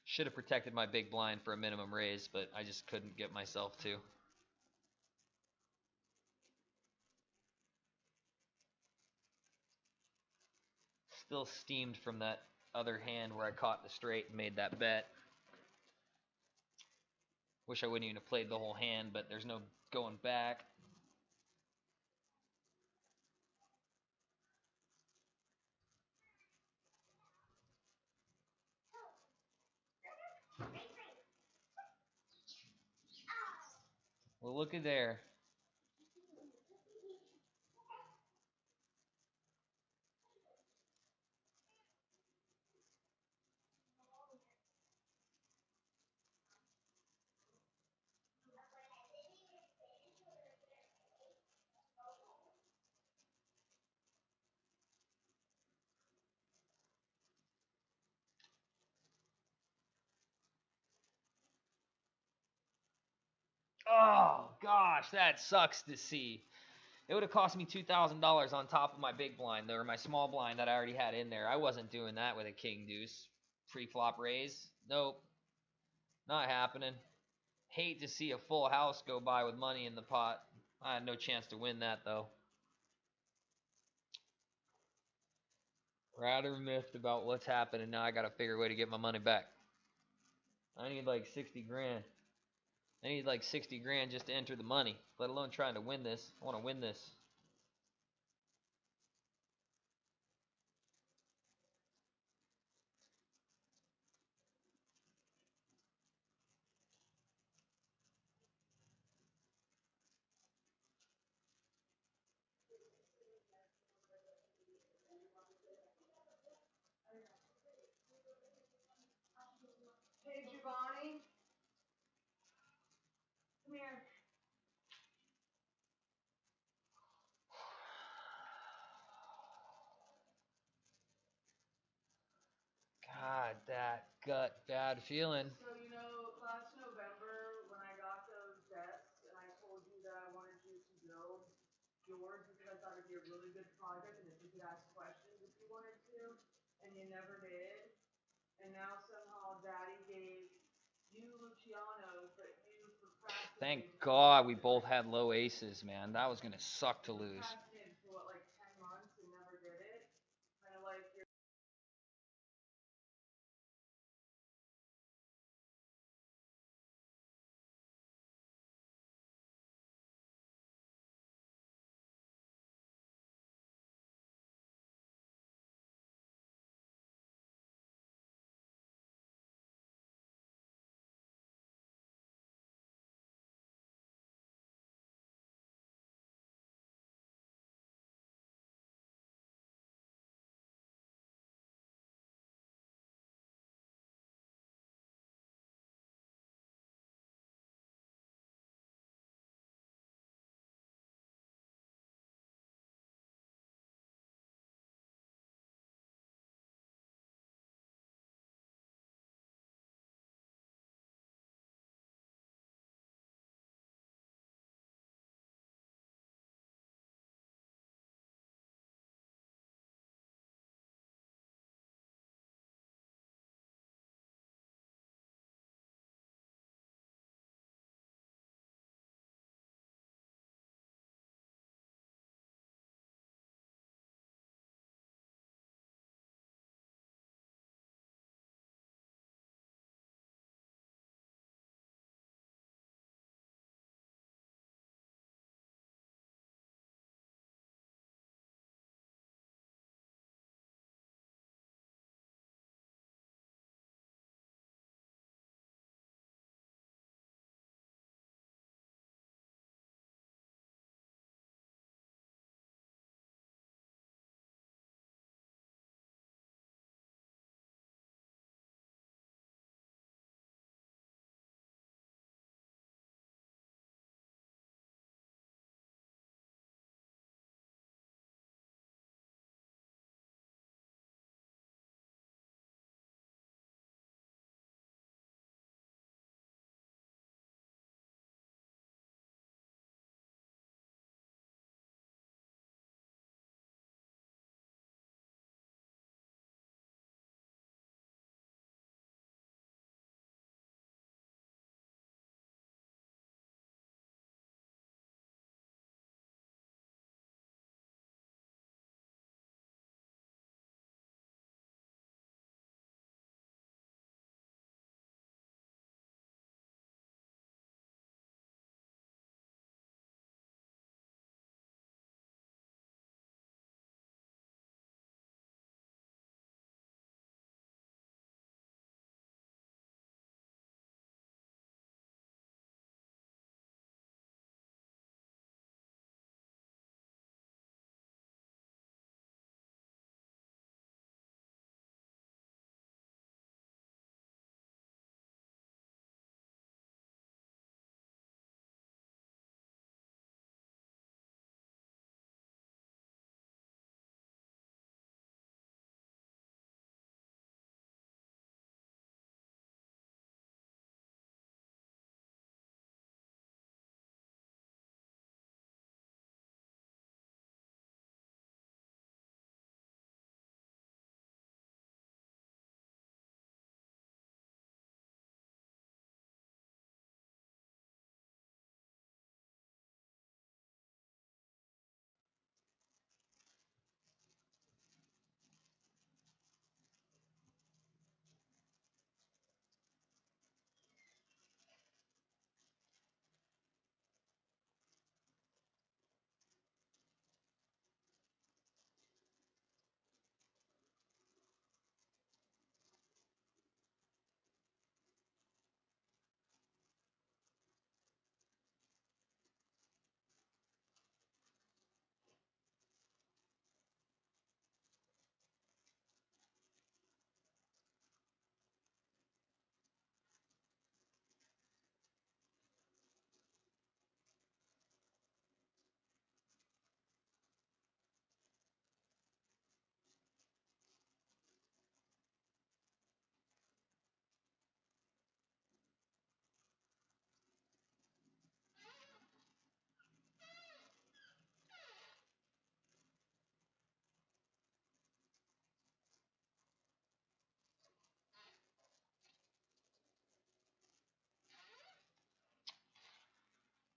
Should have protected my big blind for a minimum raise, but I just couldn't get myself to. Still steamed from that other hand where I caught the straight and made that bet. Wish I wouldn't even have played the whole hand, but there's no going back. Well, look at there. Oh gosh, that sucks to see. It would have cost me $2,000 on top of my big blind, or my small blind that I already had in there. I wasn't doing that with a king deuce pre-flop raise. Nope, not happening. Hate to see a full house go by with money in the pot. I had no chance to win that though. Rather miffed about what's happening. Now I gotta figure a way to get my money back. I need like 60 grand. I need like 60 grand just to enter the money, let alone trying to win this. I want to win this. Hey, Giovanni. Come here. God, that gut bad feeling. So, last November when I got those desks and I told you that I wanted you to build yours because I thought it'd be a really good project and that you could ask questions if you wanted to, and you never did. And now somehow Daddy gave you Luciano's, but you Thank procrastinated God we both had low aces, man. That was going to suck to lose. for what, like 10 months and never did it. Kind of like you're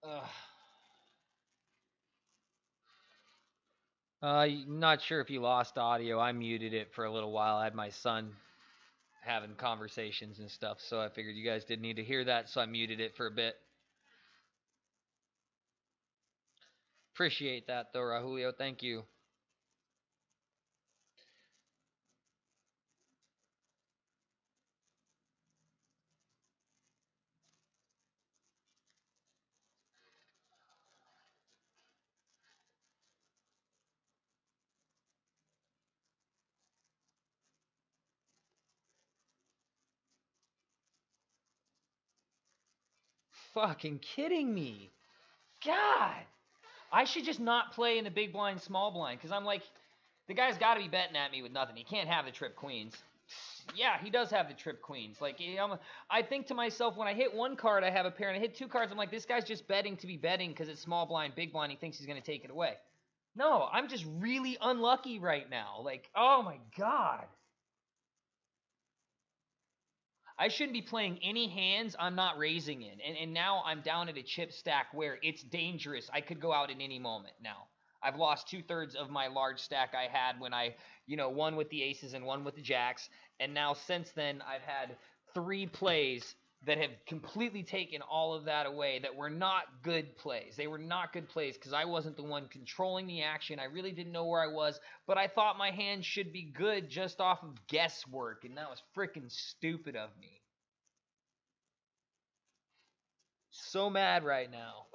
Ugh. Not sure if you lost audio. I muted it for a little while. I had my son having conversations and stuff, so I figured you guys didn't need to hear that, so I muted it for a bit. Appreciate that, though, Rahulio. Thank you. Fucking kidding me. God. I should just not play in the big blind, small blind, because I'm like, the guy's got to be betting at me with nothing. He can't have the trip queens. Yeah, he does have the trip queens. Like, I think to myself, when I hit one card, I have a pair, and I hit two cards, I'm like, this guy's just betting to be betting because it's small blind, big blind. He thinks he's going to take it away. No, I'm just really unlucky right now. Like, oh my God. I shouldn't be playing any hands I'm not raising in. And now I'm down at a chip stack where it's dangerous. I could go out at any moment now. I've lost 2/3 of my large stack I had when I, one with the aces and one with the jacks. And now since then, I've had 3 plays that have completely taken all of that away that were not good plays. They were not good plays because I wasn't the one controlling the action. I really didn't know where I was, but I thought my hand should be good just off of guesswork, and that was freaking stupid of me. So mad right now.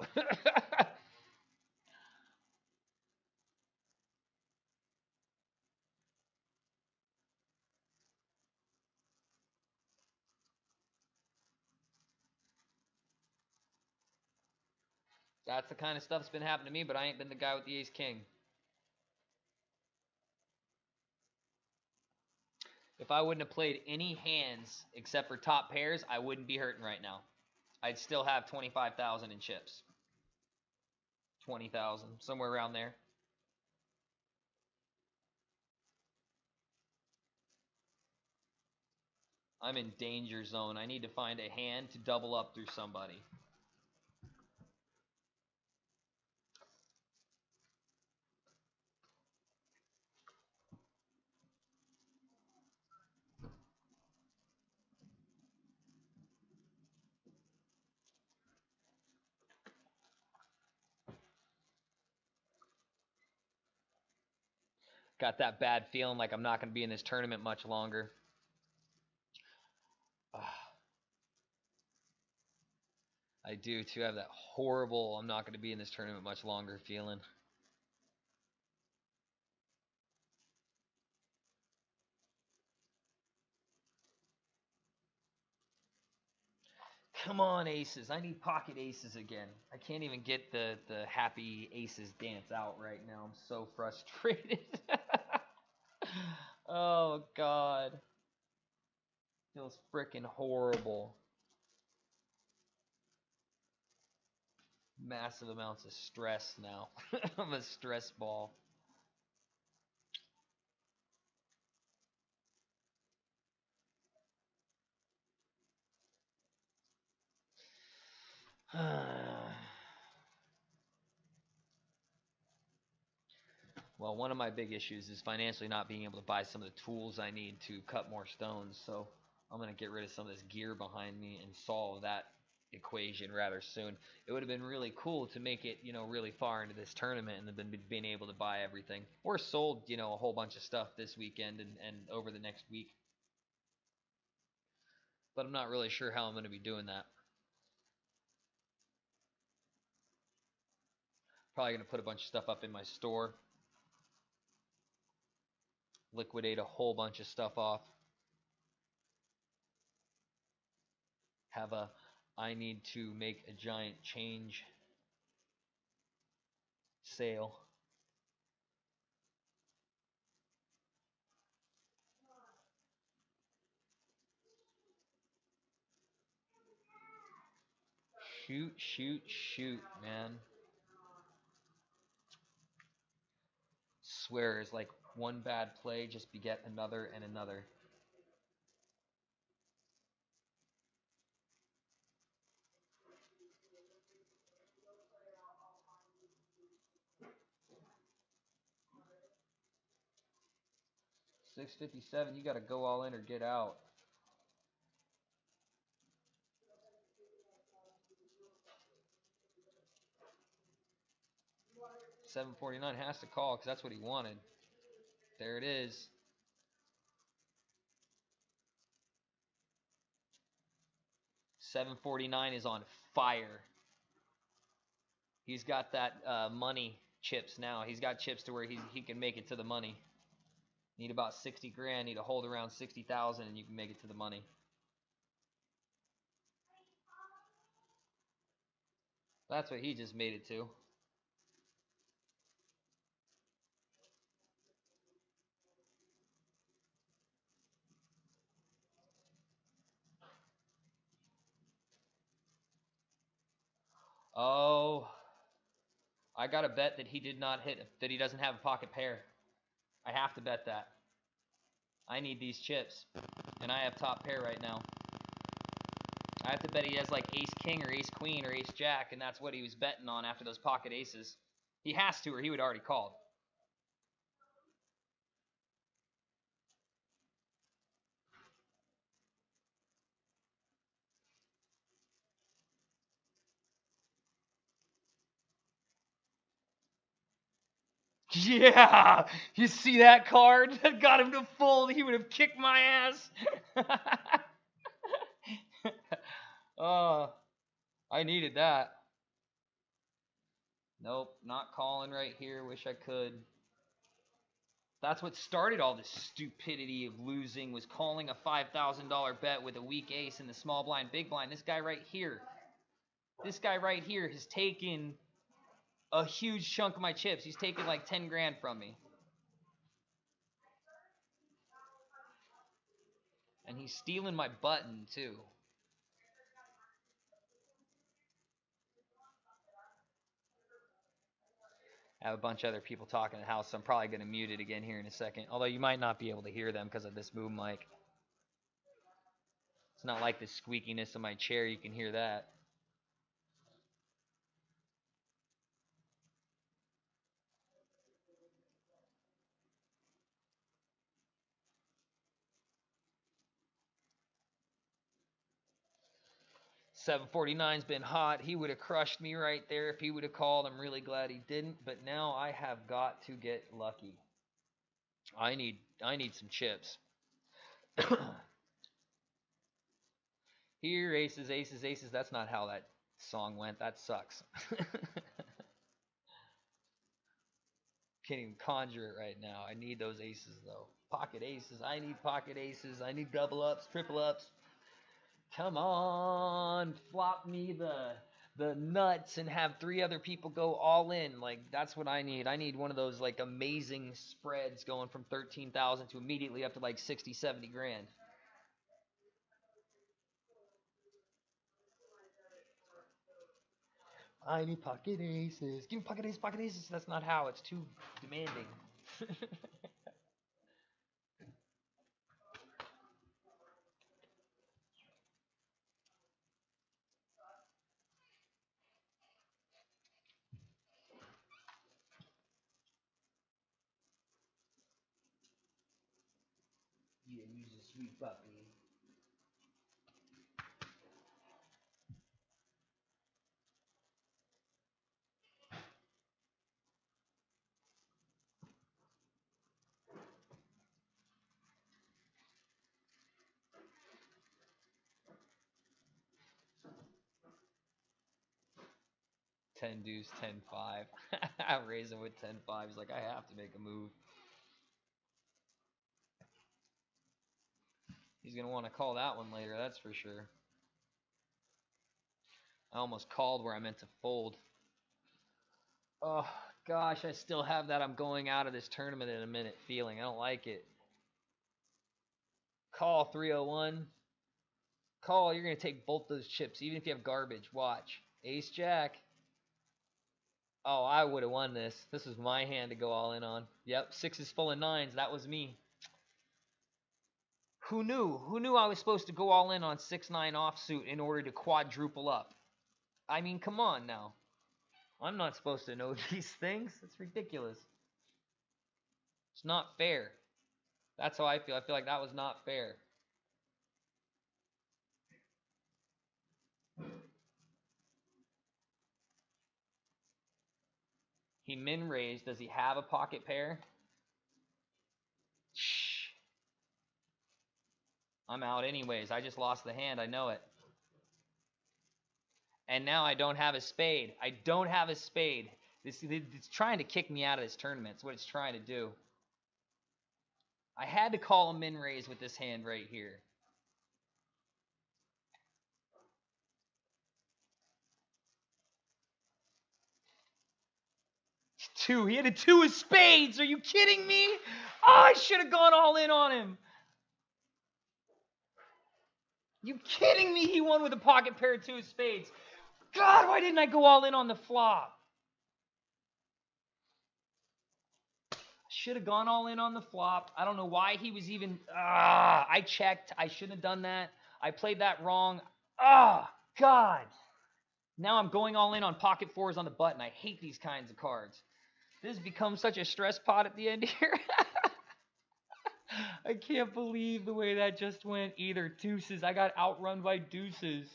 That's the kind of stuff that's been happening to me, but I ain't been the guy with the ace king. If I wouldn't have played any hands except for top pairs, I wouldn't be hurting right now. I'd still have 25,000 in chips. 20,000, somewhere around there. I'm in danger zone. I need to find a hand to double up through somebody. Got that bad feeling like I'm not going to be in this tournament much longer. I do too. I have that horrible I'm not going to be in this tournament much longer feeling. Come on, aces. I need pocket aces again. I can't even get the happy aces dance out right now. I'm so frustrated. Oh, God. Feels freaking horrible. Massive amounts of stress now. I'm a stress ball. Well, one of my big issues is financially not being able to buy some of the tools I need to cut more stones. So I'm going to get rid of some of this gear behind me and solve that equation rather soon. It would have been really cool to make it, really far into this tournament and then being able to buy everything. Or sold, a whole bunch of stuff this weekend and over the next week. But I'm not really sure how I'm going to be doing that. Probably going to put a bunch of stuff up in my store. Liquidate a whole bunch of stuff off. Have a I need to make a giant change sale. Shoot, shoot, shoot, man. Swear is like one bad play just beget another and another. 657, you got to go all in or get out. $7.49 has to call because that's what he wanted. There it is. $7.49 is on fire. He's got that money chips now. He's got chips to where he can make it to the money. Need about 60 grand. Need to hold around 60,000 and you can make it to the money. That's what he just made it to. Oh, I got to bet that he did not hit, that he doesn't have a pocket pair. I have to bet that. I need these chips, and I have top pair right now. I have to bet he has like ace king or ace queen or ace jack, and that's what he was betting on after those pocket aces. He has to, or he would already called. Yeah, you see that card that got him to fold? He would have kicked my ass. Oh, I needed that. Nope, not calling right here. Wish I could. That's what started all this stupidity of losing, was calling a $5,000 bet with a weak ace in the small blind, big blind. This guy right here has taken a huge chunk of my chips. He's taken like 10 grand from me. And he's stealing my button, too. I have a bunch of other people talking in the house, so I'm probably going to mute it again here in a second. Although you might not be able to hear them because of this boom mic. It's not like the squeakiness of my chair. You can hear that. $7.49's been hot. He would have crushed me right there if he would have called. I'm really glad he didn't. But now I have got to get lucky. I need some chips. Here, aces, aces, aces. That's not how that song went. That sucks. Can't even conjure it right now. I need those aces, though. Pocket aces. I need pocket aces. I need double ups, triple ups. Come on, flop me the nuts and have 3 other people go all in. Like, that's what I need. I need one of those like amazing spreads going from 13,000 to immediately up to like 60, 70 grand. I need pocket aces. Give me pocket aces, pocket aces. That's not how. It's too demanding. Yeah, use a sweet puppy. Ten deuce, 10-5. I'm raising with 10-5. He's like, I have to make a move. He's gonna want to call that one later, that's for sure. I almost called where I meant to fold. Oh, gosh, I still have that I'm going out of this tournament in a minute feeling. I don't like it. Call 301. Call, you're going to take both those chips, even if you have garbage. Watch. Ace Jack. Oh, I would have won this. This was my hand to go all in on. Yep, 6s full of 9s. That was me. Who knew? Who knew I was supposed to go all in on 6-9 offsuit in order to quadruple up? I mean, come on now. I'm not supposed to know these things. It's ridiculous. It's not fair. That's how I feel. I feel like that was not fair. He min raised. Does he have a pocket pair? Shh. I'm out anyways. I just lost the hand. I know it. And now I don't have a spade. I don't have a spade. It's trying to kick me out of this tournament. It's what it's trying to do. I had to call a min raise with this hand right here. Two. He had a 2 of spades. Are you kidding me? Oh, I should have gone all in on him. You kidding me? He won with a pocket pair of 2 of spades. God, why didn't I go all in on the flop? Should have gone all in on the flop. I don't know why he was even... I checked. I shouldn't have done that. I played that wrong. God. Now I'm going all in on pocket 4s on the button. I hate these kinds of cards. This has become such a stress pot at the end here. I can't believe the way that just went either. Deuces. I got outrun by deuces.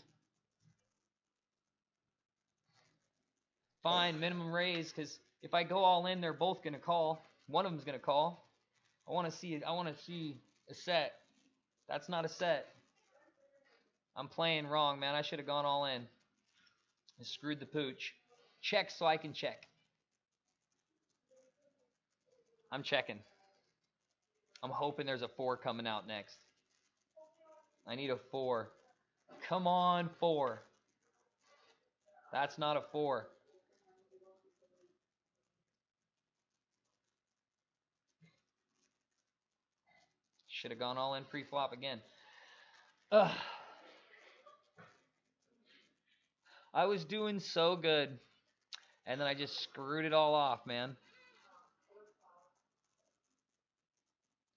Fine, minimum raise, because if I go all in, they're both going to call. One of them's going to call. I want to see a set. That's not a set. I'm playing wrong, man. I should have gone all in. I screwed the pooch. Check so I can check. I'm checking. I'm hoping there's a 4 coming out next. I need a 4. Come on, 4. That's not a 4. Should have gone all in pre-flop again. Ugh. I was doing so good. And then I just screwed it all off, man.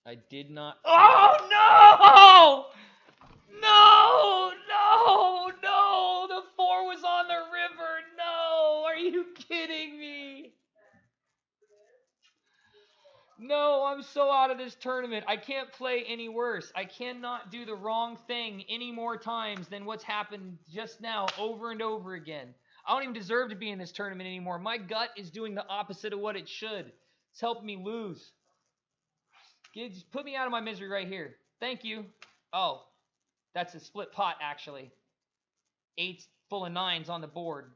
I did not... Oh, no! No! The 4 was on the river. No! Are you kidding me? No, I'm so out of this tournament. I can't play any worse. I cannot do the wrong thing any more times than what's happened just now over and over again. I don't even deserve to be in this tournament anymore. My gut is doing the opposite of what it should. It's helping me lose. Just put me out of my misery right here. Thank you. Oh, that's a split pot, actually. 8's full of 9s on the board.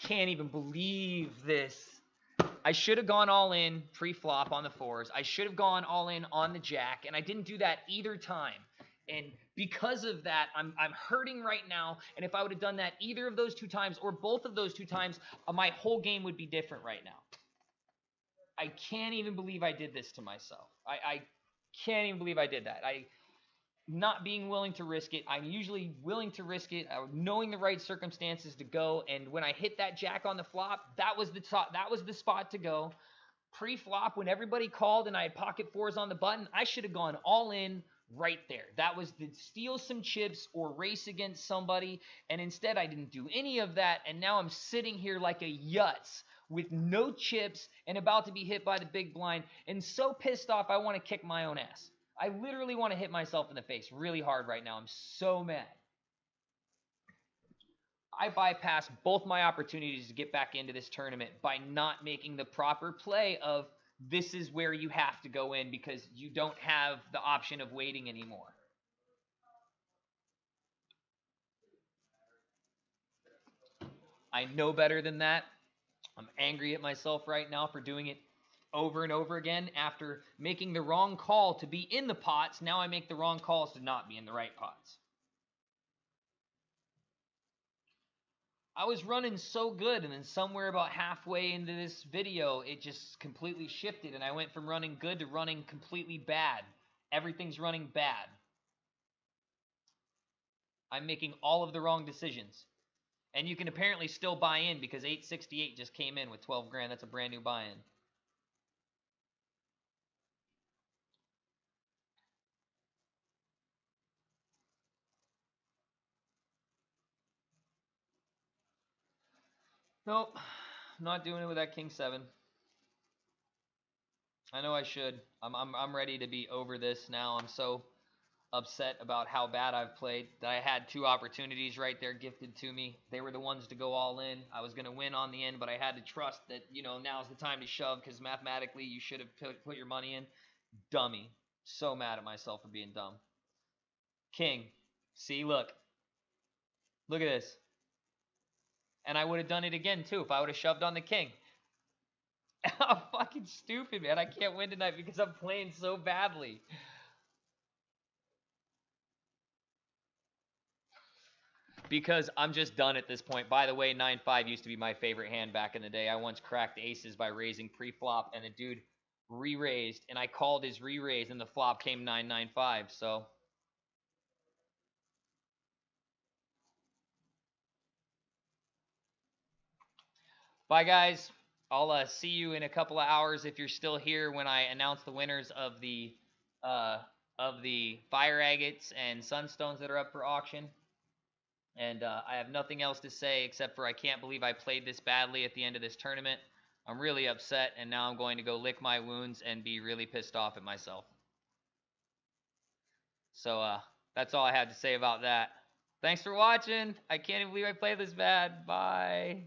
Can't even believe this. I should have gone all in pre-flop on the 4s. I should have gone all in on the jack, and I didn't do that either time. And because of that, I'm hurting right now. And if I would have done that either of those 2 times or both of those 2 times, my whole game would be different right now. I can't even believe I did this to myself. I can't even believe I did that. Not being willing to risk it. I'm usually willing to risk it, knowing the right circumstances to go. And when I hit that jack on the flop, that was the spot to go. Pre-flop, when everybody called and I had pocket 4s on the button, I should have gone all in right there. That was the steal some chips or race against somebody. And instead, I didn't do any of that. And now I'm sitting here like a yutz with no chips and about to be hit by the big blind. And so pissed off, I want to kick my own ass. I literally want to hit myself in the face really hard right now. I'm so mad. I bypassed both my opportunities to get back into this tournament by not making the proper play of this is where you have to go in because you don't have the option of waiting anymore. I know better than that. I'm angry at myself right now for doing it over and over again. After making the wrong call to be in the pots, now I make the wrong calls to not be in the right pots. I was running so good, and then somewhere about halfway into this video, it just completely shifted, and I went from running good to running completely bad. Everything's running bad. I'm making all of the wrong decisions. And you can apparently still buy in because 868 just came in with 12 grand. That's a brand new buy-in. Nope, not doing it with that King 7. I know I should. I'm ready to be over this now. I'm so upset about how bad I've played that I had two opportunities right there gifted to me. They were the ones to go all in. I was going to win on the end, but I had to trust that, now's the time to shove because mathematically you should have put your money in. Dummy. So mad at myself for being dumb. King. See, look. Look at this. And I would have done it again too if I would have shoved on the king. I'm fucking stupid, man. I can't win tonight because I'm playing so badly. Because I'm just done at this point. By the way, 9-5 used to be my favorite hand back in the day. I once cracked aces by raising pre-flop, and the dude re-raised, and I called his re-raise, and the flop came 9-9-5, so... Bye, guys. I'll see you in a couple of hours if you're still here when I announce the winners uh, of the fire agates and sunstones that are up for auction. And I have nothing else to say except for I can't believe I played this badly at the end of this tournament. I'm really upset, and now I'm going to go lick my wounds and be really pissed off at myself. So that's all I had to say about that. Thanks for watching. I can't even believe I played this bad. Bye.